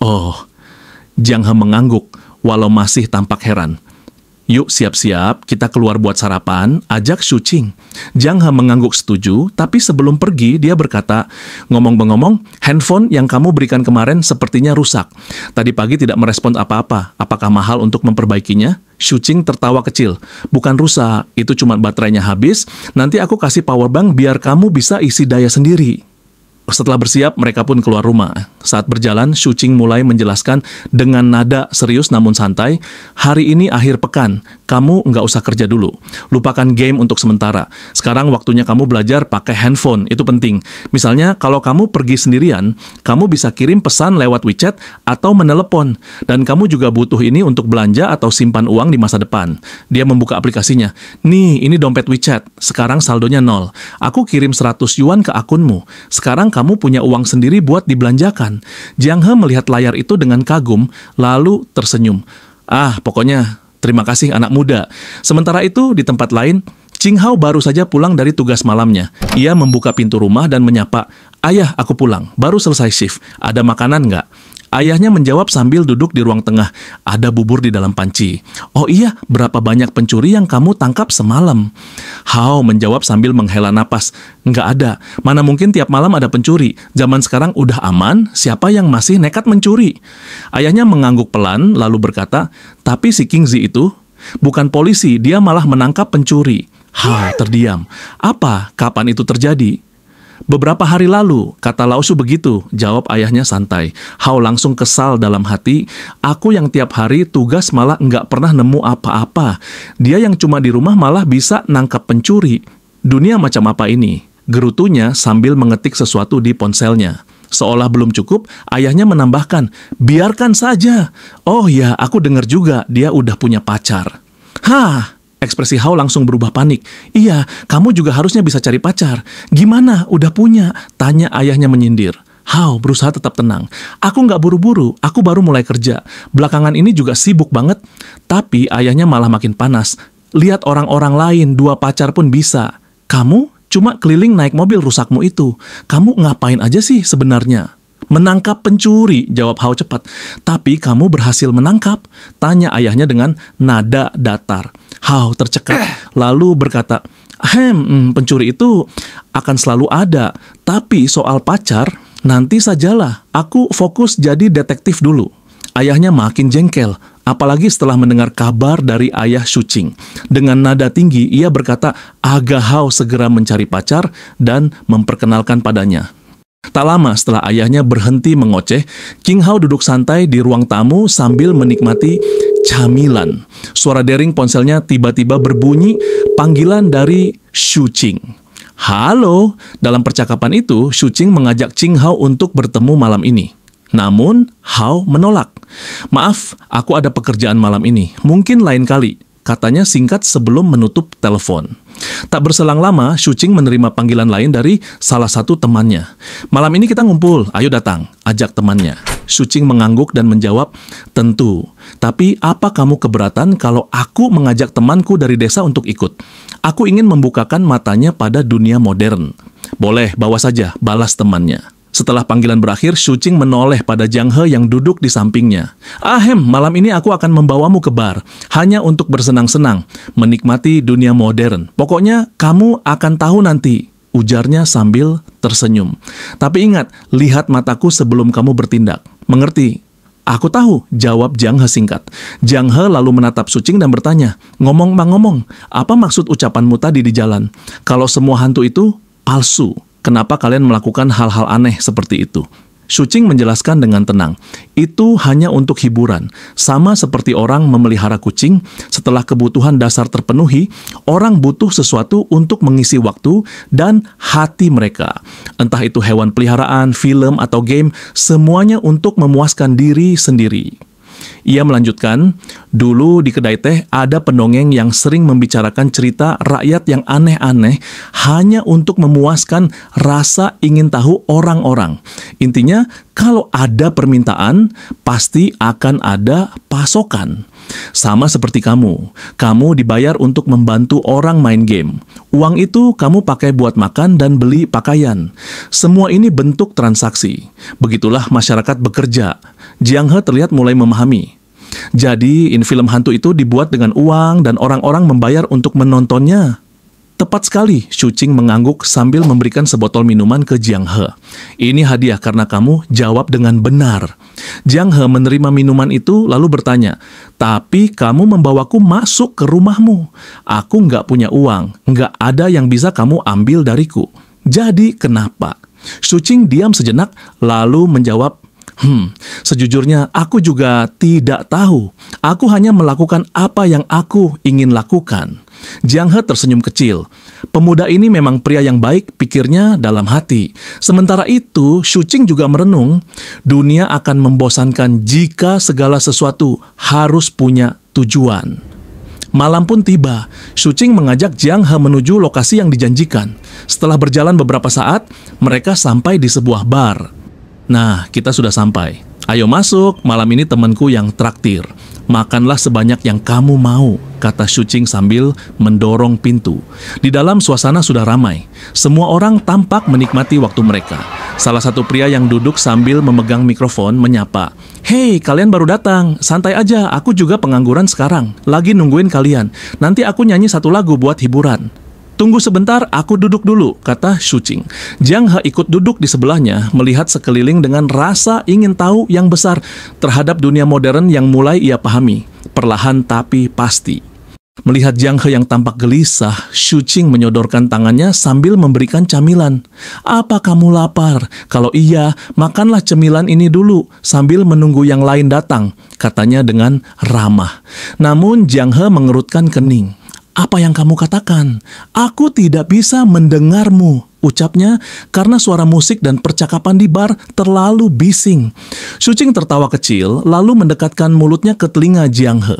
Oh, Jiang He mengangguk, walau masih tampak heran. Yuk siap-siap, kita keluar buat sarapan, ajak Shuqing. Jiang He mengangguk setuju, tapi sebelum pergi dia berkata, ngomong-ngomong, handphone yang kamu berikan kemarin sepertinya rusak. Tadi pagi tidak merespons apa-apa, apakah mahal untuk memperbaikinya? Shuqing tertawa kecil, bukan rusak, itu cuma baterainya habis, nanti aku kasih powerbank biar kamu bisa isi daya sendiri. Setelah bersiap, mereka pun keluar rumah. Saat berjalan, Shuqing mulai menjelaskan dengan nada serius namun santai, hari ini akhir pekan, kamu nggak usah kerja dulu. Lupakan game untuk sementara. Sekarang waktunya kamu belajar pakai handphone, itu penting. Misalnya, kalau kamu pergi sendirian, kamu bisa kirim pesan lewat WeChat atau menelepon. Dan kamu juga butuh ini untuk belanja atau simpan uang di masa depan. Dia membuka aplikasinya. Nih, ini dompet WeChat. Sekarang saldonya 0. Aku kirim 100 yuan ke akunmu. Sekarang kamu punya uang sendiri buat dibelanjakan. Jiang He melihat layar itu dengan kagum, lalu tersenyum. Ah, pokoknya terima kasih anak muda. Sementara itu, di tempat lain, Qing Hao baru saja pulang dari tugas malamnya. Ia membuka pintu rumah dan menyapa, ayah, aku pulang. Baru selesai shift. Ada makanan nggak? Ayahnya menjawab sambil duduk di ruang tengah. Ada bubur di dalam panci. Oh iya, berapa banyak pencuri yang kamu tangkap semalam? Hao menjawab sambil menghela napas. Nggak ada. Mana mungkin tiap malam ada pencuri. Zaman sekarang udah aman, siapa yang masih nekat mencuri? Ayahnya mengangguk pelan lalu berkata, tapi si Kingzi itu bukan polisi, dia malah menangkap pencuri. Hao terdiam. Apa? Kapan itu terjadi? Beberapa hari lalu, kata Lao Shu begitu, jawab ayahnya santai. Hao langsung kesal dalam hati, aku yang tiap hari tugas malah nggak pernah nemu apa-apa. Dia yang cuma di rumah malah bisa nangkap pencuri. Dunia macam apa ini? Gerutunya sambil mengetik sesuatu di ponselnya. Seolah belum cukup, ayahnya menambahkan, biarkan saja. Oh ya, aku dengar juga dia udah punya pacar. Hah? Ekspresi Hao langsung berubah panik. Iya, kamu juga harusnya bisa cari pacar. Gimana? Udah punya? Tanya ayahnya menyindir. Hao berusaha tetap tenang. Aku nggak buru-buru, aku baru mulai kerja. Belakangan ini juga sibuk banget. Tapi ayahnya malah makin panas. Lihat orang-orang lain, 2 pacar pun bisa. Kamu cuma keliling naik mobil rusakmu itu. Kamu ngapain aja sih sebenarnya? Menangkap pencuri, jawab Hao cepat. Tapi kamu berhasil menangkap? Tanya ayahnya dengan nada datar. Hao tercekat, lalu berkata, pencuri itu akan selalu ada. Tapi soal pacar, nanti sajalah. Aku fokus jadi detektif dulu. Ayahnya makin jengkel, apalagi setelah mendengar kabar dari ayah Shuqing. Dengan nada tinggi, ia berkata agar Hao segera mencari pacar dan memperkenalkan padanya. Tak lama setelah ayahnya berhenti mengoceh, King Hao duduk santai di ruang tamu sambil menikmati camilan. Suara dering ponselnya tiba-tiba berbunyi, panggilan dari Shuqing. Halo, dalam percakapan itu, Shuqing mengajak King Hao untuk bertemu malam ini. Namun, Hao menolak. Maaf, aku ada pekerjaan malam ini, mungkin lain kali. Katanya singkat sebelum menutup telepon. Tak berselang lama, Shuqing menerima panggilan lain dari salah satu temannya. Malam ini kita ngumpul, ayo datang, ajak temannya. Shuqing mengangguk dan menjawab, tentu. Tapi apa kamu keberatan kalau aku mengajak temanku dari desa untuk ikut? Aku ingin membukakan matanya pada dunia modern. Boleh, bawa saja, balas temannya. Setelah panggilan berakhir, Shuqing menoleh pada Jiang He yang duduk di sampingnya. Malam ini aku akan membawamu ke bar, hanya untuk bersenang-senang, menikmati dunia modern. Pokoknya kamu akan tahu nanti, ujarnya sambil tersenyum. Tapi ingat, lihat mataku sebelum kamu bertindak. Mengerti? Aku tahu, jawab Jiang He singkat. Jiang He lalu menatap Shuqing dan bertanya, ngomong, apa maksud ucapanmu tadi di jalan? Kalau semua hantu itu palsu, kenapa kalian melakukan hal-hal aneh seperti itu? Shuqing menjelaskan dengan tenang, itu hanya untuk hiburan. Sama seperti orang memelihara kucing, setelah kebutuhan dasar terpenuhi, orang butuh sesuatu untuk mengisi waktu dan hati mereka. Entah itu hewan peliharaan, film, atau game, semuanya untuk memuaskan diri sendiri. Ia melanjutkan, dulu di kedai teh ada pendongeng yang sering membicarakan cerita rakyat yang aneh-aneh hanya untuk memuaskan rasa ingin tahu orang-orang. Intinya, kalau ada permintaan, pasti akan ada pasokan. Sama seperti kamu dibayar untuk membantu orang main game. Uang itu kamu pakai buat makan dan beli pakaian. Semua ini bentuk transaksi. Begitulah masyarakat bekerja. Jiang He terlihat mulai memahami. Jadi, film hantu itu dibuat dengan uang dan orang-orang membayar untuk menontonnya. Tepat sekali, Shuqing mengangguk sambil memberikan sebotol minuman ke Jiang He. Ini hadiah karena kamu jawab dengan benar. Jiang He menerima minuman itu lalu bertanya, tapi kamu membawaku masuk ke rumahmu. Aku nggak punya uang, nggak ada yang bisa kamu ambil dariku. Jadi kenapa? Shuqing diam sejenak lalu menjawab, sejujurnya aku juga tidak tahu. Aku hanya melakukan apa yang aku ingin lakukan. Jiang He tersenyum kecil. Pemuda ini memang pria yang baik, pikirnya dalam hati. Sementara itu, Shuqing juga merenung, dunia akan membosankan jika segala sesuatu harus punya tujuan. Malam pun tiba. Shuqing mengajak Jiang He menuju lokasi yang dijanjikan. Setelah berjalan beberapa saat, mereka sampai di sebuah bar. Nah, kita sudah sampai. Ayo masuk, malam ini temanku yang traktir. Makanlah sebanyak yang kamu mau, kata Shuqing sambil mendorong pintu. Di dalam suasana sudah ramai. Semua orang tampak menikmati waktu mereka. Salah satu pria yang duduk sambil memegang mikrofon menyapa. Hei, kalian baru datang. Santai aja, aku juga pengangguran sekarang. Lagi nungguin kalian. Nanti aku nyanyi satu lagu buat hiburan. Tunggu sebentar, aku duduk dulu, kata Shuqing. Jiang He ikut duduk di sebelahnya, melihat sekeliling dengan rasa ingin tahu yang besar terhadap dunia modern yang mulai ia pahami, perlahan tapi pasti. Melihat Jiang He yang tampak gelisah, Shuqing menyodorkan tangannya sambil memberikan camilan. Apa kamu lapar? Kalau iya, makanlah cemilan ini dulu sambil menunggu yang lain datang, katanya dengan ramah. Namun Jiang He mengerutkan kening. Apa yang kamu katakan? Aku tidak bisa mendengarmu, ucapnya karena suara musik dan percakapan di bar terlalu bising. Shuqing tertawa kecil lalu mendekatkan mulutnya ke telinga Jiang He.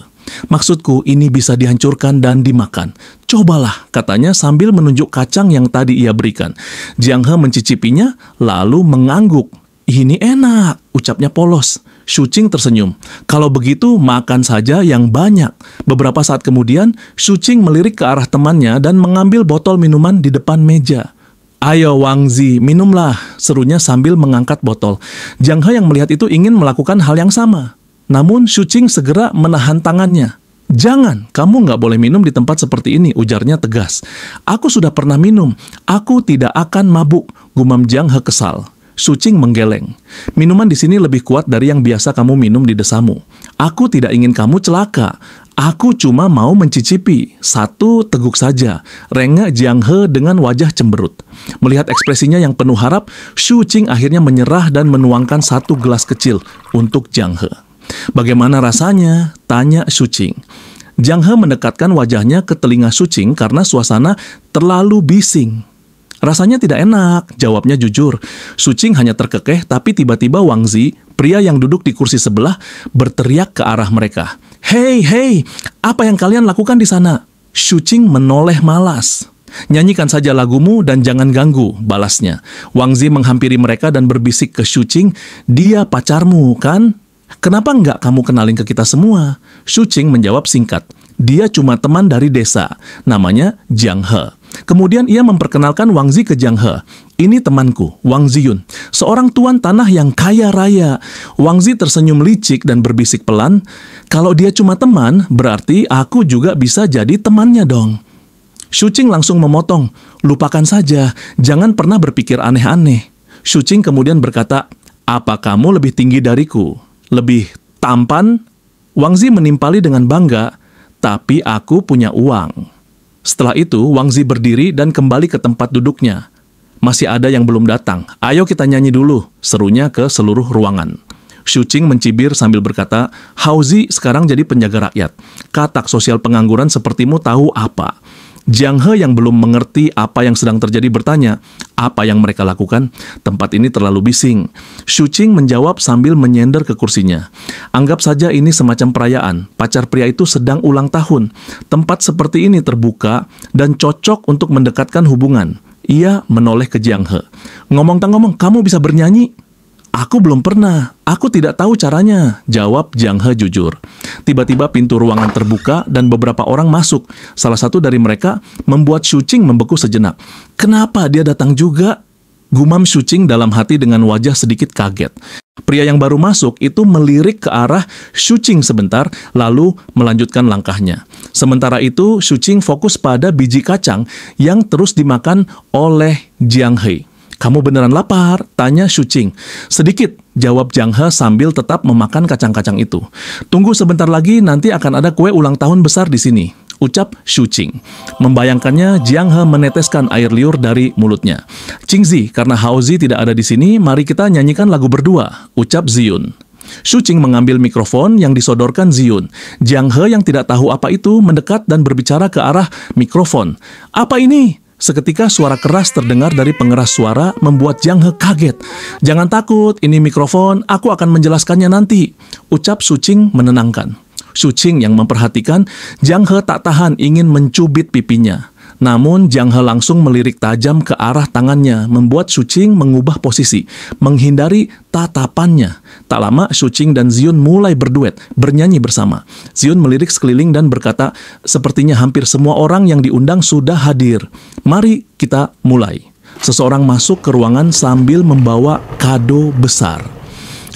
Maksudku ini bisa dihancurkan dan dimakan. Cobalah, katanya sambil menunjuk kacang yang tadi ia berikan. Jiang He mencicipinya lalu mengangguk. Ini enak, ucapnya polos. Shuqing tersenyum. Kalau begitu, makan saja yang banyak. Beberapa saat kemudian, Shuqing melirik ke arah temannya dan mengambil botol minuman di depan meja. Ayo Wang Zi, minumlah, serunya sambil mengangkat botol. Jiang He yang melihat itu ingin melakukan hal yang sama. Namun Shuqing segera menahan tangannya. Jangan, kamu nggak boleh minum di tempat seperti ini, ujarnya tegas. Aku sudah pernah minum, aku tidak akan mabuk, gumam Jiang He kesal. Shuqing menggeleng. Minuman di sini lebih kuat dari yang biasa kamu minum di desamu. Aku tidak ingin kamu celaka. Aku cuma mau mencicipi. Satu teguk saja. Rengek Jiang He dengan wajah cemberut. Melihat ekspresinya yang penuh harap, Shuqing akhirnya menyerah dan menuangkan satu gelas kecil untuk Jiang He. Bagaimana rasanya? Tanya Shuqing. Jiang He mendekatkan wajahnya ke telinga Shuqing karena suasana terlalu bising. Rasanya tidak enak, jawabnya jujur. Shuqing hanya terkekeh, tapi tiba-tiba Wang Zi, pria yang duduk di kursi sebelah, berteriak ke arah mereka. Hei, hei, apa yang kalian lakukan di sana? Shuqing menoleh malas. Nyanyikan saja lagumu dan jangan ganggu, balasnya. Wang Zi menghampiri mereka dan berbisik ke Shuqing, dia pacarmu, kan? Kenapa nggak kamu kenalin ke kita semua? Shuqing menjawab singkat. Dia cuma teman dari desa, namanya Jiang He. Kemudian ia memperkenalkan Wang Zi ke Jiang He. Ini temanku, Wang Ziyun, seorang tuan tanah yang kaya raya. Wang Zi tersenyum licik dan berbisik pelan, kalau dia cuma teman, berarti aku juga bisa jadi temannya dong. Shuqing langsung memotong, lupakan saja, jangan pernah berpikir aneh-aneh. Shuqing kemudian berkata, apa kamu lebih tinggi dariku? Lebih tampan? Wang Zi menimpali dengan bangga, tapi aku punya uang. Setelah itu, Wang Zi berdiri dan kembali ke tempat duduknya. Masih ada yang belum datang. Ayo kita nyanyi dulu, serunya ke seluruh ruangan. Shuqing mencibir sambil berkata, Hauzi sekarang jadi penjaga rakyat. Katak sosial pengangguran sepertimu tahu apa? Jiang He yang belum mengerti apa yang sedang terjadi bertanya, apa yang mereka lakukan? Tempat ini terlalu bising. Shuqing menjawab sambil menyender ke kursinya. Anggap saja ini semacam perayaan. Pacar pria itu sedang ulang tahun. Tempat seperti ini terbuka dan cocok untuk mendekatkan hubungan. Ia menoleh ke Jiang He. Ngomong-ngomong, kamu bisa bernyanyi? Aku belum pernah. Aku tidak tahu caranya, jawab Jiang He jujur. Tiba-tiba pintu ruangan terbuka dan beberapa orang masuk. Salah satu dari mereka membuat Shuqing membeku sejenak. Kenapa dia datang juga? Gumam Shuqing dalam hati dengan wajah sedikit kaget. Pria yang baru masuk itu melirik ke arah Shuqing sebentar, lalu melanjutkan langkahnya. Sementara itu, Shuqing fokus pada biji kacang yang terus dimakan oleh Jiang He. Kamu beneran lapar? Tanya Shuqing. Sedikit, jawab Jiang He sambil tetap memakan kacang-kacang itu. Tunggu sebentar lagi, nanti akan ada kue ulang tahun besar di sini, ucap Shuqing. Membayangkannya, Jiang He meneteskan air liur dari mulutnya. Qingzi, karena Hauzi tidak ada di sini, mari kita nyanyikan lagu berdua, ucap Ziyun. Shuqing mengambil mikrofon yang disodorkan Ziyun. Jiang He yang tidak tahu apa itu mendekat dan berbicara ke arah mikrofon. Apa ini? Seketika suara keras terdengar dari pengeras suara membuat Jiang He kaget. Jangan takut, ini mikrofon, aku akan menjelaskannya nanti, ucap Shuqing menenangkan. Shuqing yang memperhatikan, Jiang He tak tahan ingin mencubit pipinya. Namun Jiang He langsung melirik tajam ke arah tangannya, membuat Shu Qing mengubah posisi, menghindari tatapannya. Tak lama, Shu Qing dan Ziun mulai berduet, bernyanyi bersama. Ziun melirik sekeliling dan berkata, sepertinya hampir semua orang yang diundang sudah hadir. Mari kita mulai. Seseorang masuk ke ruangan sambil membawa kado besar.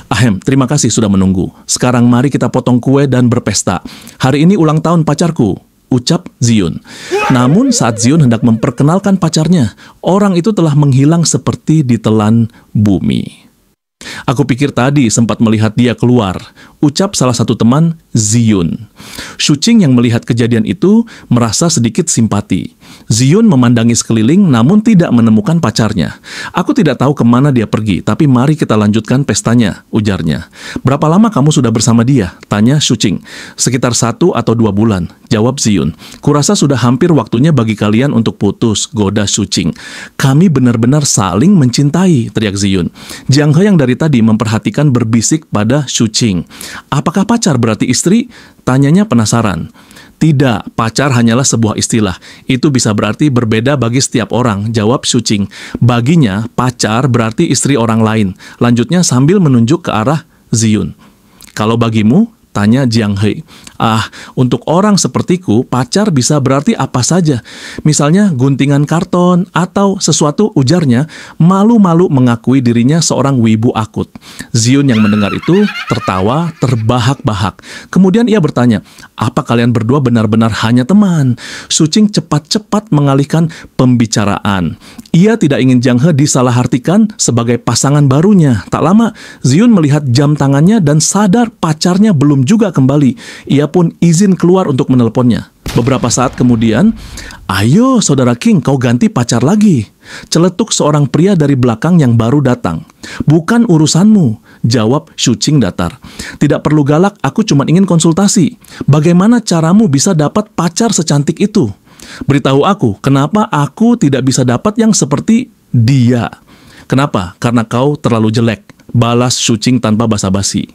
Ahem, terima kasih sudah menunggu. Sekarang mari kita potong kue dan berpesta. Hari ini ulang tahun pacarku, ucap Ziun. Namun saat Ziun hendak memperkenalkan pacarnya, orang itu telah menghilang seperti ditelan bumi. Aku pikir tadi sempat melihat dia keluar, ucap salah satu teman Ziun. Shu Qing yang melihat kejadian itu merasa sedikit simpati. Ziun memandangi sekeliling namun tidak menemukan pacarnya. Aku tidak tahu kemana dia pergi, tapi mari kita lanjutkan pestanya, ujarnya. Berapa lama kamu sudah bersama dia? Tanya Shu Qing. Sekitar 1 atau 2 bulan, jawab Ziun. Kurasa sudah hampir waktunya bagi kalian untuk putus, goda Shu Qing. Kami benar-benar saling mencintai, teriak Ziun. Jiang He yang dari tadi memperhatikan berbisik pada Shu Qing. Apakah pacar berarti istri? Tanyanya penasaran. Tidak, pacar hanyalah sebuah istilah. Itu bisa berarti berbeda bagi setiap orang, jawab Shu Qing. Baginya, pacar berarti istri orang lain. Lanjutnya sambil menunjuk ke arah Ziun. Kalau bagimu? Tanya Jiang He. Untuk orang sepertiku, pacar bisa berarti apa saja. Misalnya guntingan karton atau sesuatu, ujarnya, malu-malu mengakui dirinya seorang wibu akut. Ziun yang mendengar itu tertawa terbahak-bahak. Kemudian ia bertanya, apa kalian berdua benar-benar hanya teman? Shu Qing cepat-cepat mengalihkan pembicaraan. Ia tidak ingin Jiang He disalahartikan sebagai pasangan barunya. Tak lama, Ziun melihat jam tangannya dan sadar pacarnya belum juga kembali. Ia pun izin keluar untuk menelponnya. Beberapa saat kemudian, ayo saudara King, kau ganti pacar lagi. Celetuk seorang pria dari belakang yang baru datang. Bukan urusanmu, jawab Shu Qing datar. Tidak perlu galak, aku cuma ingin konsultasi. Bagaimana caramu bisa dapat pacar secantik itu? Beritahu aku, kenapa aku tidak bisa dapat yang seperti dia? Kenapa? Karena kau terlalu jelek, balas Shu Qing tanpa basa-basi.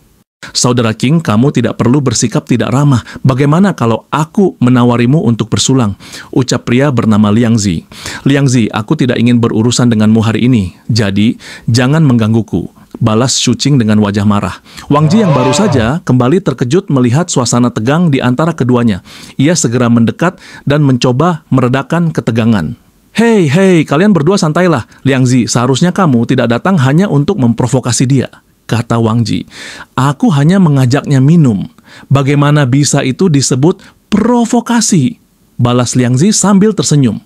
Saudara King, kamu tidak perlu bersikap tidak ramah. Bagaimana kalau aku menawarimu untuk bersulang? Ucap pria bernama Liang Zi. Liang Zi, aku tidak ingin berurusan denganmu hari ini. Jadi, jangan menggangguku. Balas Shu Qing dengan wajah marah. Wang Ji yang baru saja kembali terkejut melihat suasana tegang di antara keduanya. Ia segera mendekat dan mencoba meredakan ketegangan. Hei, kalian berdua santailah. Liang Zi, seharusnya kamu tidak datang hanya untuk memprovokasi dia. Kata Wang Ji, aku hanya mengajaknya minum. Bagaimana bisa itu disebut provokasi? Balas Liang Zi sambil tersenyum.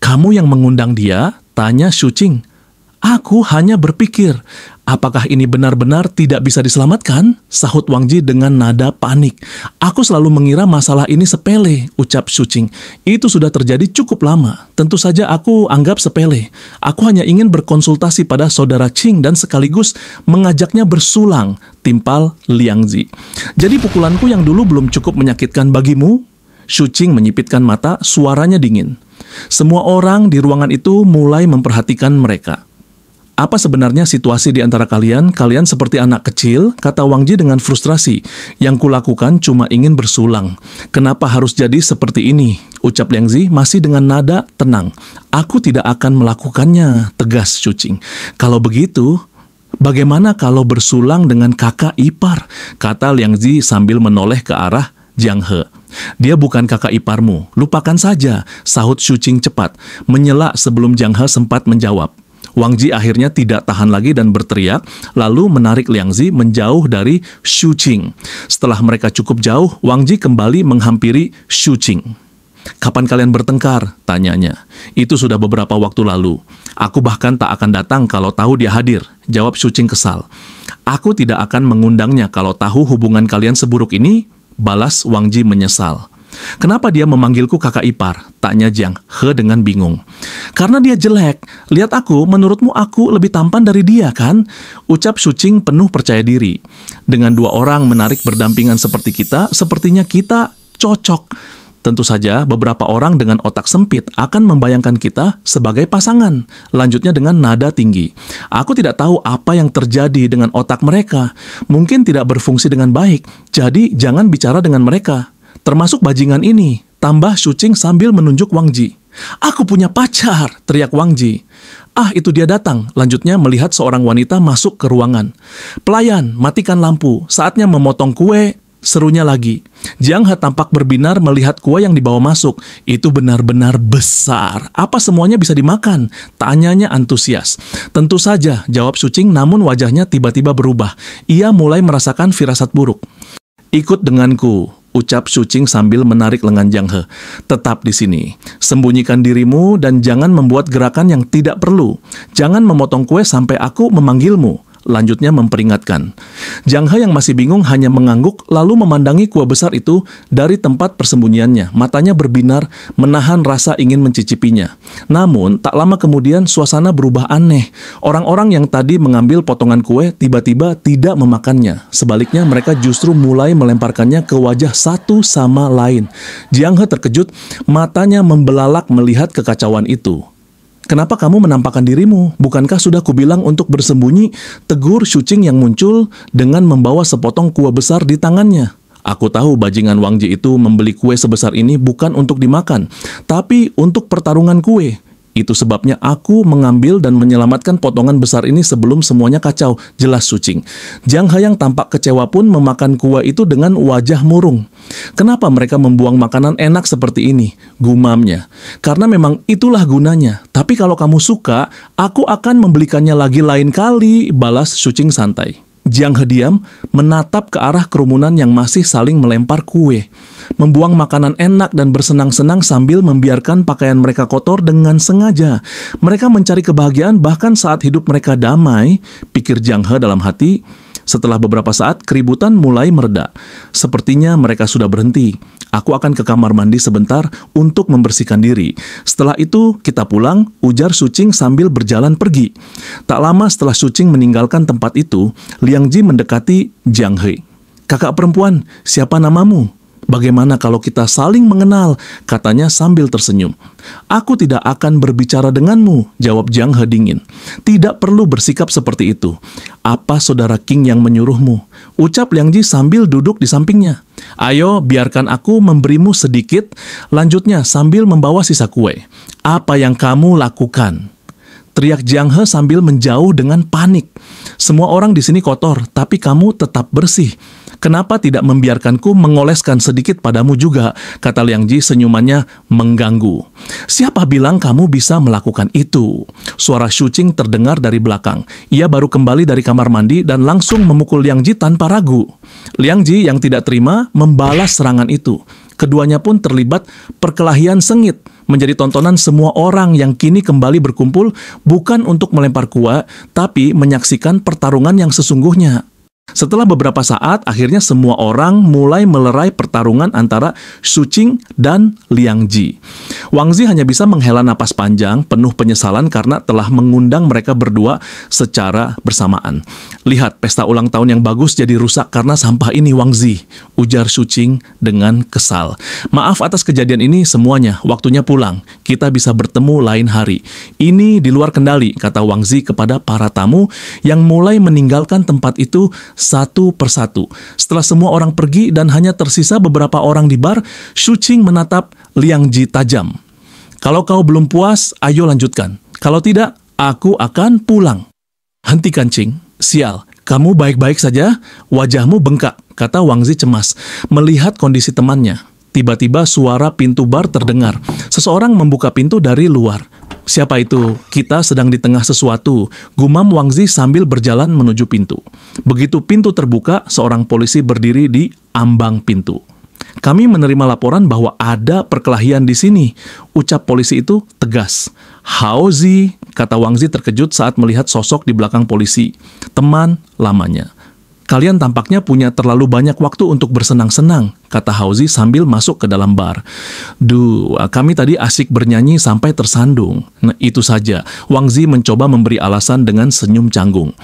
Kamu yang mengundang dia? Tanya Shu Qing. Aku hanya berpikir, apakah ini benar-benar tidak bisa diselamatkan? Sahut Wang Ji dengan nada panik. Aku selalu mengira masalah ini sepele, ucap Shu Qing. Itu sudah terjadi cukup lama. Tentu saja aku anggap sepele. Aku hanya ingin berkonsultasi pada saudara Qing dan sekaligus mengajaknya bersulang, timpal Liang Zi. Jadi pukulanku yang dulu belum cukup menyakitkan bagimu? Shu Qing menyipitkan mata, suaranya dingin. Semua orang di ruangan itu mulai memperhatikan mereka. Apa sebenarnya situasi di antara kalian? Kalian seperti anak kecil, kata Wang Ji dengan frustrasi. Yang kulakukan cuma ingin bersulang. Kenapa harus jadi seperti ini? Ucap Liang Zi masih dengan nada tenang. Aku tidak akan melakukannya, tegas Shu Qing. Kalau begitu, bagaimana kalau bersulang dengan kakak ipar? Kata Liang Zi sambil menoleh ke arah Jiang He. Dia bukan kakak iparmu, lupakan saja, sahut Shu Qing cepat, menyela sebelum Jiang He sempat menjawab. Wang Ji akhirnya tidak tahan lagi dan berteriak, lalu menarik Liang Zi menjauh dari Shu Qing. Setelah mereka cukup jauh, Wang Ji kembali menghampiri Shu Qing. Kapan kalian bertengkar? Tanyanya. Itu sudah beberapa waktu lalu. Aku bahkan tak akan datang kalau tahu dia hadir, jawab Shu Qing kesal. Aku tidak akan mengundangnya kalau tahu hubungan kalian seburuk ini, balas Wang Ji menyesal. Kenapa dia memanggilku kakak ipar? Tanya Jiang He dengan bingung. Karena dia jelek. Lihat aku, menurutmu aku lebih tampan dari dia kan? Ucap Shu Qing penuh percaya diri. Dengan dua orang menarik berdampingan seperti kita, sepertinya kita cocok. Tentu saja beberapa orang dengan otak sempit akan membayangkan kita sebagai pasangan. Lanjutnya dengan nada tinggi. Aku tidak tahu apa yang terjadi dengan otak mereka. Mungkin tidak berfungsi dengan baik. Jadi jangan bicara dengan mereka. Termasuk bajingan ini, tambah Shu Qing sambil menunjuk Wang Ji. "Aku punya pacar!" teriak Wang Ji. "Ah, itu dia datang," lanjutnya melihat seorang wanita masuk ke ruangan. "Pelayan, matikan lampu, saatnya memotong kue," serunya lagi. Jiang He tampak berbinar melihat kue yang dibawa masuk. Itu benar-benar besar. "Apa semuanya bisa dimakan?" tanyanya antusias. "Tentu saja," jawab Sucing, namun wajahnya tiba-tiba berubah. Ia mulai merasakan firasat buruk. "Ikut denganku," ucap Sucing sambil menarik lengan Jiang He. "Tetap di sini. Sembunyikan dirimu dan jangan membuat gerakan yang tidak perlu. Jangan memotong kue sampai aku memanggilmu," lanjutnya memperingatkan. Jiang He yang masih bingung hanya mengangguk lalu memandangi kue besar itu dari tempat persembunyiannya. Matanya berbinar, menahan rasa ingin mencicipinya. Namun, tak lama kemudian suasana berubah aneh. Orang-orang yang tadi mengambil potongan kue tiba-tiba tidak memakannya. Sebaliknya, mereka justru mulai melemparkannya ke wajah satu sama lain. Jiang He terkejut, matanya membelalak melihat kekacauan itu. "Kenapa kamu menampakkan dirimu? Bukankah sudah kubilang untuk bersembunyi?" tegur Sucing yang muncul dengan membawa sepotong kue besar di tangannya. "Aku tahu bajingan Wang Ji itu membeli kue sebesar ini bukan untuk dimakan, tapi untuk pertarungan kue. Itu sebabnya aku mengambil dan menyelamatkan potongan besar ini sebelum semuanya kacau," jelas Sucing. Jiang He yang tampak kecewa pun memakan kue itu dengan wajah murung. "Kenapa mereka membuang makanan enak seperti ini?" gumamnya. "Karena memang itulah gunanya. Tapi kalau kamu suka, aku akan membelikannya lagi lain kali," balas Sucing santai. Jiang He diam, menatap ke arah kerumunan yang masih saling melempar kue, membuang makanan enak dan bersenang-senang sambil membiarkan pakaian mereka kotor dengan sengaja. Mereka mencari kebahagiaan bahkan saat hidup mereka damai, pikir Jiang He dalam hati. Setelah beberapa saat, keributan mulai mereda. Sepertinya mereka sudah berhenti. "Aku akan ke kamar mandi sebentar untuk membersihkan diri. Setelah itu, kita pulang," ujar Sucing sambil berjalan pergi. Tak lama setelah Sucing meninggalkan tempat itu, Liang Ji mendekati Jiang He. "Kakak perempuan, siapa namamu? Bagaimana kalau kita saling mengenal?" katanya sambil tersenyum. "Aku tidak akan berbicara denganmu," jawab Jiang He dingin. "Tidak perlu bersikap seperti itu. Apa saudara King yang menyuruhmu?" ucap Liang Ji sambil duduk di sampingnya. "Ayo, biarkan aku memberimu sedikit," lanjutnya sambil membawa sisa kue. "Apa yang kamu lakukan?" teriak Jiang He sambil menjauh dengan panik. "Semua orang di sini kotor, tapi kamu tetap bersih. Kenapa tidak membiarkanku mengoleskan sedikit padamu juga?" kata Liang Ji, senyumannya mengganggu. "Siapa bilang kamu bisa melakukan itu?" Suara Sucing terdengar dari belakang. Ia baru kembali dari kamar mandi dan langsung memukul Liang Ji tanpa ragu. Liang Ji yang tidak terima membalas serangan itu. Keduanya pun terlibat perkelahian sengit, menjadi tontonan semua orang yang kini kembali berkumpul bukan untuk melempar kue, tapi menyaksikan pertarungan yang sesungguhnya. Setelah beberapa saat, akhirnya semua orang mulai melerai pertarungan antara Sucing dan Liang Ji. Wang Ji hanya bisa menghela napas panjang, penuh penyesalan karena telah mengundang mereka berdua secara bersamaan. "Lihat, pesta ulang tahun yang bagus jadi rusak karena sampah ini, Wang Ji," ujar Sucing dengan kesal. "Maaf atas kejadian ini semuanya, waktunya pulang. Kita bisa bertemu lain hari. Ini di luar kendali," kata Wang Ji kepada para tamu yang mulai meninggalkan tempat itu satu persatu. Setelah semua orang pergi dan hanya tersisa beberapa orang di bar, Sucing menatap Liang Ji tajam. "Kalau kau belum puas, ayo lanjutkan. Kalau tidak, aku akan pulang." "Hentikan, Cing. Sial, kamu baik-baik saja? Wajahmu bengkak," kata Wang Ji cemas melihat kondisi temannya. Tiba-tiba suara pintu bar terdengar. Seseorang membuka pintu dari luar. "Siapa itu? Kita sedang di tengah sesuatu," gumam Wang Ji sambil berjalan menuju pintu. Begitu pintu terbuka, seorang polisi berdiri di ambang pintu. "Kami menerima laporan bahwa ada perkelahian di sini," ucap polisi itu tegas. "Hao Zi," kata Wang Ji terkejut saat melihat sosok di belakang polisi. Teman lamanya. "Kalian tampaknya punya terlalu banyak waktu untuk bersenang-senang," kata Hao Zi sambil masuk ke dalam bar. "Duh, kami tadi asik bernyanyi sampai tersandung." Nah, itu saja. Wang Ji mencoba memberi alasan dengan senyum canggung.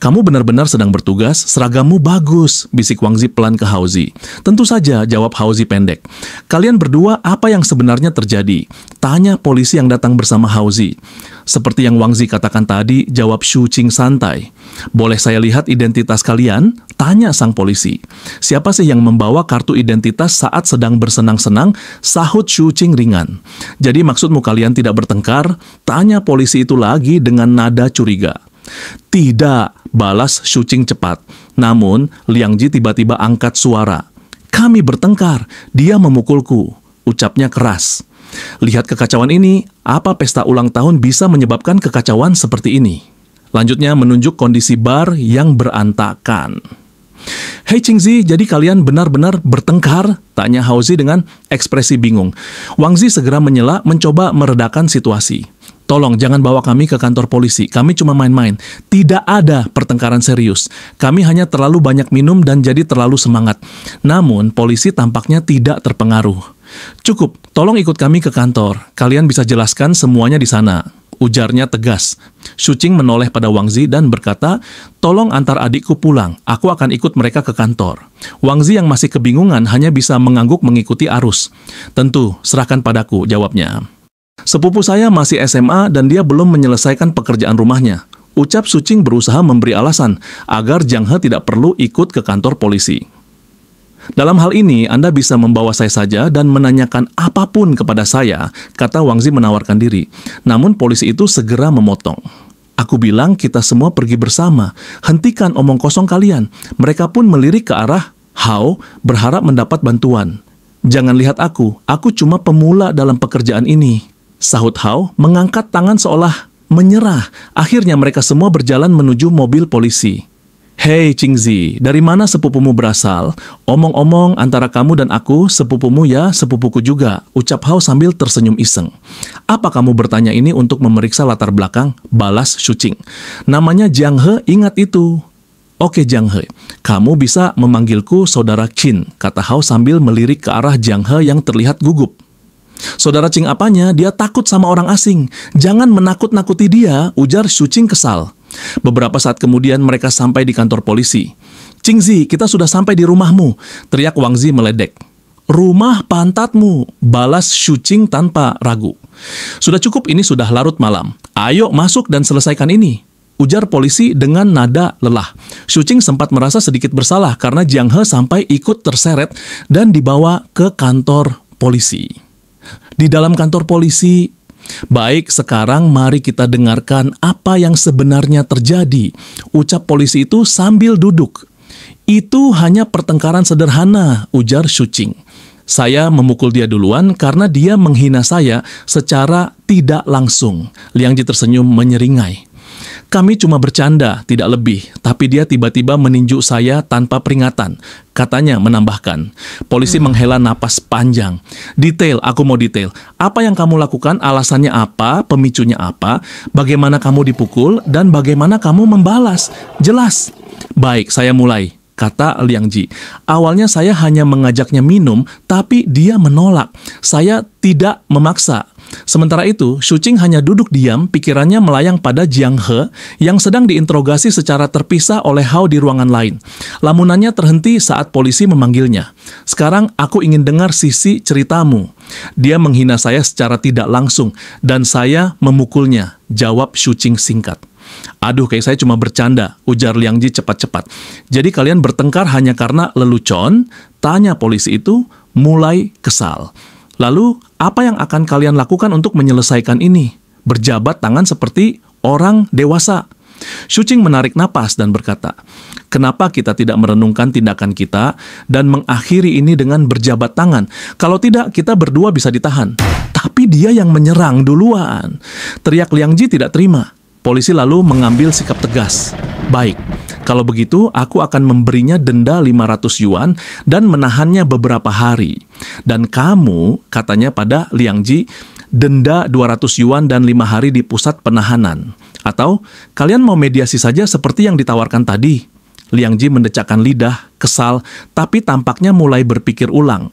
"Kamu benar-benar sedang bertugas, seragammu bagus," bisik Wang Ji pelan ke Hao Zi. "Tentu saja," jawab Hao Zi pendek. "Kalian berdua apa yang sebenarnya terjadi?" tanya polisi yang datang bersama Hao Zi. "Seperti yang Wang Ji katakan tadi," jawab Sucing santai. "Boleh saya lihat identitas kalian?" tanya sang polisi. "Siapa sih yang membawa kartu identitas identitas saat sedang bersenang-senang, sahut Shu Qing ringan. Jadi maksudmu kalian tidak bertengkar? Tanya polisi itu lagi dengan nada curiga. Tidak, balas Shu Qing cepat. Namun, Liang Ji tiba-tiba angkat suara. Kami bertengkar, dia memukulku. Ucapnya keras. Lihat kekacauan ini, apa pesta ulang tahun bisa menyebabkan kekacauan seperti ini? Lanjutnya menunjuk kondisi bar yang berantakan. Hei Qingzi, jadi kalian benar-benar bertengkar? Tanya Haozi dengan ekspresi bingung. Wang Zi segera menyela mencoba meredakan situasi. Tolong jangan bawa kami ke kantor polisi, kami cuma main-main. Tidak ada pertengkaran serius. Kami hanya terlalu banyak minum dan jadi terlalu semangat. Namun polisi tampaknya tidak terpengaruh. Cukup, tolong ikut kami ke kantor. Kalian bisa jelaskan semuanya di sana. Ujarnya tegas. Shu Qing menoleh pada Wang Zi dan berkata, tolong antar adikku pulang, aku akan ikut mereka ke kantor. Wang Zi yang masih kebingungan hanya bisa mengangguk mengikuti arus. Tentu, serahkan padaku, jawabnya. Sepupu saya masih SMA dan dia belum menyelesaikan pekerjaan rumahnya. Ucap Shu Qing berusaha memberi alasan agar Jiang He tidak perlu ikut ke kantor polisi. Dalam hal ini, Anda bisa membawa saya saja dan menanyakan apapun kepada saya, kata Wang Zi menawarkan diri. Namun polisi itu segera memotong. Aku bilang kita semua pergi bersama. Hentikan omong kosong kalian. Mereka pun melirik ke arah Hao berharap mendapat bantuan. Jangan lihat aku cuma pemula dalam pekerjaan ini. Sahut Hao mengangkat tangan seolah menyerah. Akhirnya mereka semua berjalan menuju mobil polisi. Hei Qingzi, dari mana sepupumu berasal? Omong-omong antara kamu dan aku, sepupumu ya, sepupuku juga, ucap Hao sambil tersenyum iseng. Apa kamu bertanya ini untuk memeriksa latar belakang? Balas Shu Qing. Namanya Jiang He, ingat itu. Oke Jiang He, kamu bisa memanggilku saudara Qin, kata Hao sambil melirik ke arah Jiang He yang terlihat gugup. Saudara Qing apanya? Dia takut sama orang asing. Jangan menakut-nakuti dia, ujar Shu Qing kesal. Beberapa saat kemudian mereka sampai di kantor polisi. Qingzi, kita sudah sampai di rumahmu, teriak Wang Zi meledek. Rumah pantatmu, balas Shu Qing tanpa ragu. Sudah cukup, ini sudah larut malam. Ayo masuk dan selesaikan ini, ujar polisi dengan nada lelah. Shu Qing sempat merasa sedikit bersalah karena Jiang He sampai ikut terseret dan dibawa ke kantor polisi. Di dalam kantor polisi, baik, sekarang mari kita dengarkan apa yang sebenarnya terjadi, ucap polisi itu sambil duduk. Itu hanya pertengkaran sederhana, ujar Shu Qing. Saya memukul dia duluan karena dia menghina saya secara tidak langsung. Liang Ji tersenyum menyeringai. Kami cuma bercanda, tidak lebih, tapi dia tiba-tiba meninju saya tanpa peringatan. Katanya menambahkan. Polisi menghela napas panjang. Detail, aku mau detail. Apa yang kamu lakukan, alasannya apa, pemicunya apa, bagaimana kamu dipukul, dan bagaimana kamu membalas. Jelas. Baik, saya mulai, kata Liang Ji. Awalnya saya hanya mengajaknya minum, tapi dia menolak. Saya tidak memaksa. Sementara itu, Shu Qing hanya duduk diam, pikirannya melayang pada Jiang He yang sedang diinterogasi secara terpisah oleh Hao di ruangan lain. Lamunannya terhenti saat polisi memanggilnya. Sekarang aku ingin dengar sisi ceritamu. Dia menghina saya secara tidak langsung dan saya memukulnya, jawab Shu Qing singkat. Aduh, kayak saya cuma bercanda, ujar Liang Ji cepat-cepat. Jadi kalian bertengkar hanya karena lelucon? Tanya polisi itu mulai kesal. Lalu, apa yang akan kalian lakukan untuk menyelesaikan ini? Berjabat tangan seperti orang dewasa. Shu Qing menarik napas dan berkata, kenapa kita tidak merenungkan tindakan kita dan mengakhiri ini dengan berjabat tangan? Kalau tidak, kita berdua bisa ditahan. Tapi dia yang menyerang duluan. Teriak Liang Ji tidak terima. Polisi lalu mengambil sikap tegas. Baik, kalau begitu aku akan memberinya denda 500 yuan dan menahannya beberapa hari. Dan kamu, katanya pada Liang Ji, denda 200 yuan dan 5 hari di pusat penahanan. Atau kalian mau mediasi saja seperti yang ditawarkan tadi? Liang Ji mendecakkan lidah, kesal, tapi tampaknya mulai berpikir ulang.